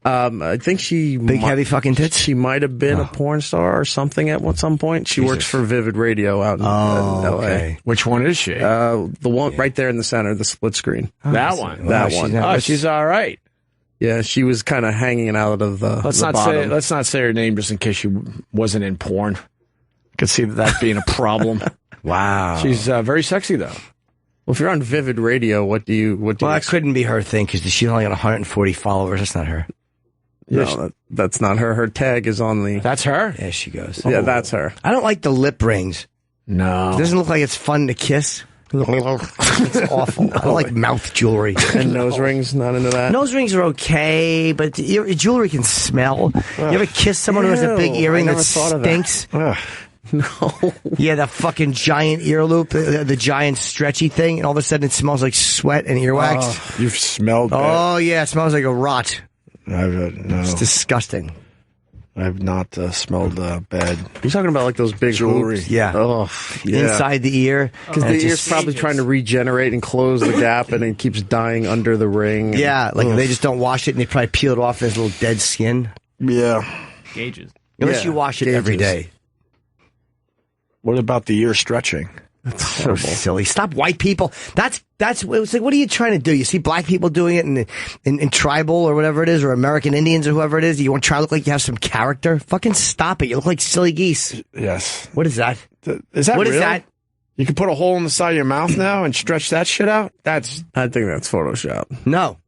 I think she... Big, heavy fucking tits? She might have been a porn star or something at some point. She works for Vivid Radio out in L.A. Okay. Which one is she? The one right there in the center, the split screen. That one? That one. Oh, she's all right. Yeah, she was kind of hanging out of the bottom. Let's not say her name just in case she wasn't in porn. I could see that being a problem. Wow. She's very sexy, though. Well, if you're on Vivid Radio, what do you Well, that couldn't be her thing, because she's only got 140 followers. That's not her. No, that's not her. Her tag is on the... That's her? There she goes. Yeah, that's her. I don't like the lip rings. No. It doesn't look like it's fun to kiss. It's awful. No. I don't like mouth jewelry. And nose rings, not into that? Nose rings are okay, but your jewelry can smell. You ever kiss someone who has a big earring that stinks? No. Yeah, that fucking giant ear loop, the giant stretchy thing, and all of a sudden it smells like sweat and earwax. You've smelled that. Oh, yeah, it smells like a rot. No. It's disgusting. I've not smelled bad. You're talking about like those big jewelry. hoops? Yeah. Oh, yeah. Inside the ear. Because the ear's probably trying to regenerate and close the gap, and it keeps dying under the ring. Yeah, like they just don't wash it, and they probably peel it off his little dead skin. Yeah. Gauges. Unless you wash it every day. What about the ear stretching? That's so silly. Stop, white people. That's it's like, what are you trying to do? You see black people doing it in tribal or whatever it is, or American Indians or whoever it is. You want to try to look like you have some character? Fucking stop it. You look like silly geese. Yes. What is that? Is that What real? is that? You can put a hole in the side of your mouth now and stretch that shit out? I think that's Photoshop. No.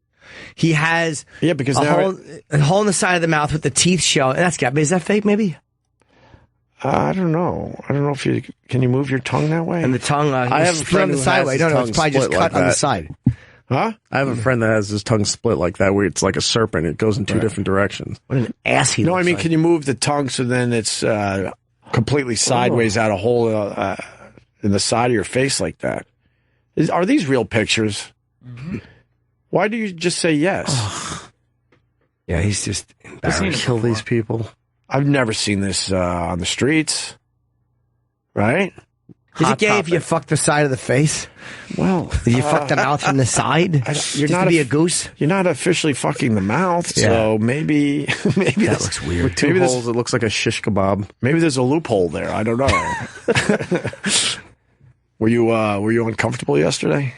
He has because a hole in the side of the mouth with the teeth showing. That's got. Is that fake? Maybe. I don't know. I don't know if you can you move your tongue that way. And the tongue. I have a friend on the who sideway. has No, his it's probably tongue just split cut like on the that. side. Huh? I have a friend that has his tongue split like that, where it's like a serpent. It goes in two different directions. What an ass he No, looks I mean, like. can you move the tongue so then it's completely sideways out a hole in the side of your face like that? Are these real pictures? Mm-hmm. Why do you just say yes? Yeah, he's just embarrassed. Kill these people. I've never seen this on the streets. Right? Is it gay if you fuck the side of the face? Well, if you fuck the mouth from the side, you're just not to be a goose. You're not officially fucking the mouth, so maybe that looks weird. With two holes, it looks like a shish kebab. Maybe there's a loophole there. I don't know. Were you uncomfortable yesterday?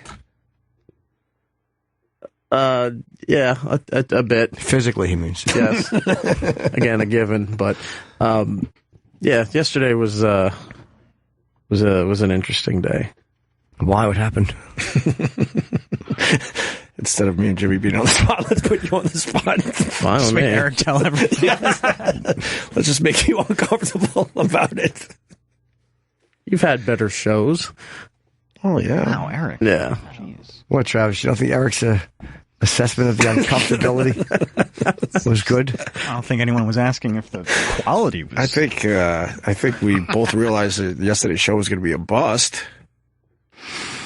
Yeah, a bit. Physically, he means. Yes. Again, a given, but yeah, yesterday was an interesting day. Why? What happened? Instead of me and Jimmy being on the spot, let's put you on the spot. Fine with Make me. Eric tell everything. Let's just make you uncomfortable about it. You've had better shows. Oh yeah. Wow, Eric. Yeah. Jeez. What, Travis? You don't think Eric's assessment of the uncomfortability was good? I don't think anyone was asking if the quality was. I think we both realized that yesterday's show was going to be a bust.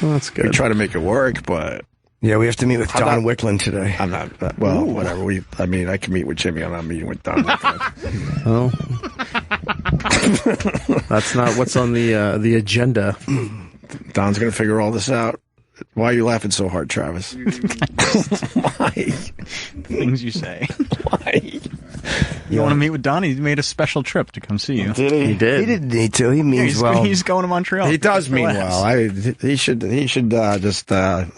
Well, that's good. We try to make it work, but yeah, we have to meet with Don Wickland today. I'm not. Well, whatever. I mean, I can meet with Jimmy. I'm not meeting with Don Wickland. Oh, that's not what's on the agenda. Don's going to figure all this out. Why are you laughing so hard, Travis? Why? Things you say. Why? You want to meet with Don? He made a special trip to come see you. Did he? He did. He didn't need to. He means well. He's going to Montreal. He does mean Relax. well. He should just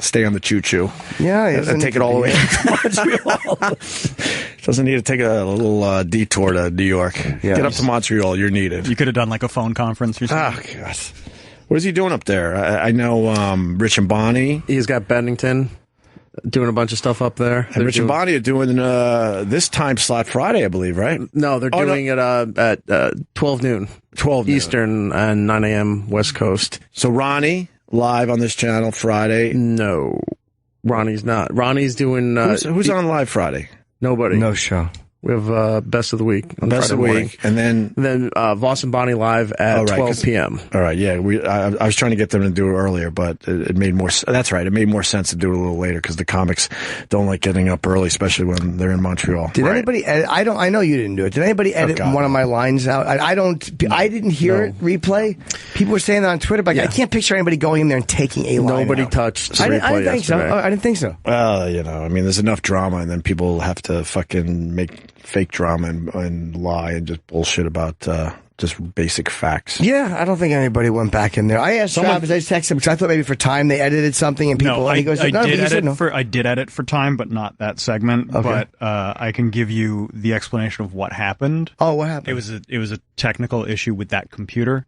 stay on the choo-choo. Yeah, he and take it all the way to Montreal. Doesn't need to take a little detour to New York. Yeah. Get up to Montreal. You're needed. You could have done like a phone conference or something. Oh, God. What is he doing up there? I know Rich and Bonnie. He's got Bennington doing a bunch of stuff up there. And Rich and Bonnie are doing this time slot Friday, I believe, right? No, they're doing it at 12 noon. 12 noon. Eastern and 9 a.m. West Coast. So Ronnie, live on this channel Friday. No, Ronnie's not. Ronnie's doing... who's on live Friday? Nobody. No show. We have Best of the Week on Best Friday of the morning. Week. And then Voss and Bonnie live at 12 p.m. All right, yeah. I was trying to get them to do it earlier, but it made more. That's right. It made more sense to do it a little later because the comics don't like getting up early, especially when they're in Montreal. Did anybody edit? I know you didn't do it. Did anybody edit one of my lines out? I didn't hear it replay. People were saying that on Twitter, but I can't picture anybody going in there and taking a line Nobody out. touched the I replay didn't think so. yesterday. I didn't think so. Well, I mean, there's enough drama, and then people have to fucking make fake drama and lie and just bullshit about just basic facts. Yeah, I don't think anybody went back in there. I asked Travis, I texted him because I thought maybe for time they edited something and people. No, and he goes, I no, did he said edit no. I did edit for time, but not that segment. Okay. But I can give you the explanation of what happened. Oh, what happened? It was a technical issue with that computer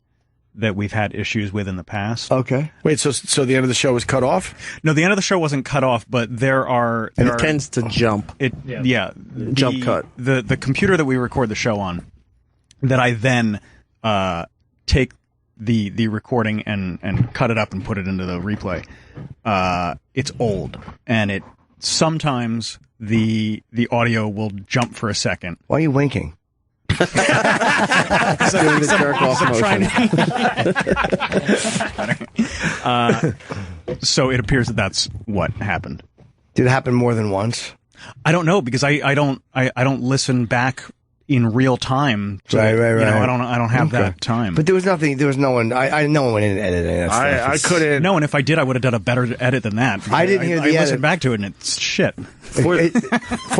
that we've had issues with in the past. Okay. Wait, so the end of the show was cut off? No, the end of the show wasn't cut off, but there tends to jump. Jump cut. The computer that we record the show on, that I then take the recording and cut it up and put it into the replay. It's old, and it sometimes the audio will jump for a second. Why are you winking? Doing the jerk off motion. So it appears that that's what happened. Did it happen more than once? I don't know because I don't listen back in real time. So Right. You know, I don't have that time. But there was no one. No one went in and edited any of that stuff. I couldn't. No, and if I did, I would have done a better edit than that. I didn't hear the edit. I listened back to it, and it's shit. For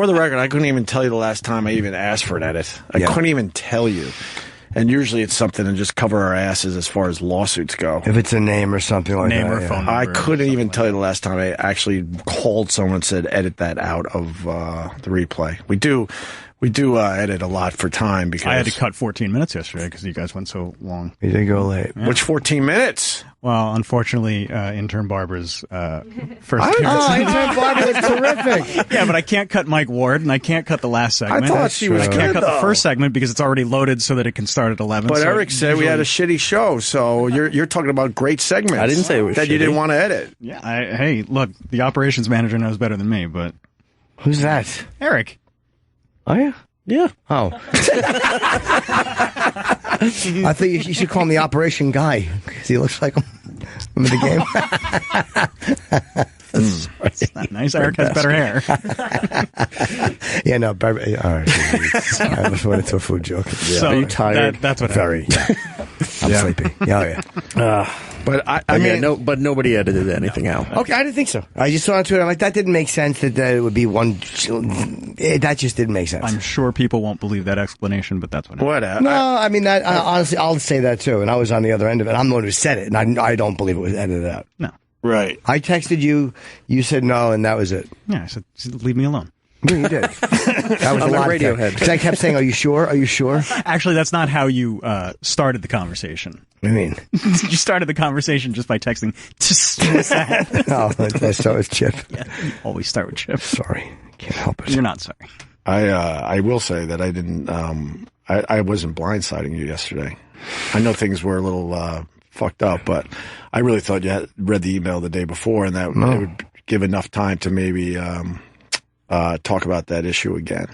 the record, I couldn't even tell you the last time I even asked for an edit. I couldn't even tell you. And usually it's something to just cover our asses as far as lawsuits go. If it's a name or something like that. Name or phone number. I couldn't even tell you the last time I actually called someone and said, edit that out of the replay. We do edit a lot for time because I had to cut 14 minutes yesterday because you guys went so long. You did go late. Yeah. Which 14 minutes? Well, unfortunately, intern Barbara's first appearance. Intern Barbara was terrific. Yeah, but I can't cut Mike Ward, and I can't cut the last segment. I thought she was good, I can't cut though. the first segment because it's already loaded so that it can start at 11. But so Eric said we had a shitty show, so you're talking about great segments. I didn't say it was that shitty. you didn't want to edit. Yeah, hey, look, the operations manager knows better than me, but... Who's that? Eric. Oh, yeah? Yeah. Oh. I think you should call him the Operation Guy because he looks like him. Remember the game? That's not nice. Eric has better hair. Yeah, no. All right. I almost went into a food joke. Yeah. So, are you tired? That's what Very. I'm sleepy. Yeah, yeah. But I mean, but nobody edited anything out. Okay, I didn't think so. I just saw it. I'm like, that didn't make sense. That it would be one. That just didn't make sense. I'm sure people won't believe that explanation, but that's what happened. Whatever. No, I mean that. Honestly, I'll say that too. And I was on the other end of it. I'm the one who said it, and I don't believe it was edited out. No. Right. I texted you. You said no, and that was it. Yeah, I said, leave me alone. No, you did. That was I'm a lot. Radiohead. Because I kept saying, "Are you sure? Are you sure?" Actually, that's not how you started the conversation. I mean, you started the conversation just by texting. Just sad. No, that's so it's Chip. Yeah, you always start with Chip. Sorry, can't help it. You're not sorry. I will say that I didn't. I wasn't blindsiding you yesterday. I know things were a little fucked up, but I really thought you had read the email the day before, and that it would give enough time to maybe talk about that issue again.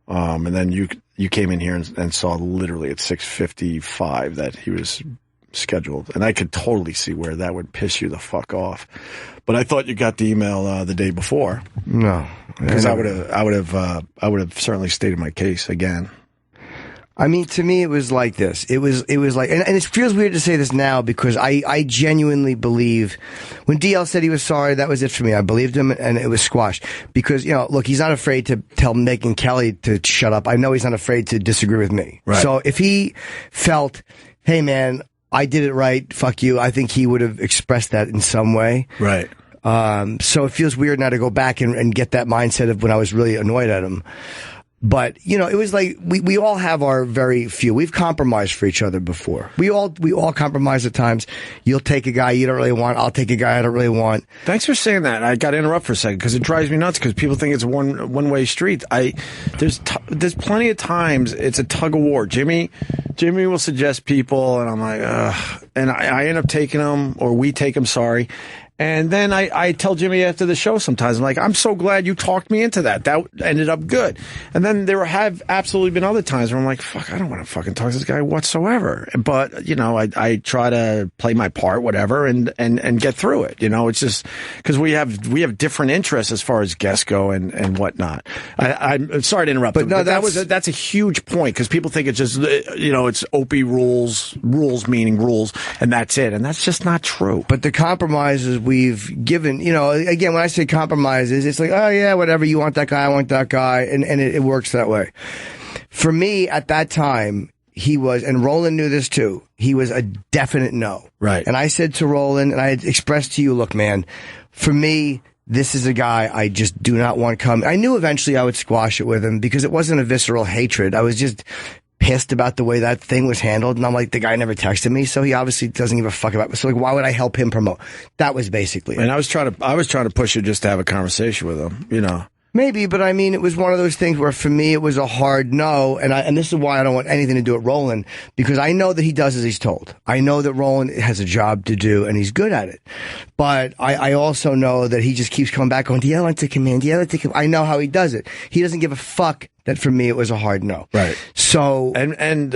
And then you came in here and saw literally at 6:55 that he was scheduled, and I could totally see where that would piss you the fuck off. But I thought you got the email the day before. No, because I would have certainly stated my case again. I mean, to me, it was like this. It was like, and it feels weird to say this now because I genuinely believe when DL said he was sorry, that was it for me. I believed him and it was squashed because, you know, look, he's not afraid to tell Meg and Kelly to shut up. I know he's not afraid to disagree with me. Right. So if he felt, hey man, I did it right, fuck you, I think he would have expressed that in some way. Right. So it feels weird now to go back and get that mindset of when I was really annoyed at him. But, you know, it was like, we all have our very few. We've compromised for each other before. We all compromise at times. You'll take a guy you don't really want. I'll take a guy I don't really want. Thanks for saying that. I got to interrupt for a second because it drives me nuts because people think it's a one-way street. There's plenty of times it's a tug of war. Jimmy will suggest people and I'm like, ugh. And I end up taking them, or we take them, sorry. And then I tell Jimmy after the show sometimes, I'm like, I'm so glad you talked me into that. That ended up good. And then there have absolutely been other times where I'm like, fuck, I don't want to fucking talk to this guy whatsoever. But, you know, I try to play my part, whatever, and get through it. You know, it's just because we have different interests as far as guests go and whatnot. I'm sorry to interrupt, but no, that's a huge point because people think it's just, you know, it's Opie rules meaning rules, and that's it. And that's just not true. But the compromises we've given, you know, again, when I say compromises, it's like, oh yeah, whatever, you want that guy, I want that guy, and it works that way. For me, at that time, he was, and Roland knew this too, he was a definite no. Right. And I said to Roland, and I had expressed to you, look, man, for me, this is a guy I just do not want come. I knew eventually I would squash it with him because it wasn't a visceral hatred. I was just pissed about the way that thing was handled, and I'm like, the guy never texted me, so he obviously doesn't give a fuck about me. So like, why would I help him promote? That was basically it. And I was trying to push you just to have a conversation with him, you know. Maybe, but I mean, it was one of those things where for me it was a hard no, and this is why I don't want anything to do with Roland, because I know that he does as he's told. I know that Roland has a job to do, and he's good at it. But I also know that he just keeps coming back going, DL to command, DL to command. I know how he does it. He doesn't give a fuck that for me it was a hard no. Right. So and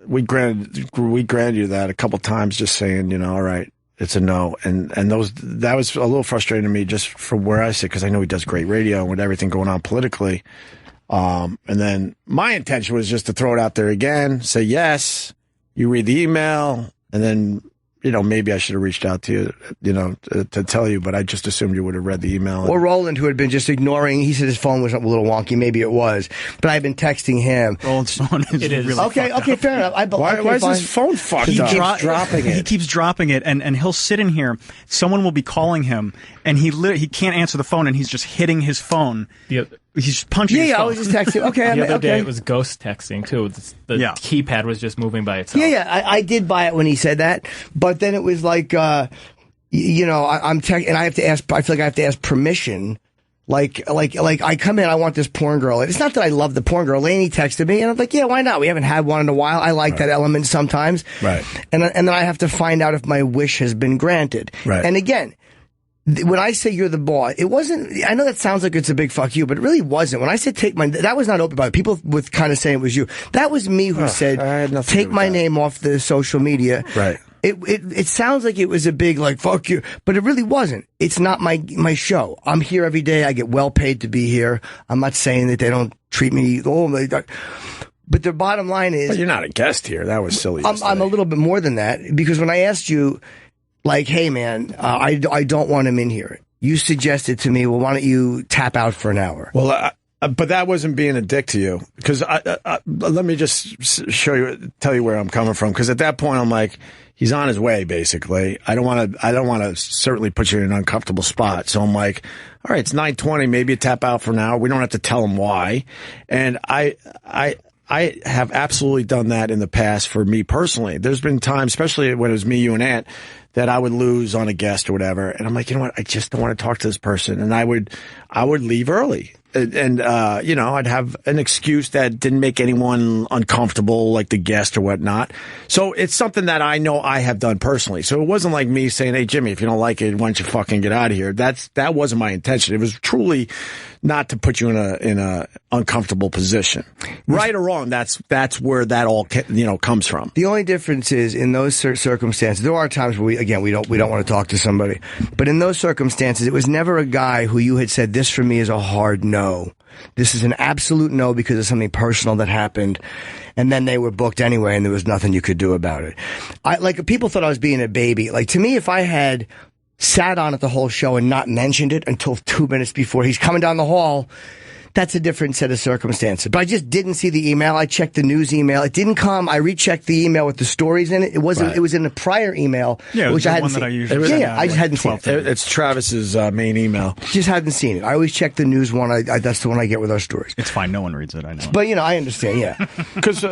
we granted you that a couple times, just saying, you know, all right, it's a no, and that was a little frustrating to me just from where I sit, because I know he does great radio and with everything going on politically. And then my intention was just to throw it out there again, say yes, you read the email, and then, maybe I should have reached out to you, to tell you, but I just assumed you would have read the email. Or Roland, who had been just ignoring, he said his phone was a little wonky. Maybe it was, but I've been texting him. Roland's phone is really okay, fair enough. Why is his phone fucked up? He keeps dropping it. He keeps dropping it, and he'll sit in here. Someone will be calling him, and he can't answer the phone, and he's just hitting his phone. He's just punching his phone. I was just texting. Okay, the other day it was ghost texting, too. The keypad was just moving by itself. I did buy it when he said that, but then it was like, I'm texting, and I have to ask, I feel like I have to ask permission. Like I come in, I want this porn girl. It's not that I love the porn girl. Lainey texted me, and I'm like, yeah, why not? We haven't had one in a while. I like that element sometimes. Right. And then I have to find out if my wish has been granted. Right. And again, when I say you're the boss, it wasn't, I know that sounds like it's a big fuck you, but it really wasn't. When I said that was not open by it. People would kind of say it was you. That was me who said, take my name off the social media. Right. It sounds like it was a big, like, fuck you, but it really wasn't. It's not my show. I'm here every day. I get well paid to be here. I'm not saying that they don't treat me, but the bottom line is. But you're not a guest here. That was silly. I'm a little bit more than that, because when I asked you, like, hey man, I don't want him in here, you suggested to me, well, why don't you tap out for an hour? Well, but that wasn't being a dick to you, because let me just tell you where I'm coming from. Because at that point, I'm like, he's on his way. Basically, I don't want to certainly put you in an uncomfortable spot. So I'm like, all right, it's 9:20. Maybe a tap out for an hour. We don't have to tell him why. And I have absolutely done that in the past for me personally. There's been times, especially when it was me, you, and Ant, that I would lose on a guest or whatever. And I'm like, you know what? I just don't want to talk to this person. And I would leave early. And I'd have an excuse that didn't make anyone uncomfortable, like the guest or whatnot. So it's something that I know I have done personally. So it wasn't like me saying, hey, Jimmy, if you don't like it, why don't you fucking get out of here? That wasn't my intention. It was truly not to put you in a uncomfortable position. Right or wrong, that's where that all comes from. The only difference is in those circumstances, there are times where we don't want to talk to somebody, but in those circumstances, it was never a guy who you had said, this for me is a hard no. This is an absolute no because of something personal that happened, and then they were booked anyway, and there was nothing you could do about it. People thought I was being a baby. Like, to me, if I had sat on it the whole show and not mentioned it until 2 minutes before he's coming down the hall, that's a different set of circumstances. But I just didn't see the email. I checked the news email. It didn't come. I rechecked the email with the stories in it. It wasn't. Right. It was in a prior email, which I hadn't seen. I just hadn't seen it. It's Travis's main email. Just hadn't seen it. I always check the news one. That's the one I get with our stories. It's fine. No one reads it. I know. But I understand. Yeah.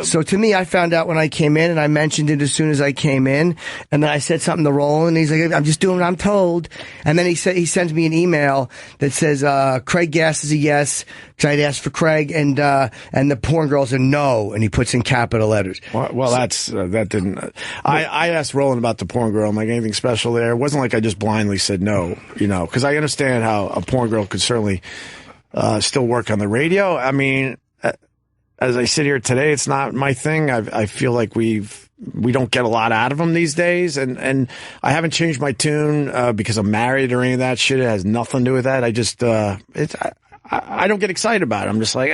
So to me, I found out when I came in, and I mentioned it as soon as I came in, and then I said something to Roland, and he's like, "I'm just doing what I'm told." And then he sends me an email that says, "Craig Gass is a yes." I'd asked for Craig, and the porn girl's a no, and he puts in capital letters. Well, that didn't. I asked Roland about the porn girl. I'm like, anything special there? It wasn't like I just blindly said no, because I understand how a porn girl could certainly still work on the radio. I mean, as I sit here today, it's not my thing. I feel like we don't get a lot out of them these days, and I haven't changed my tune because I'm married or any of that shit. It has nothing to do with that. I just I don't get excited about it. I'm just like,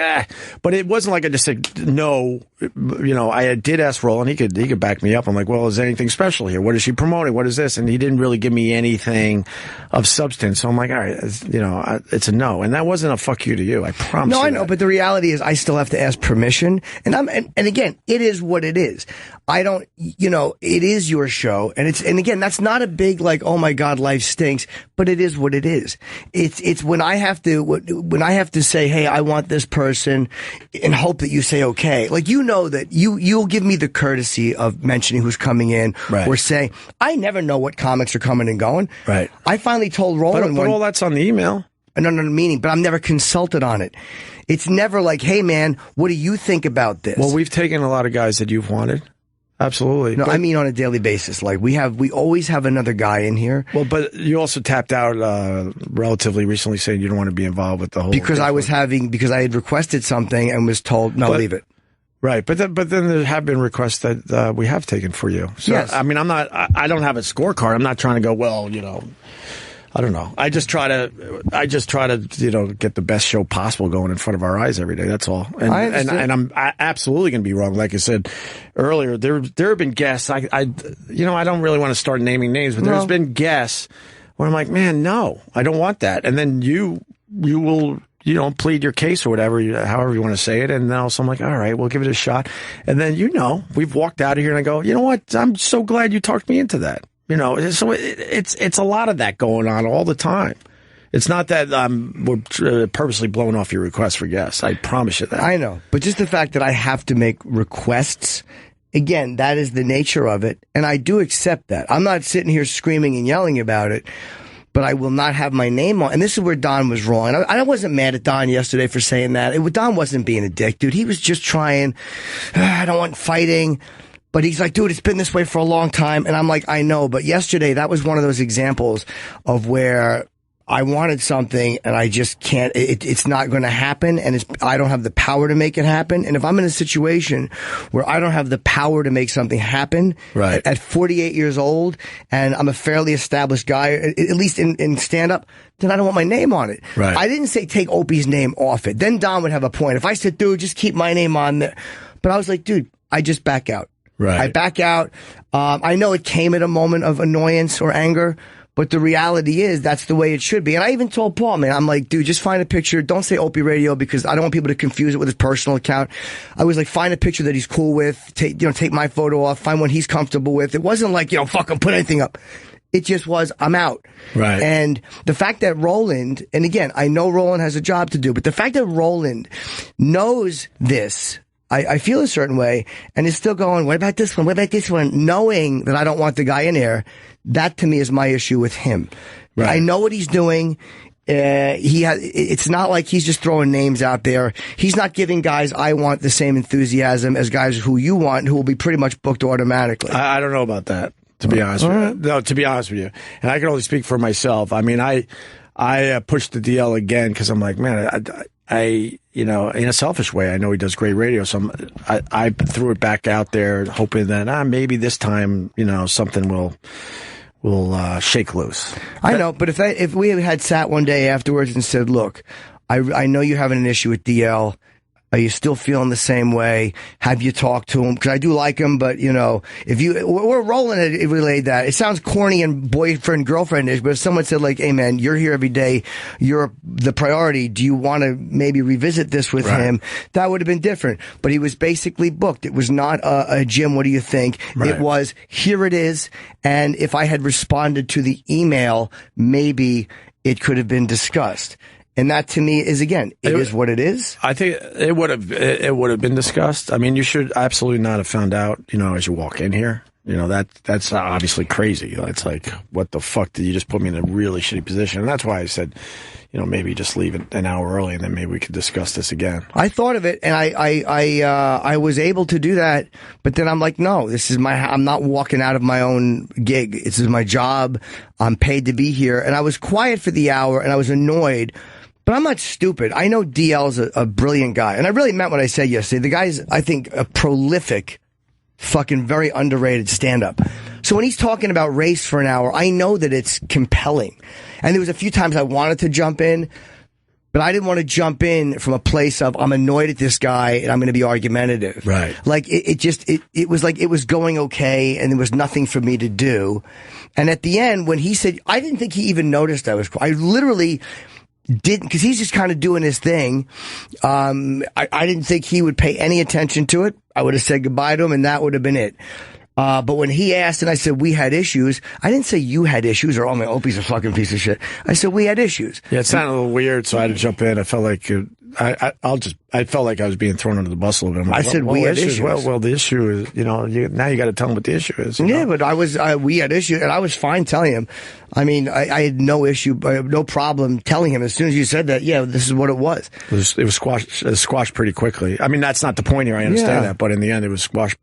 But it wasn't like I just said no. I did ask Roland. He could back me up. I'm like, well, is there anything special here? What is she promoting? What is this? And he didn't really give me anything of substance. So I'm like, all right, it's a no. And that wasn't a fuck you to you. I promise. No, I know. But the reality is, I still have to ask permission. And again, it is what it is. I don't. It is your show, and again, that's not a big like, oh my God, life stinks. But it is what it is. It's when I have to say, hey, I want this person, and hope that you say okay. Like, that you'll give me the courtesy of mentioning who's coming in, right, or saying, I never know what comics are coming and going. Right. I finally told Roland, but all that's on the email. No, meaning, but I'm never consulted on it. It's never like, hey man, what do you think about this? Well, we've taken a lot of guys that you've wanted. Absolutely. No, I mean on a daily basis. Like we always have another guy in here. Well, but you also tapped out relatively recently, saying you don't want to be involved with the whole. Because I had requested something and was told, no, leave it. Right, but then there have been requests that we have taken for you. So, yes. I mean, I don't have a scorecard. I'm not trying to go, well, I don't know. I just try to, get the best show possible going in front of our eyes every day. That's all. And I'm absolutely going to be wrong. Like I said earlier, there have been guests. I don't really want to start naming names, but there's been guests where I'm like, man, no, I don't want that. And then you will, plead your case or whatever, however you want to say it. And then also I'm like, all right, we'll give it a shot. And then, we've walked out of here and I go, you know what? I'm so glad you talked me into that. So it's a lot of that going on all the time. It's not that we're purposely blowing off your requests for guests. I promise you that. I know. But just the fact that I have to make requests, again, that is the nature of it. And I do accept that. I'm not sitting here screaming and yelling about it, but I will not have my name on. And this is where Don was wrong. I wasn't mad at Don yesterday for saying that. Don wasn't being a dick, dude. He was just trying. I don't want fighting. But he's like, dude, it's been this way for a long time. And I'm like, I know. But yesterday, that was one of those examples of where I wanted something and I just can't. It's not going to happen. And I don't have the power to make it happen. And if I'm in a situation where I don't have the power to make something happen at 48 years old and I'm a fairly established guy, at least in stand-up, then I don't want my name on it. Right. I didn't say take Opie's name off it. Then Don would have a point. If I said, dude, just keep my name on there. But I was like, dude, I just back out. Right. I back out. I know it came at a moment of annoyance or anger, but the reality is that's the way it should be. And I even told Paul, man, I'm like, dude, just find a picture. Don't say Opie Radio because I don't want people to confuse it with his personal account. I was like, find a picture that he's cool with. Take my photo off. Find one he's comfortable with. It wasn't like, fucking put anything up. It just was, I'm out. Right. And the fact that Roland, and again, I know Roland has a job to do, but the fact that Roland knows this, I feel a certain way and is still going, what about this one? What about this one? Knowing that I don't want the guy in there, that to me is my issue with him. Right. I know what he's doing. It's not like he's just throwing names out there. He's not giving guys I want the same enthusiasm as guys who you want, who will be pretty much booked automatically. I don't know about that, to be honest with you. No, to be honest with you. And I can only speak for myself. I mean, I pushed the DL again because I'm like, man, I in a selfish way, I know he does great radio, so I threw it back out there, hoping that maybe this time, something will shake loose. I know, but if we had sat one day afterwards and said, look, I know you're having an issue with DL. Are you still feeling the same way? Have you talked to him? Because I do like him, but we're rolling it relayed that. It sounds corny and boyfriend girlfriendish, but if someone said like, "Hey man, you're here every day, you're the priority. Do you want to maybe revisit this with him?" That would have been different. But he was basically booked. It was not a Jim, what do you think? Right. It was, here it is. And if I had responded to the email, maybe it could have been discussed. And that to me is, again, it is what it is. I think it would have been discussed. I mean, you should absolutely not have found out, as you walk in here. That's obviously crazy. It's like, what the fuck did you just put me in a really shitty position? And that's why I said, maybe just leave it an hour early and then maybe we could discuss this again. I thought of it and I was able to do that, but then I'm like, no, I'm not walking out of my own gig. This is my job. I'm paid to be here. And I was quiet for the hour and I was annoyed. But I'm not stupid. I know DL's a brilliant guy. And I really meant what I said yesterday. The guy's, I think, a prolific, fucking very underrated stand-up. So when he's talking about race for an hour, I know that it's compelling. And there was a few times I wanted to jump in, but I didn't want to jump in from a place of, I'm annoyed at this guy and I'm going to be argumentative. Right. Like, it was like it was going okay and there was nothing for me to do. And at the end, when he said, I didn't think he even noticed I was, I literally didn't, because he's just kind of doing his thing. I didn't think he would pay any attention to it. I would have said goodbye to him and that would have been it. But when he asked and I said, we had issues, I didn't say you had issues or, oh, my Opie's a fucking piece of shit. I said, we had issues. Yeah, it sounded a little weird, so I had to jump in. I felt like I felt like I was being thrown under the bus a little bit. I said we had issues. Well, the issue is, now you got to tell him what the issue is. Yeah, but we had issues, and I was fine telling him. I mean, I had no issue, no problem telling him as soon as you said that. Yeah, this is what it was. It was squashed pretty quickly. I mean, that's not the point here. I understand that, but in the end, it was squashed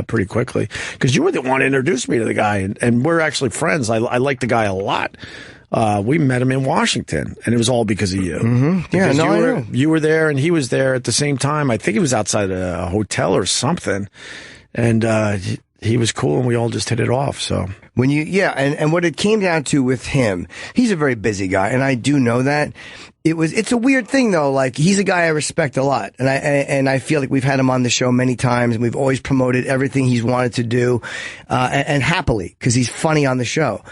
pretty quickly because you were the one to introduce me to the guy, and we're actually friends. I like the guy a lot. We met him in Washington, and it was all because of you. Mm-hmm. Yeah, because I know. You were there, and he was there at the same time. I think he was outside a hotel or something, and he was cool and we all just hit it off. So and what it came down to with him, he's a very busy guy, and I do know that. It's a weird thing though. Like, he's a guy I respect a lot, and I feel like we've had him on the show many times, and we've always promoted everything he's wanted to do, and happily, because he's funny on the show.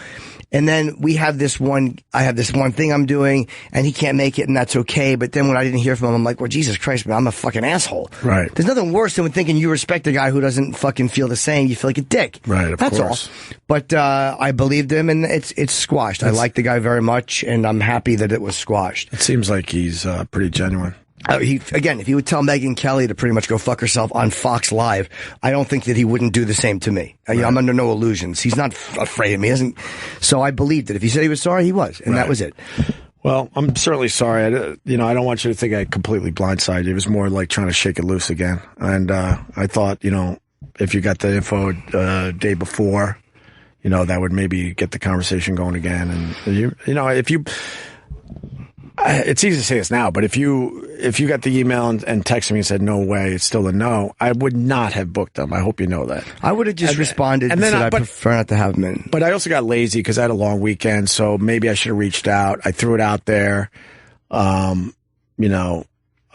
And then I have this one thing I'm doing, and he can't make it, and that's okay. But then when I didn't hear from him, I'm like, well, Jesus Christ, man, I'm a fucking asshole. Right. There's nothing worse than thinking you respect a guy who doesn't fucking feel the same. You feel like a dick. Right, of that's course. all. But I believed him, and it's squashed. I like the guy very much, and I'm happy that it was squashed. It seems like he's pretty genuine. If he would tell Megyn Kelly to pretty much go fuck herself on Fox Live, I don't think that he wouldn't do the same to me. Right. I'm under no illusions. He's not afraid of me. So I believed it. If he said he was sorry, he was, and that was it. Well, I'm certainly sorry. I don't want you to think I completely blindsided you. It was more like trying to shake it loose again. And I thought, if you got the info day before, that would maybe get the conversation going again. And if you. It's easy to say this now, but if you got the email and texted me and said, no way, it's still a no, I would not have booked them. I hope you know that. I would have just responded and said I prefer not to have them in. But I also got lazy because I had a long weekend, so maybe I should have reached out. I threw it out there, but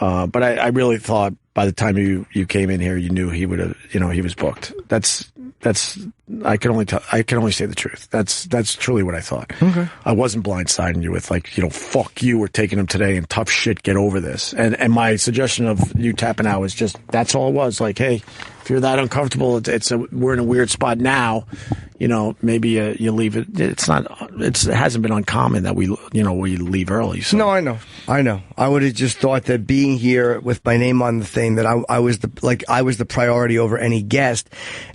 I really thought by the time you came in here, you knew he would have, he was booked. I can only say the truth. That's truly what I thought. Okay. I wasn't blindsiding you with fuck you, we're taking him today and tough shit, get over this. And my suggestion of you tapping out was just, that's all it was. Like, hey, if you're that uncomfortable, we're in a weird spot now. Maybe you leave it. It hasn't been uncommon that we leave early. So. No, I know. I would have just thought that being here with my name on the thing, that I was the priority over any guest.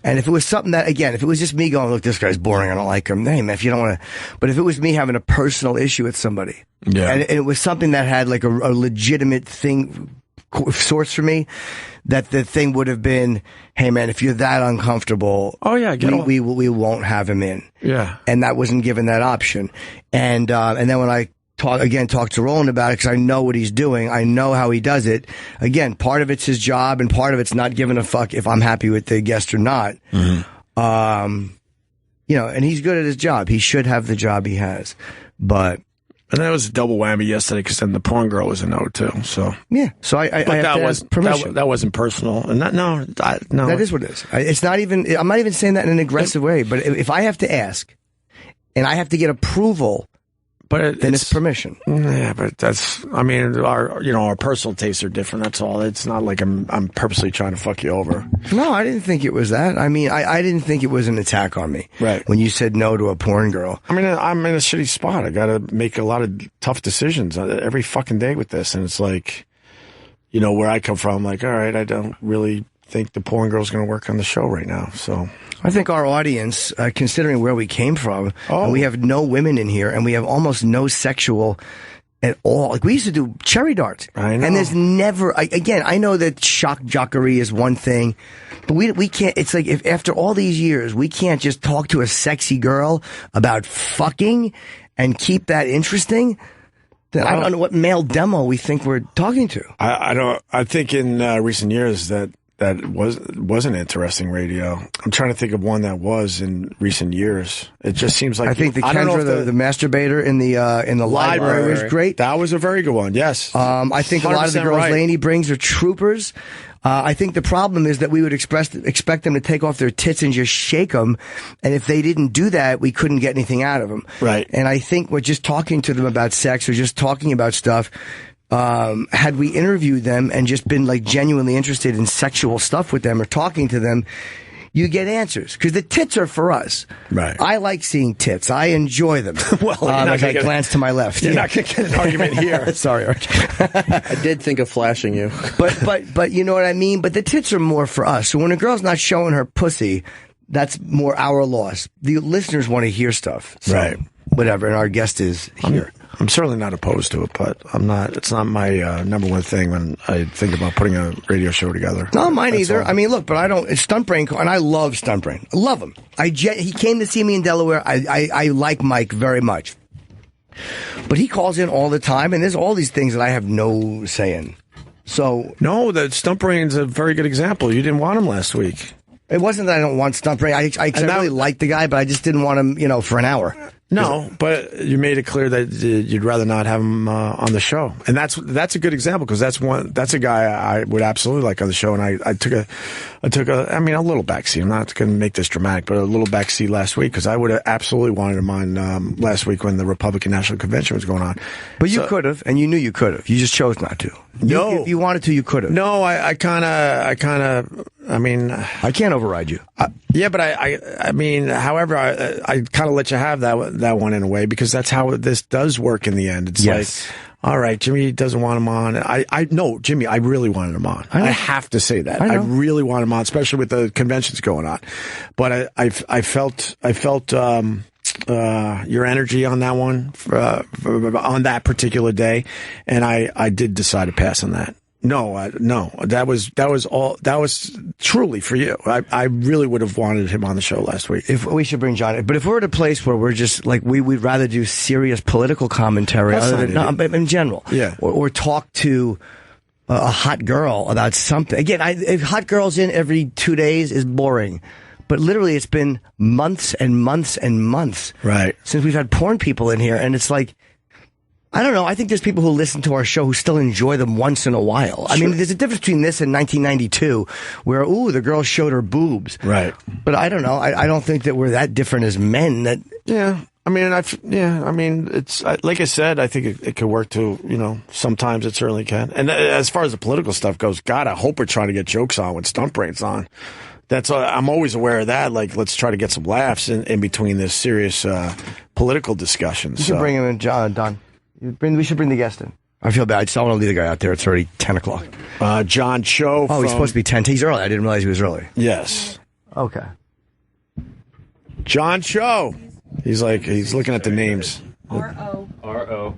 And if it was something that, again, if it was just me going, look, this guy's boring, I don't like him. Hey, man, if you don't want to, but if it was me having a personal issue with somebody, and it was something that had like a legitimate source for me, that the thing would have been, hey man, if you're that uncomfortable, we won't have him in. Yeah. And that wasn't given that option. And then when I talked to Roland about it, because I know what he's doing, I know how he does it. Again, part of it's his job, and part of it's not giving a fuck if I'm happy with the guest or not. Mm-hmm. And he's good at his job. He should have the job he has, but. And that was a double whammy yesterday, because then the porn girl was a no too. So yeah, so I have to ask permission. That wasn't personal, and no. That is what it is. It's not even. I'm not even saying that in an aggressive way. But if I have to ask, and I have to get approval, then it's permission. Yeah, but that's. I mean, our personal tastes are different. That's all. It's not like I'm purposely trying to fuck you over. No, I didn't think it was that. I mean, I didn't think it was an attack on me. Right. When you said no to a porn girl. I mean, I'm in a shitty spot. I got to make a lot of tough decisions every fucking day with this, and it's like, where I come from. Like, all right, I don't really think the porn girl's going to work on the show right now. So. I think our audience, considering where we came from, and we have no women in here, and we have almost no sexual at all. Like, we used to do cherry darts. I know. And there's never, again, I know that shock jockery is one thing, but we can't, it's like, if after all these years, we can't just talk to a sexy girl about fucking and keep that interesting, then I don't know what male demo we think we're talking to. I think in recent years that wasn't interesting radio. I'm trying to think of one that was in recent years. It just seems like I think the Kendra, the masturbator in the library was great. That was a very good one. Yes. I think a lot of the girls Lainey brings are troopers. I think the problem is that we would expect them to take off their tits and just shake them, and if they didn't do that, we couldn't get anything out of them. Right. And I think we're just talking to them about sex or just talking about stuff. Had we interviewed them and just been like genuinely interested in sexual stuff with them or talking to them, you get answers. Because the tits are for us. Right. I like seeing tits. I enjoy them. Well, as I glance to my left. You're not going to get an argument here. Sorry, Archie. I did think of flashing you. But you know what I mean? But the tits are more for us. So when a girl's not showing her pussy, that's more our loss. The listeners want to hear stuff. So, right. Whatever. And our guest is here. I'm certainly not opposed to it, but it's not my number one thing when I think about putting a radio show together. No, mine either. I mean, look, but I don't, it's Stunt Brain, and I love Stunt Brain. I love him. He came to see me in Delaware. I like Mike very much. But he calls in all the time, and there's all these things that I have no say in. So. No, the Stunt Brain's a very good example. You didn't want him last week. It wasn't that I don't want Stump Ray. I really liked the guy, but I just didn't want him, for an hour. No, but you made it clear that you'd rather not have him on the show, and that's a good example because that's a guy I would absolutely like on the show, and I took a little backseat. I'm not going to make this dramatic, but a little backseat last week because I would have absolutely wanted him on last week when the Republican National Convention was going on. But you could have, and you knew you could have. You just chose not to. If you wanted to, you could have. No, I kind of. I can't override you. Yeah, but however, I kind of let you have that one in a way because that's how this does work in the end. It's like, all right, Jimmy doesn't want him on. No, Jimmy, I really wanted him on. I have to say that. I really want him on, especially with the conventions going on. But I felt your energy on that one on that particular day, and I did decide to pass on that. No, that was truly for you. I really would have wanted him on the show last week. If we should bring John, but if we're at a place where we're just like we'd rather do serious political commentary in general, or talk to a hot girl about something. Again, if hot girls in every 2 days is boring. But literally, it's been months and months and months since we've had porn people in here, and it's like. I don't know. I think there's people who listen to our show who still enjoy them once in a while. Sure. I mean, there's a difference between this and 1992, where the girl showed her boobs. Right. But I don't know. I don't think that we're that different as men. It's like I said. I think it could work too. Sometimes it certainly can. And as far as the political stuff goes, God, I hope we're trying to get jokes on when Stump Brain's on. I'm always aware of that. Like, let's try to get some laughs in between this serious political discussions. You should bring him in, Don. We should bring the guest in. I feel bad. I just don't want to leave the guy out there. It's already 10 o'clock. John Cho. He's supposed to be 10. He's early. I didn't realize he was early. Yes. Okay. John Cho. He's looking at the names. R-O. $.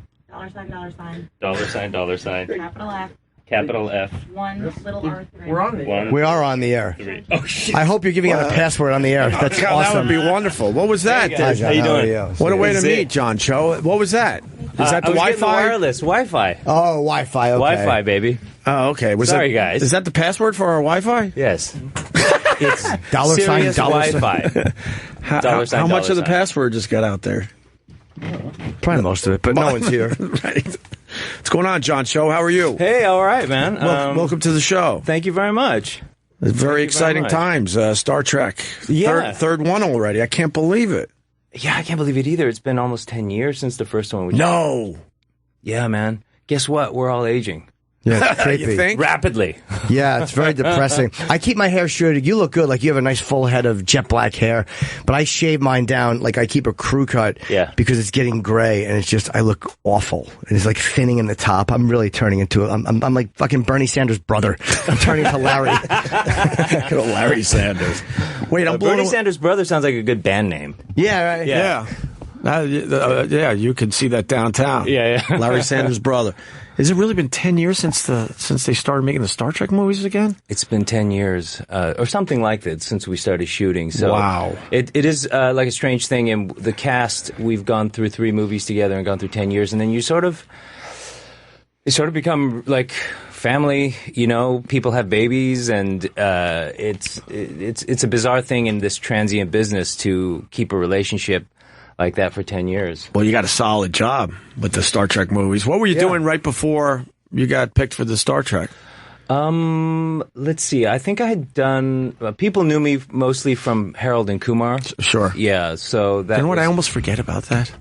Capital F. Capital F. One little R. We're on the air. We are on the air. Oh, shit. I hope you're giving out a password on the air. That's God, awesome. That would be wonderful. What was that? Hey, how you doing? What a way to meet, John Cho. What was that? Is that the Wi-Fi? Wireless Wi-Fi. Oh, Wi-Fi. Okay. Wi-Fi, baby. Oh, okay. Sorry, guys. Is that the password for our Wi-Fi? Yes. It's $sign Wi-Fi. How much of the password just got out there? Probably most of it, but no one's here. Right. What's going on, John Cho? How are you? Hey, all right, man. Welcome to the show. Thank you very much. It's very exciting times. Star Trek. Yeah. Third one already. I can't believe it. Yeah, I can't believe it either. It's been almost 10 years since the first one. No. Yeah, man. Guess what? We're all aging. Yeah, it's creepy. You think? Rapidly. Yeah, it's very depressing. I keep my hair shredded. You look good. Like, you have a nice full head of jet black hair. But I shave mine down. Like, I keep a crew cut. Yeah. Because it's getting gray, and it's just, I look awful. And it's like thinning in the top. I'm really turning into I'm like fucking Bernie Sanders' brother. I'm turning to Larry. Larry Sanders. Wait, I'm Bernie Sanders' brother sounds like a good band name. Yeah, right. Yeah. Yeah, you can see that downtown. Yeah. Larry Sanders' brother. Has it really been 10 years since they started making the Star Trek movies again? It's been 10 years, or something like that, since we started shooting. So wow. It is like a strange thing. And the cast, we've gone through 3 movies together and gone through 10 years, and then you sort of become like family. People have babies, and it's a bizarre thing in this transient business to keep a relationship like that for 10 years. Well, you got a solid job with the Star Trek movies. What were you doing right before you got picked for the Star Trek? Let's see. I think I had done... people knew me mostly from Harold and Kumar. Sure. Yeah, so that... You know what? I almost forget about that.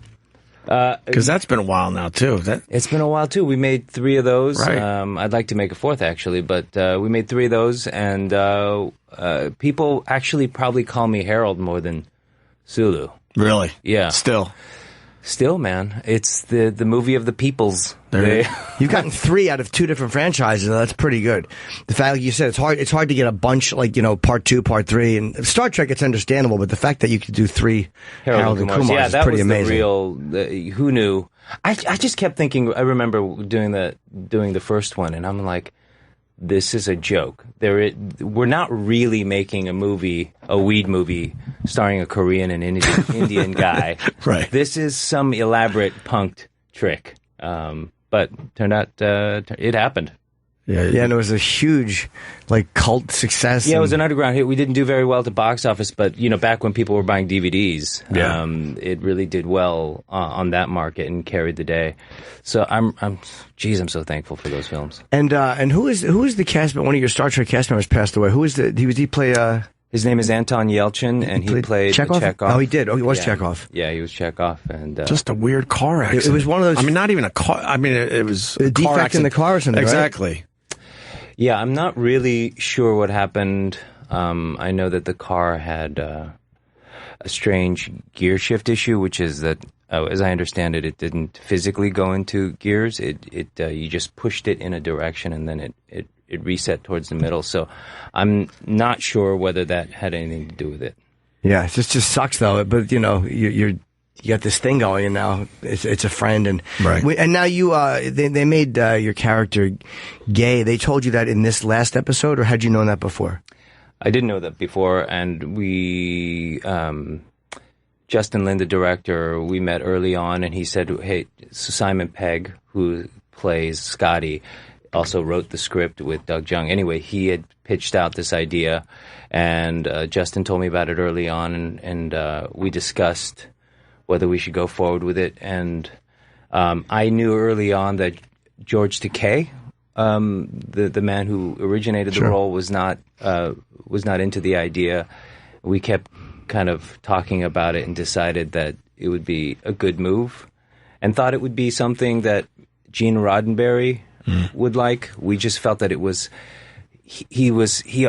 Because that's been a while now, too. It's been a while, too. We made 3 of those. Right. I'd like to make a 4th, actually, but we made 3 of those, and people actually probably call me Harold more than Sulu. Really? Yeah. Still, man. It's the movie of the peoples. You've gotten 3 out of 2 different franchises. That's pretty good. The fact, like you said, it's hard to get a bunch, like, part 2, part 3. And Star Trek, it's understandable, but the fact that you could do 3 Harold and Kumar is pretty amazing. Who knew? I just kept thinking, I remember doing the first one, and I'm like, this is a joke. We're not really making a weed movie, starring a Korean and Indian guy. Right. This is some elaborate punked trick. But turned out it happened. Yeah, and it was a huge, cult success. Yeah, it was an underground hit. We didn't do very well at the box office, but, back when people were buying DVDs, it really did well on that market and carried the day. So I'm so thankful for those films. And who is the cast? One of your Star Trek cast members passed away. Who is he play? His name is Anton Yelchin, and he played Chekhov. Oh, he did. Oh, he was Chekhov. Yeah, he was Chekhov, and just a weird car accident. It was one of those. I mean, not even a car. I mean, it was a defect car in the car or something. Exactly. Right? Yeah, I'm not really sure what happened. I know that the car had a strange gear shift issue, which is that, as I understand it, it didn't physically go into gears. You just pushed it in a direction, and then it reset towards the middle. So I'm not sure whether that had anything to do with it. Yeah, it just sucks though. But you got this thing going, and now it's a friend, and right. And now they made your character gay. They told you that in this last episode, or had you known that before? I didn't know that before, and we, Justin Lin, the director, we met early on, and he said, "Hey, so Simon Pegg, who plays Scotty, also wrote the script with Doug Jung." Anyway, he had pitched out this idea, and Justin told me about it early on, and we discussed whether we should go forward with it. And I knew early on that George Takei, the man who originated the role, was not into the idea. We kept kind of talking about it and decided that it would be a good move, and thought it would be something that Gene Roddenberry would like. We just felt that it was he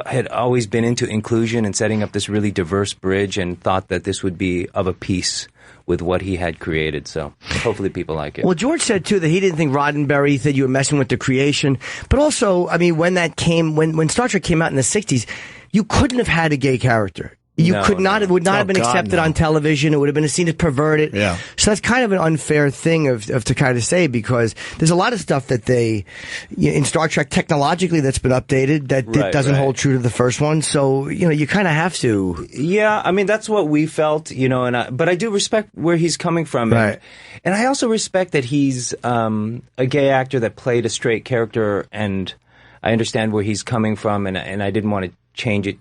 had always been into inclusion and setting up this really diverse bridge, and thought that this would be of a piece with what he had created. So hopefully people like it. Well, George said too that he didn't think Roddenberry said you were messing with the creation, but also, I mean, when Star Trek came out in the 60s, you couldn't have had a gay character. You would not have been accepted on television. It would have been seen as perverted. Yeah. So that's kind of an unfair thing of to kind of say, because there's a lot of stuff that in Star Trek technologically that's been updated that doesn't hold true to the first one. So, you kind of have to. Yeah, I mean, that's what we felt, but I do respect where he's coming from. Right. And I also respect that he's a gay actor that played a straight character, and I understand where he's coming from, and I didn't want to change it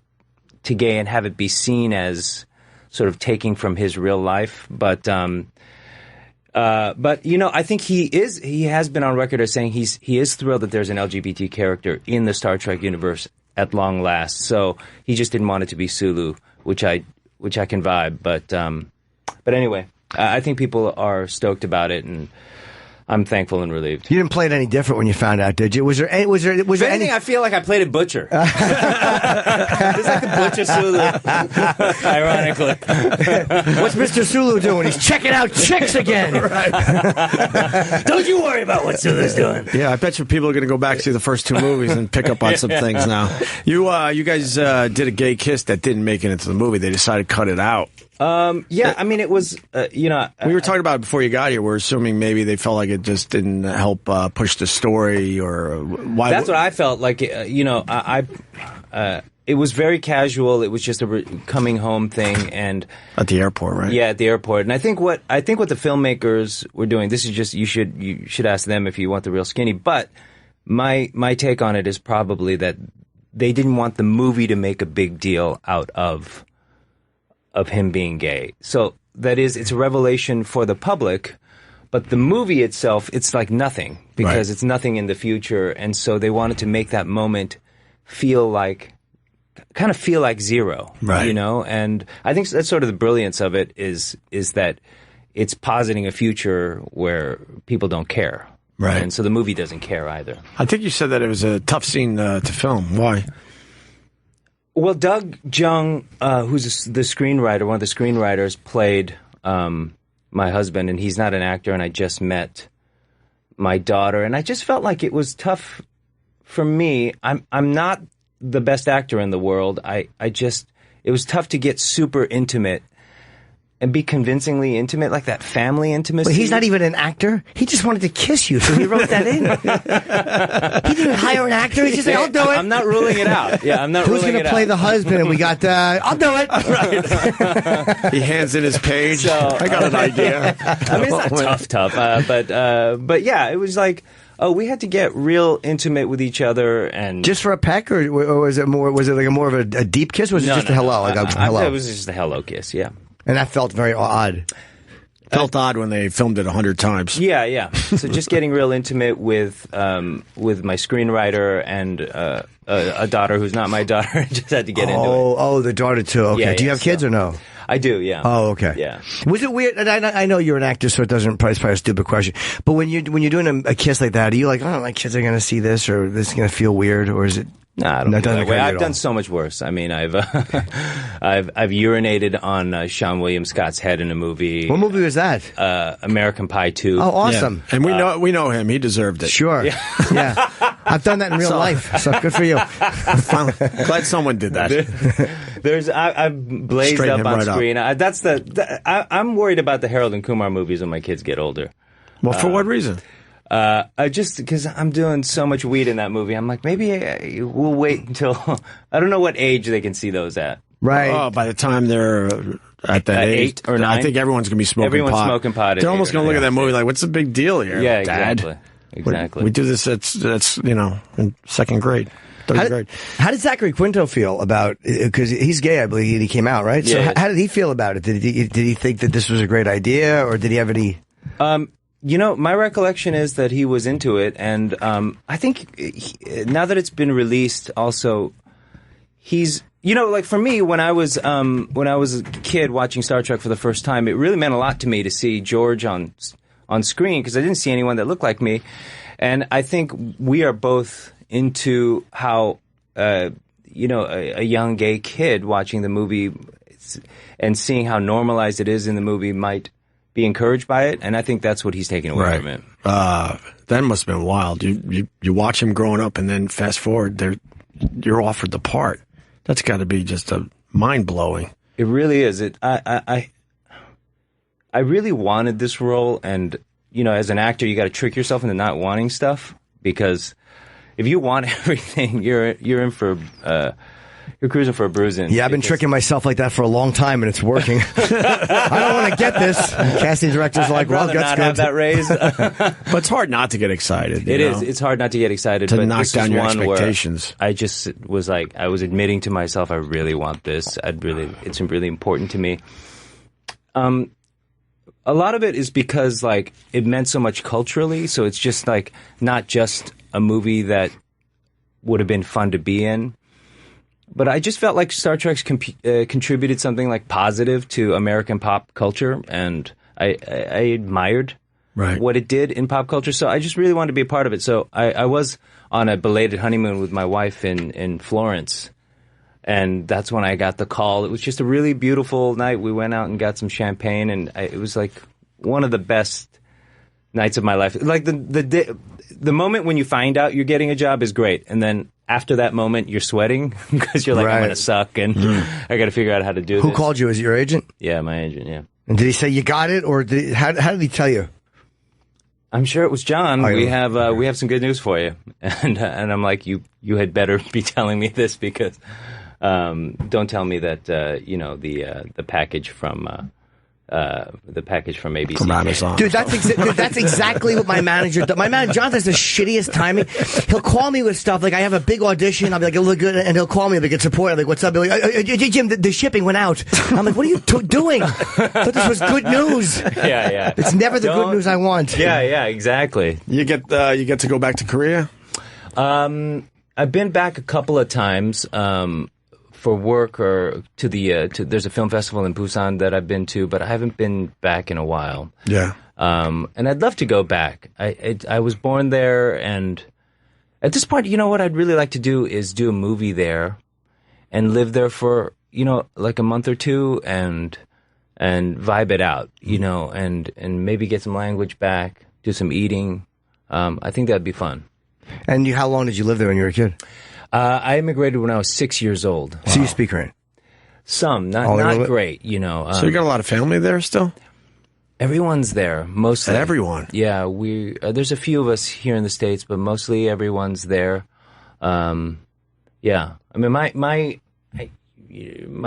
to gay and have it be seen as sort of taking from his real life. But I think he has been on record as saying he is thrilled that there's an LGBT character in the Star Trek universe at long last. So he just didn't want it to be Sulu, which I can vibe. But anyway, I think people are stoked about it, and I'm thankful and relieved. You didn't play it any different when you found out, did you? Was there anything? I feel like I played a butcher. It's like the butcher Sulu, ironically. What's Mr. Sulu doing? He's checking out chicks again. Don't you worry about what Sulu's doing. Yeah, I bet you people are going to go back to the first two movies and pick up on some things now. You guys did a gay kiss that didn't make it into the movie. They decided to cut it out. Yeah, I mean, it was, we were talking about it before you got here. We're assuming maybe they felt like it just didn't help push the story, or why. That's what I felt like. It was very casual. It was just a coming home thing, and at the airport, right? Yeah, at the airport. And I think what the filmmakers were doing. This is just you should ask them if you want the real skinny. But my take on it is probably that they didn't want the movie to make a big deal out of him being gay. So that is, it's a revelation for the public, but the movie itself, it's like nothing, because it's nothing in the future. And so they wanted to make that moment feel like zero, right? And I think that's sort of the brilliance of it is that it's positing a future where people don't care. Right. And so the movie doesn't care either. I think you said that it was a tough scene to film. Why? Well, Doug Jung, who's the screenwriter, one of the screenwriters, played my husband, and he's not an actor, and I just met my daughter, and I just felt like it was tough for me. I'm not the best actor in the world. It was tough to get super intimate and be convincingly intimate, like that family intimacy. But he's not even an actor. He just wanted to kiss you, so he wrote that in. He didn't hire an actor. He's just like, I'll do it. I'm not ruling it out. Yeah, I'm not Who's ruling it out. Who's going to play the husband? And we got, I'll do it. Right. He hands in his page. I got an idea. I mean, it's not tough, but yeah, it was like, Oh, we had to get real intimate with each other, and just for a peck, or was it more? Was it like more of a deep kiss? Or was it just a hello? Like a hello? It was just a hello kiss. Yeah, and that felt very odd. Felt odd when they filmed it 100 times. Yeah. So just getting real intimate with my screenwriter and a daughter who's not my daughter. I just had to get into it. Oh, the daughter too. Okay. Yeah, do you have kids or no? I do. Yeah. Oh, okay. Yeah. Was it weird? And I know you're an actor, so it's probably a stupid question. But when you're doing a kiss like that, are you like, oh, my kids are going to see this, or this is going to feel weird, or is it? No, I don't feel that way. I've done so much worse. I mean, I've urinated on Sean William Scott's head in a movie. What movie was that? American Pie 2. Oh, awesome! Yeah. And we know him. He deserved it. Sure. Yeah. I've done that in real life. So good for you. Glad someone did that. I've blazed Straighten up on right screen. I'm worried about the Harold and Kumar movies when my kids get older. Well, for what reason? Just because I'm doing so much weed in that movie, I'm like, maybe we'll wait until I don't know what age they can see those at. Right. Oh, by the time they're at that age, 8 or 9, I think everyone's gonna be smoking pot. Everyone's smoking pot. They're almost gonna look at that movie like, "What's the big deal here, Yeah, Dad?" Exactly. We do this. That's in second grade. How did Zachary Quinto feel about? Because he's gay, I believe. He came out, right? Yeah. So how did he feel about it? Did he think that this was a great idea, or did he have any? My recollection is that he was into it, and I think now that it's been released, also, he's, like for me, when I was a kid watching Star Trek for the first time, it really meant a lot to me to see George on screen, because I didn't see anyone that looked like me, and I think we are both into how, a young gay kid watching the movie and seeing how normalized it is in the movie might be encouraged by it, and I think that's what he's taking away from it. That must have been wild. You watch him growing up, and then fast forward, you're offered the part. That's got to be just mind blowing. It really is. I really wanted this role, and as an actor, you got to trick yourself into not wanting stuff, because if you want everything, you're in for. You're cruising for a bruising. Yeah, I've been tricking myself like that for a long time, and it's working. I don't want to get this. And casting directors are like, I'd rather not have that raise. But it's hard not to get excited. It is. It's hard not to get excited. To but knock this down is your one expectations. I just was like, I was admitting to myself, I really want this. It's really important to me. A lot of it is because it meant so much culturally. So it's just not just a movie that would have been fun to be in. But I just felt like Star Trek's contributed something positive to American pop culture, and I admired what it did in pop culture. So I just really wanted to be a part of it. So I was on a belated honeymoon with my wife in Florence, and that's when I got the call. It was just a really beautiful night. We went out and got some champagne, and it was one of the best nights of my life. The moment when you find out you're getting a job is great, and then after that moment, you're sweating because you're I'm going to suck, and I got to figure out how to do this. Who called you? Is it your agent? Yeah, my agent, yeah. And did he say you got it, or how did he tell you? I'm sure it was John. We have some good news for you. And I'm like, you had better be telling me this, because don't tell me that, the package from... the package from ABC. From Amazon. Dude, that's exactly what my manager does. My manager, John, has the shittiest timing. He'll call me with stuff I have a big audition. I'll be it'll look good, and he'll call me get support. I'm like, what's up? He'll like, Jim, the shipping went out. I'm like, what are you doing? I thought this was good news. Yeah. It's never the good news I want. Yeah, exactly. You get to go back to Korea? I've been back a couple of times. For work or there's a film festival in Busan that I've been to, but I haven't been back in a while. Yeah. And I'd love to go back. I was born there, and at this point, what I'd really like to do is do a movie there and live there for, a month or two and vibe it out, and maybe get some language back, do some eating. I think that'd be fun. And how long did you live there when you were a kid? I immigrated when I was 6 years old. So you speak Korean? Some, not great, So you got a lot of family there still? Everyone's there, mostly. Everyone? Yeah, there's a few of us here in the States, but mostly everyone's there. Yeah, I mean, my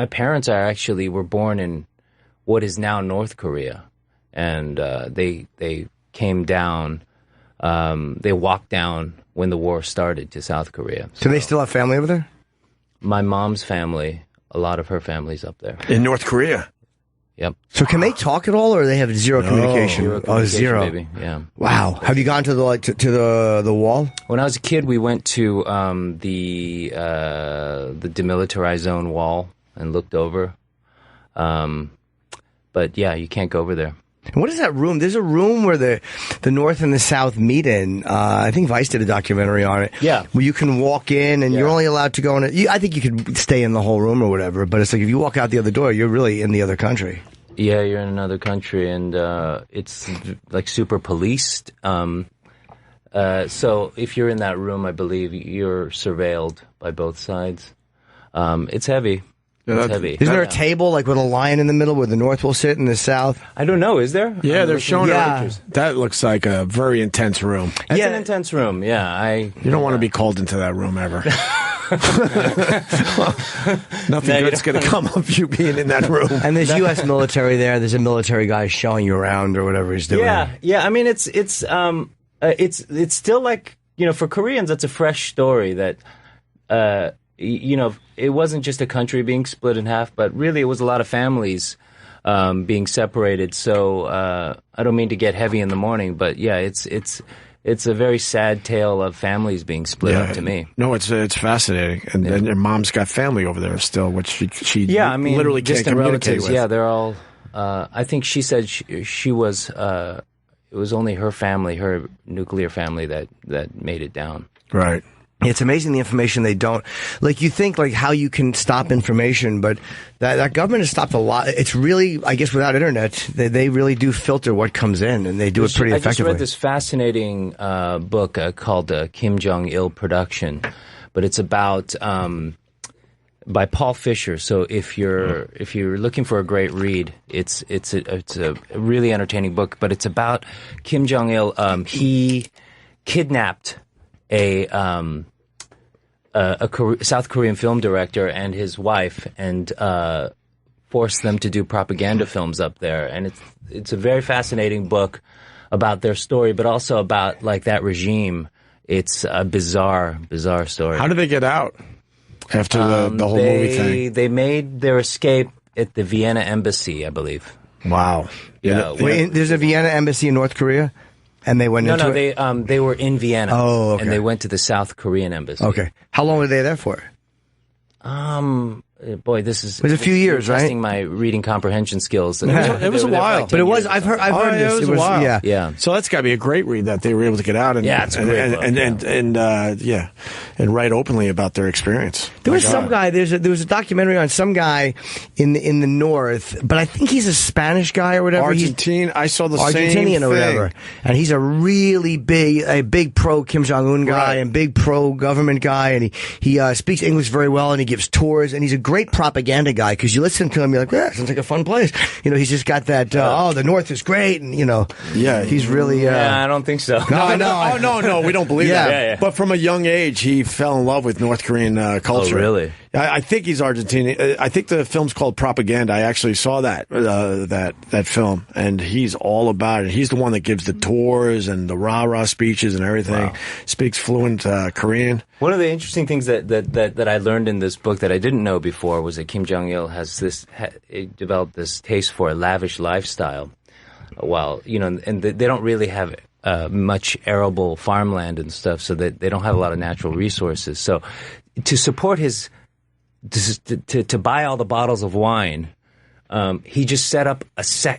parents were born in what is now North Korea, and they came down They walked down when the war started to South Korea. Do they still have family over there? My mom's family, a lot of her family's up there. In North Korea. Yep. So can they talk at all, or they have zero communication? Zero. Baby. Yeah. Wow. Have you gone to the wall? When I was a kid, we went to the demilitarized zone wall and looked over. But yeah, you can't go over there. And what is that room? There's a room where the North and the South meet in. I think Vice did a documentary on it. Yeah. Where you can walk in and you're only allowed to go in it. I think you could stay in the whole room or whatever, but it's like if you walk out the other door, you're really in the other country. Yeah, you're in another country, and it's like super policed. So if you're in that room, I believe you're surveilled by both sides. It's heavy. It's heavy. Isn't there a table like with a lion in the middle where the North will sit and the South? I don't know. Is there? Yeah, they're showing pictures. That looks like a very intense room. It's an intense room. Yeah, you don't want to be called into that room ever. Nothing good's going to come of you being in that room. And there's U.S. military there. There's a military guy showing you around or whatever he's doing. Yeah. I mean, it's still like, for Koreans, it's a fresh story that. It wasn't just a country being split in half, but really it was a lot of families being separated. So I don't mean to get heavy in the morning, but yeah, it's a very sad tale of families being split up to me. No, it's fascinating, and then your mom's got family over there still, which she literally can't communicate with. Yeah, they're all. I think she said she was. It was only her family, her nuclear family, that made it down. Right. It's amazing the information they don't, like you think like how you can stop information, but that government has stopped a lot. It's really, I guess without internet, they really do filter what comes in and they do it pretty effectively. I just read this fascinating book called Kim Jong-il Production, but it's about, by Paul Fisher. So if you're looking for a great read, it's a really entertaining book, but it's about Kim Jong-il. He kidnapped a South Korean film director and his wife, and forced them to do propaganda films up there. And it's a very fascinating book about their story, but also about like that regime. It's a bizarre story. How did they get out after the whole movie thing? They made their escape at the Vienna embassy, I believe. Wow. Yeah. Wait, there's a Vienna embassy in North Korea? And they went into it? No, they were in Vienna. Oh, okay. And they went to the South Korean embassy. Okay. How long were they there for? Boy, this is... It was a few years, right? Testing my reading comprehension skills. It was a while. Like but it was, I've heard this. It was a while. Yeah. So that's got to be a great read that they were able to get out and it's a great book, and write openly about their experience. There was some guy. There was a documentary on some guy in the North, but I think he's a Spanish guy or whatever. Argentine. I saw the same Argentinian thing. Or whatever, and he's a really big pro Kim Jong Un guy and big pro government guy, and he speaks English very well, and he gives tours, and he's a great propaganda guy because you listen to him, you're like, yeah, sounds like a fun place. He's just got that. The North is great, and he's really. I don't think so. No, we don't believe that. Yeah. But from a young age, he fell in love with North Korean culture. Oh, really? I think he's Argentinian. I think the film's called Propaganda. I actually saw that film, and he's all about it. He's the one that gives the tours and the rah-rah speeches and everything. Wow. Speaks fluent Korean. One of the interesting things that I learned in this book that I didn't know before was that Kim Jong-il has developed this taste for a lavish lifestyle. While and they don't really have much arable farmland and stuff, so that they don't have a lot of natural resources. So to support his to buy all the bottles of wine, he just set up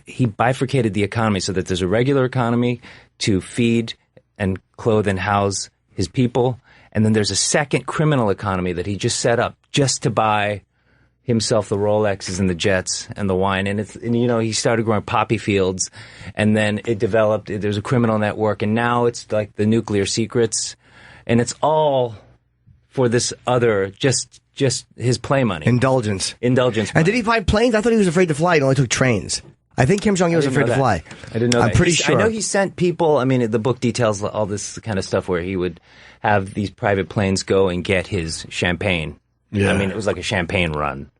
he bifurcated the economy so that there's a regular economy to feed and clothe and house his people, and then there's a second criminal economy that he just set up just to buy himself the Rolexes and the jets and the wine. And he started growing poppy fields, and then it developed. There's a criminal network, and now it's like the nuclear secrets, and it's all for this other just his play money. Indulgence. And did he fly planes? I thought he was afraid to fly. He only took trains. I think Kim Jong-il was afraid to fly. I didn't know that. I'm pretty sure. I know he sent people. I mean, the book details all this kind of stuff where he would have these private planes go and get his champagne. Yeah. I mean, it was like a champagne run.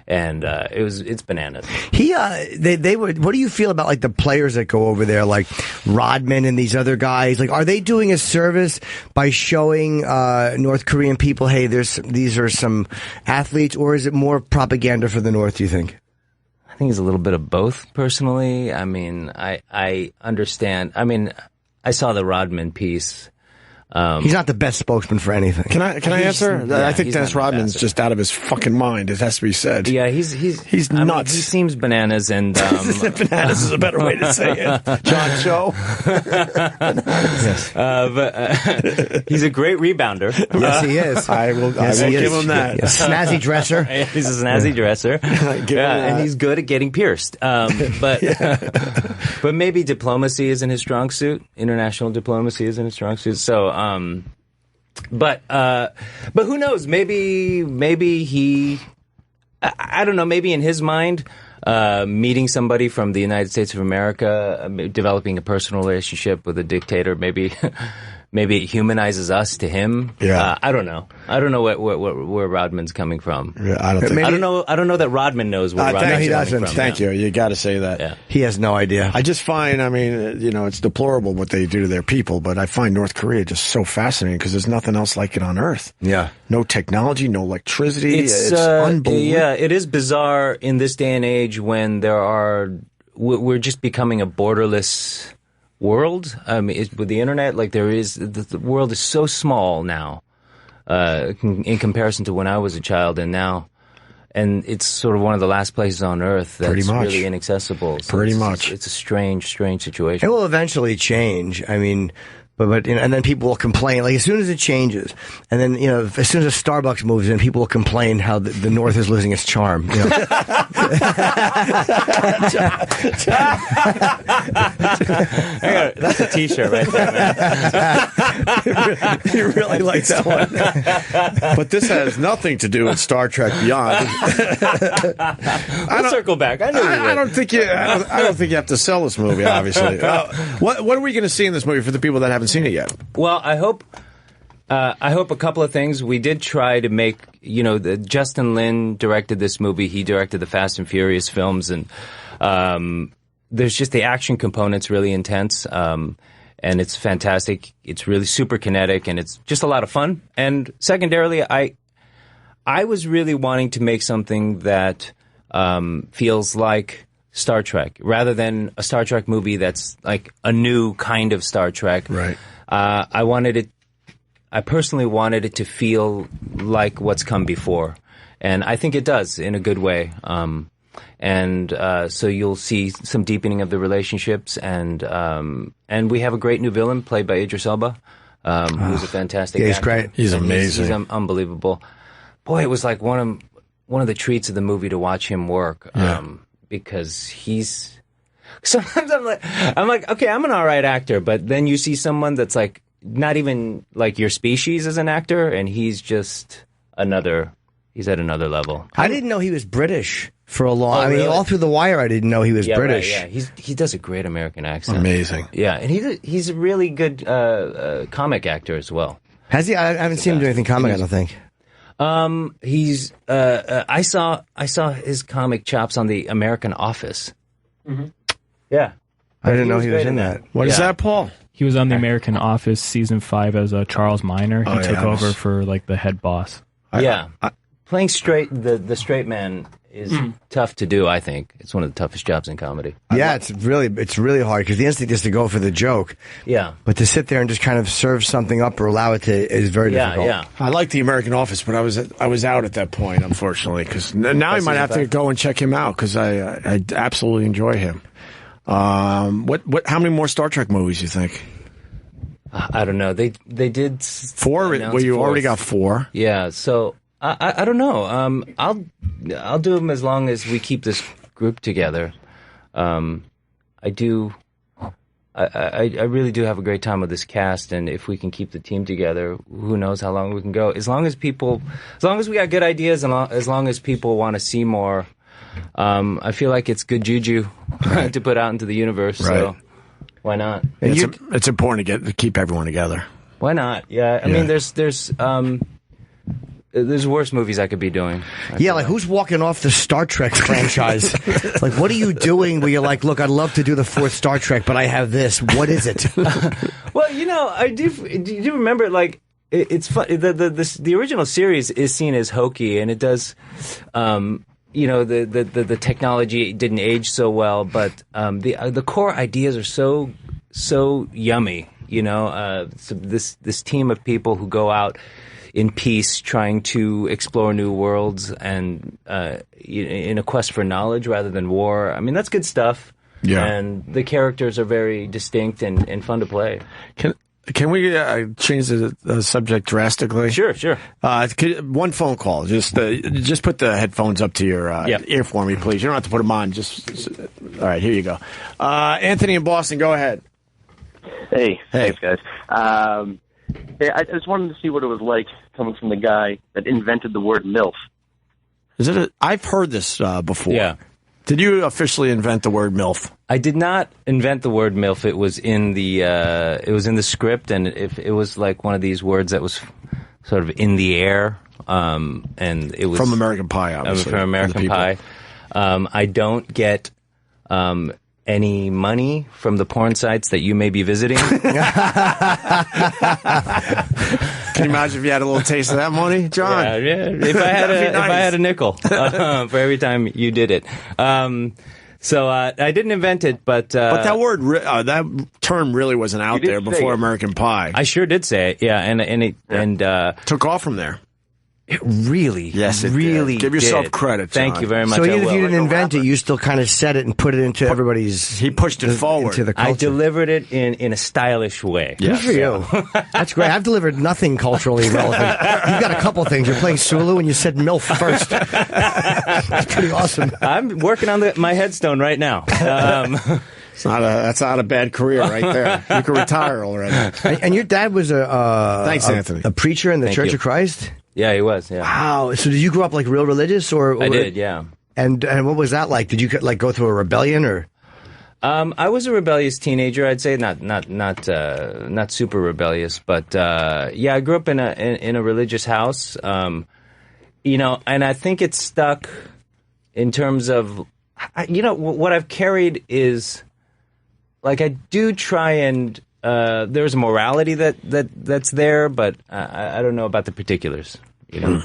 and it's bananas. They would. What do you feel about like the players that go over there, like Rodman and these other guys? Like, are they doing a service by showing North Korean people, hey, these are some athletes, or is it more propaganda for the North? Do you think? I think it's a little bit of both. Personally, I mean, I understand. I mean, I saw the Rodman piece. He's not the best spokesman for anything. Can I answer? Yeah, I think he's Dennis not the Rodman's best. just out of his fucking mind. It has to be said. Yeah, he's I mean, nuts. He seems bananas, and bananas is a better way to say it. John Cho. Yes, but he's a great rebounder. Yes, he is. I will give him that. Snazzy dresser. He's a snazzy dresser. And he's good at getting pierced. But maybe diplomacy isn't his strong suit. International diplomacy isn't his strong suit. So, but who knows? Maybe he, I don't know. Maybe in his mind, meeting somebody from the United States of America, developing a personal relationship with a dictator, maybe it humanizes us to him. Yeah. I don't know. I don't know where Rodman's coming from. Yeah, I don't think. I don't know that Rodman knows where Rodman's he coming doesn't. from. Thank you. You got to say that. Yeah. He has no idea. I just find, I mean, it's deplorable what they do to their people, but I find North Korea just so fascinating because there's nothing else like it on Earth. Yeah. No technology, no electricity. It's unbelievable. Yeah, it is bizarre in this day and age when we're just becoming a borderless world. I mean, with the internet, like the world is so small now, in comparison to when I was a child and now. And it's sort of one of the last places on Earth that's really inaccessible. So it's a strange situation. It will eventually change. I mean, but and then people will complain. Like as soon as it changes, and then as soon as a Starbucks moves in, people will complain how the North is losing its charm. That's a T-shirt right there, man. You really like that one. But this has nothing to do with Star Trek Beyond. We'll circle back. I don't think you have to sell this movie. Obviously, what are we going to see in this movie for the people that haven't seen it yet? Well, I hope a couple of things. We did try to make, Justin Lin directed this movie. He directed the Fast and Furious films, and there's just the action component's really intense, and it's fantastic. It's really super kinetic, and it's just a lot of fun. And secondarily, I was really wanting to make something that feels like Star Trek, rather than a Star Trek movie that's like a new kind of Star Trek. Right. I personally wanted it to feel like what's come before, and I think it does in a good way. So you'll see some deepening of the relationships, and we have a great new villain played by Idris Elba, who's a fantastic he's actor. great. He's amazing. He's unbelievable. Boy, it was like one of the treats of the movie to watch him work. Because he's sometimes I'm like, okay, I'm an all right actor, but then you see someone that's like not even like your species as an actor, and he's just he's at another level. I didn't know he was British for a long. Oh, I mean, really? all through The Wire, I didn't know he was British. Right, yeah, he does a great American accent. Amazing. Yeah, and he's a really good comic actor as well. Has he? I haven't seen him do anything comic. I don't think. He's I saw his comic chops on the American Office. Mm-hmm. Yeah, I didn't know he was in that. What is that, Paul? He was on the American Office season 5 as Charles Minor. He took over for like the head boss. Playing the straight man is tough to do. I think it's one of the toughest jobs in comedy. Yeah, it's really hard because the instinct is to go for the joke. Yeah, but to sit there and just kind of serve something up or allow it to is very difficult. Yeah, I like the American Office, but I was out at that point, unfortunately. Because now I might have to go and check him out because I absolutely enjoy him. How many more Star Trek movies do you think? I don't know. They did 4. Well, you already got 4. Yeah, so. I don't know. I'll do them as long as we keep this group together. I really do have a great time with this cast, and if we can keep the team together, who knows how long we can go. As long as we got good ideas, and as long as people want to see more, I feel like it's good juju to put out into the universe. Right. So why not? It's important to keep everyone together. Why not? Yeah. I mean, there's there's worse movies I could be doing. Yeah, like who's walking off the Star Trek franchise? Like, what are you doing where you're like, look, I'd love to do the fourth Star Trek, but I have this. What is it? Well, I do remember, like, it's fun. The original series is seen as hokey, and it does, the technology didn't age so well, but the core ideas are so yummy. So this team of people who go out in peace, trying to explore new worlds and in a quest for knowledge rather than war. I mean, that's good stuff. Yeah. And the characters are very distinct and fun to play. Can we change the subject drastically? Sure. One phone call. Just put the headphones up to your ear for me, please. You don't have to put them on. All right, here you go. Anthony in Boston, go ahead. Hey. Thanks, guys. Hey, I just wanted to see what it was like coming from the guy that invented the word MILF. I've heard this before. Yeah. Did you officially invent the word MILF? I did not invent the word MILF. It was in the script, and it was like one of these words that was sort of in the air. And it was from American Pie, obviously. From American Pie. I don't get any money from the porn sites that you may be visiting. Can you imagine if you had a little taste of that money, John? Yeah. If I had a nickel for every time you did it. So I didn't invent it, but that word, that term really wasn't out there before American Pie. I sure did say it, yeah, and it took off from there. It really, did. Give yourself credit, John. Thank you very much. So even if you didn't invent it, you still kind of said it and put it into everybody's... He pushed it forward. Into the culture. I delivered it in a stylish way. Good for you. That's great. I've delivered nothing culturally relevant. You've got a couple things. You're playing Sulu and you said MILF first. That's pretty awesome. I'm working on my headstone right now. That's not a bad career right there. You can retire already. And your dad was Thanks, Anthony. A preacher in the Church of Christ? Yeah, he was, yeah. Wow. So did you grow up like real religious or? I did, yeah. And what was that like? Did you like go through a rebellion or? I was a rebellious teenager, I'd say, not super rebellious, but yeah, I grew up in a religious house. And I think it's stuck in terms of what I've carried is like I do try and there's a morality that's there, but I don't know about the particulars.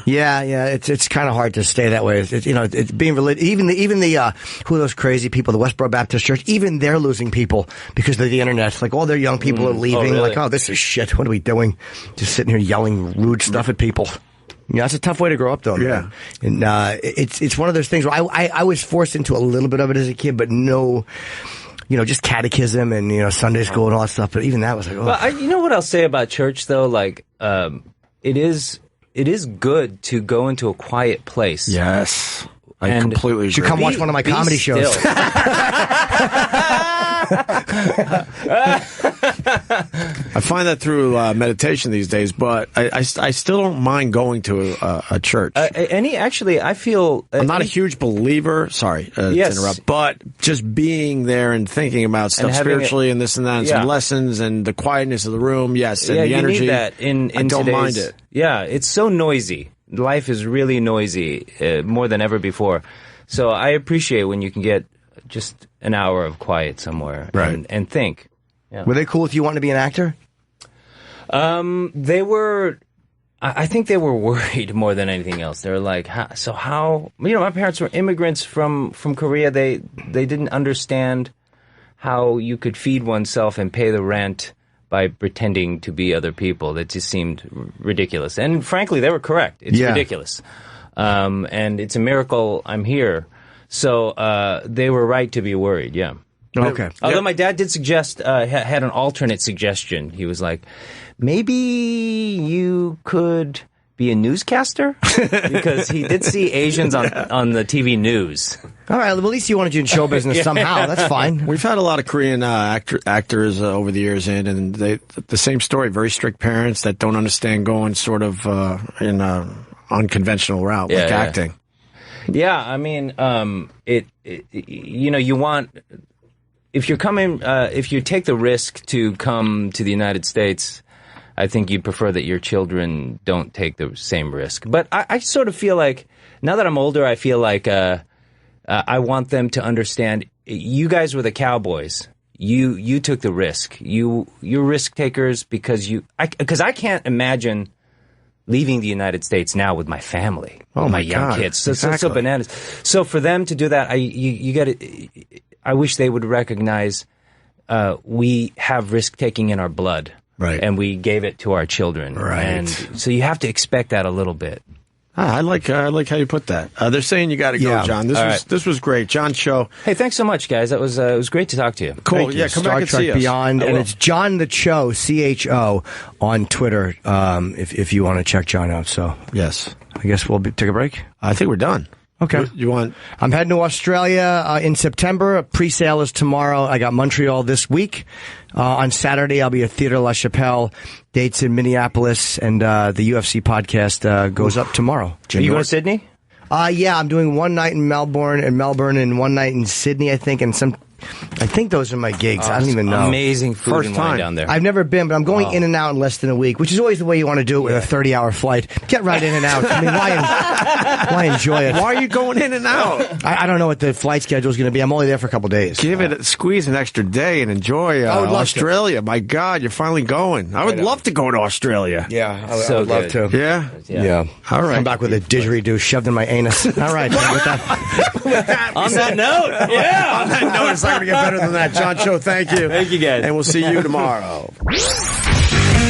Yeah, it's kind of hard to stay that way. It's being religious. Even the who are those crazy people, the Westboro Baptist Church, even they're losing people because of the internet. Like all their young people are leaving. Really? Like, oh, this is shit. What are we doing? Just sitting here yelling rude stuff at people. Yeah, it's a tough way to grow up, though. Man. Yeah, and it's one of those things where I was forced into a little bit of it as a kid, but no. Just catechism and, Sunday school and all that stuff. But even that was like, oh. Well, you know what I'll say about church, though? Like, it is good to go into a quiet place. Yes. I completely agree. You should come watch one of my comedy shows. I find that through meditation these days, but I still don't mind going to a church. I feel... I'm not a huge believer, sorry to interrupt, but just being there and thinking about stuff spiritually and this and that, and some lessons and the quietness of the room, yes, and the energy. You need that in I don't mind it. Yeah, it's so noisy. Life is really noisy, more than ever before. So I appreciate when you can get just an hour of quiet somewhere and think. Yeah. Were they cool if you wanted to be an actor? They were. I think they were worried more than anything else. They were like, how? My parents were immigrants from Korea. They didn't understand how you could feed oneself and pay the rent by pretending to be other people. That just seemed ridiculous. And frankly, they were correct. It's ridiculous. And it's a miracle I'm here. So they were right to be worried, yeah. Okay. Although my dad did suggest, had an alternate suggestion. He was like, maybe you could be a newscaster? Because he did see Asians on the TV news. All right, well, at least he wanted you in show business somehow. That's fine. We've had a lot of Korean actors over the years, and the same story, very strict parents that don't understand going sort of in an unconventional route, like acting. Yeah, I mean, you want... If you take the risk to come to the United States, I think you'd prefer that your children don't take the same risk. But I sort of feel like, now that I'm older, I feel like I want them to understand, you guys were the cowboys. You took the risk. You're risk takers because I can't imagine leaving the United States now with my family, my young kids. So, exactly. so bananas. So for them to do that, I wish they would recognize we have risk taking in our blood. Right. And we gave it to our children. Right. And so you have to expect that a little bit. I like how you put that. They're saying you got to go, John. This was great. John's show. Hey, thanks so much, guys. It was great to talk to you. Cool. Thank you. Yeah, come Star back and Trek see us. Beyond, and it's John the Cho, CHO, on Twitter. If you want to check John out. So yes, I guess we'll take a break. I think we're done. Okay. You want? I'm heading to Australia in September. Pre-sale is tomorrow. I got Montreal this week. On Saturday, I'll be at Theatre La Chapelle. Dates in Minneapolis, and the UFC podcast goes up tomorrow. Are you going to Sydney? Yeah, I'm doing one night in Melbourne, and one night in Sydney, I think, and I think those are my gigs. I don't even know. Amazing food First and time wine down there. I've never been, but I'm going in and out in less than a week, which is always the way you want to do it with a 30-hour flight. Get right in and out. I mean, why enjoy it? Why are you going in and out? I don't know what the flight schedule is going to be. I'm only there for a couple days. Squeeze an extra day and enjoy I would love Australia. My God, you're finally going. I would love to go to Australia. Yeah, I would love to. Yeah? All right. Come back with a didgeridoo shoved in my anus. All right. With that. On that note, On that note, it's not going to get better than that. John Cho, thank you. Thank you, guys. And we'll see you tomorrow.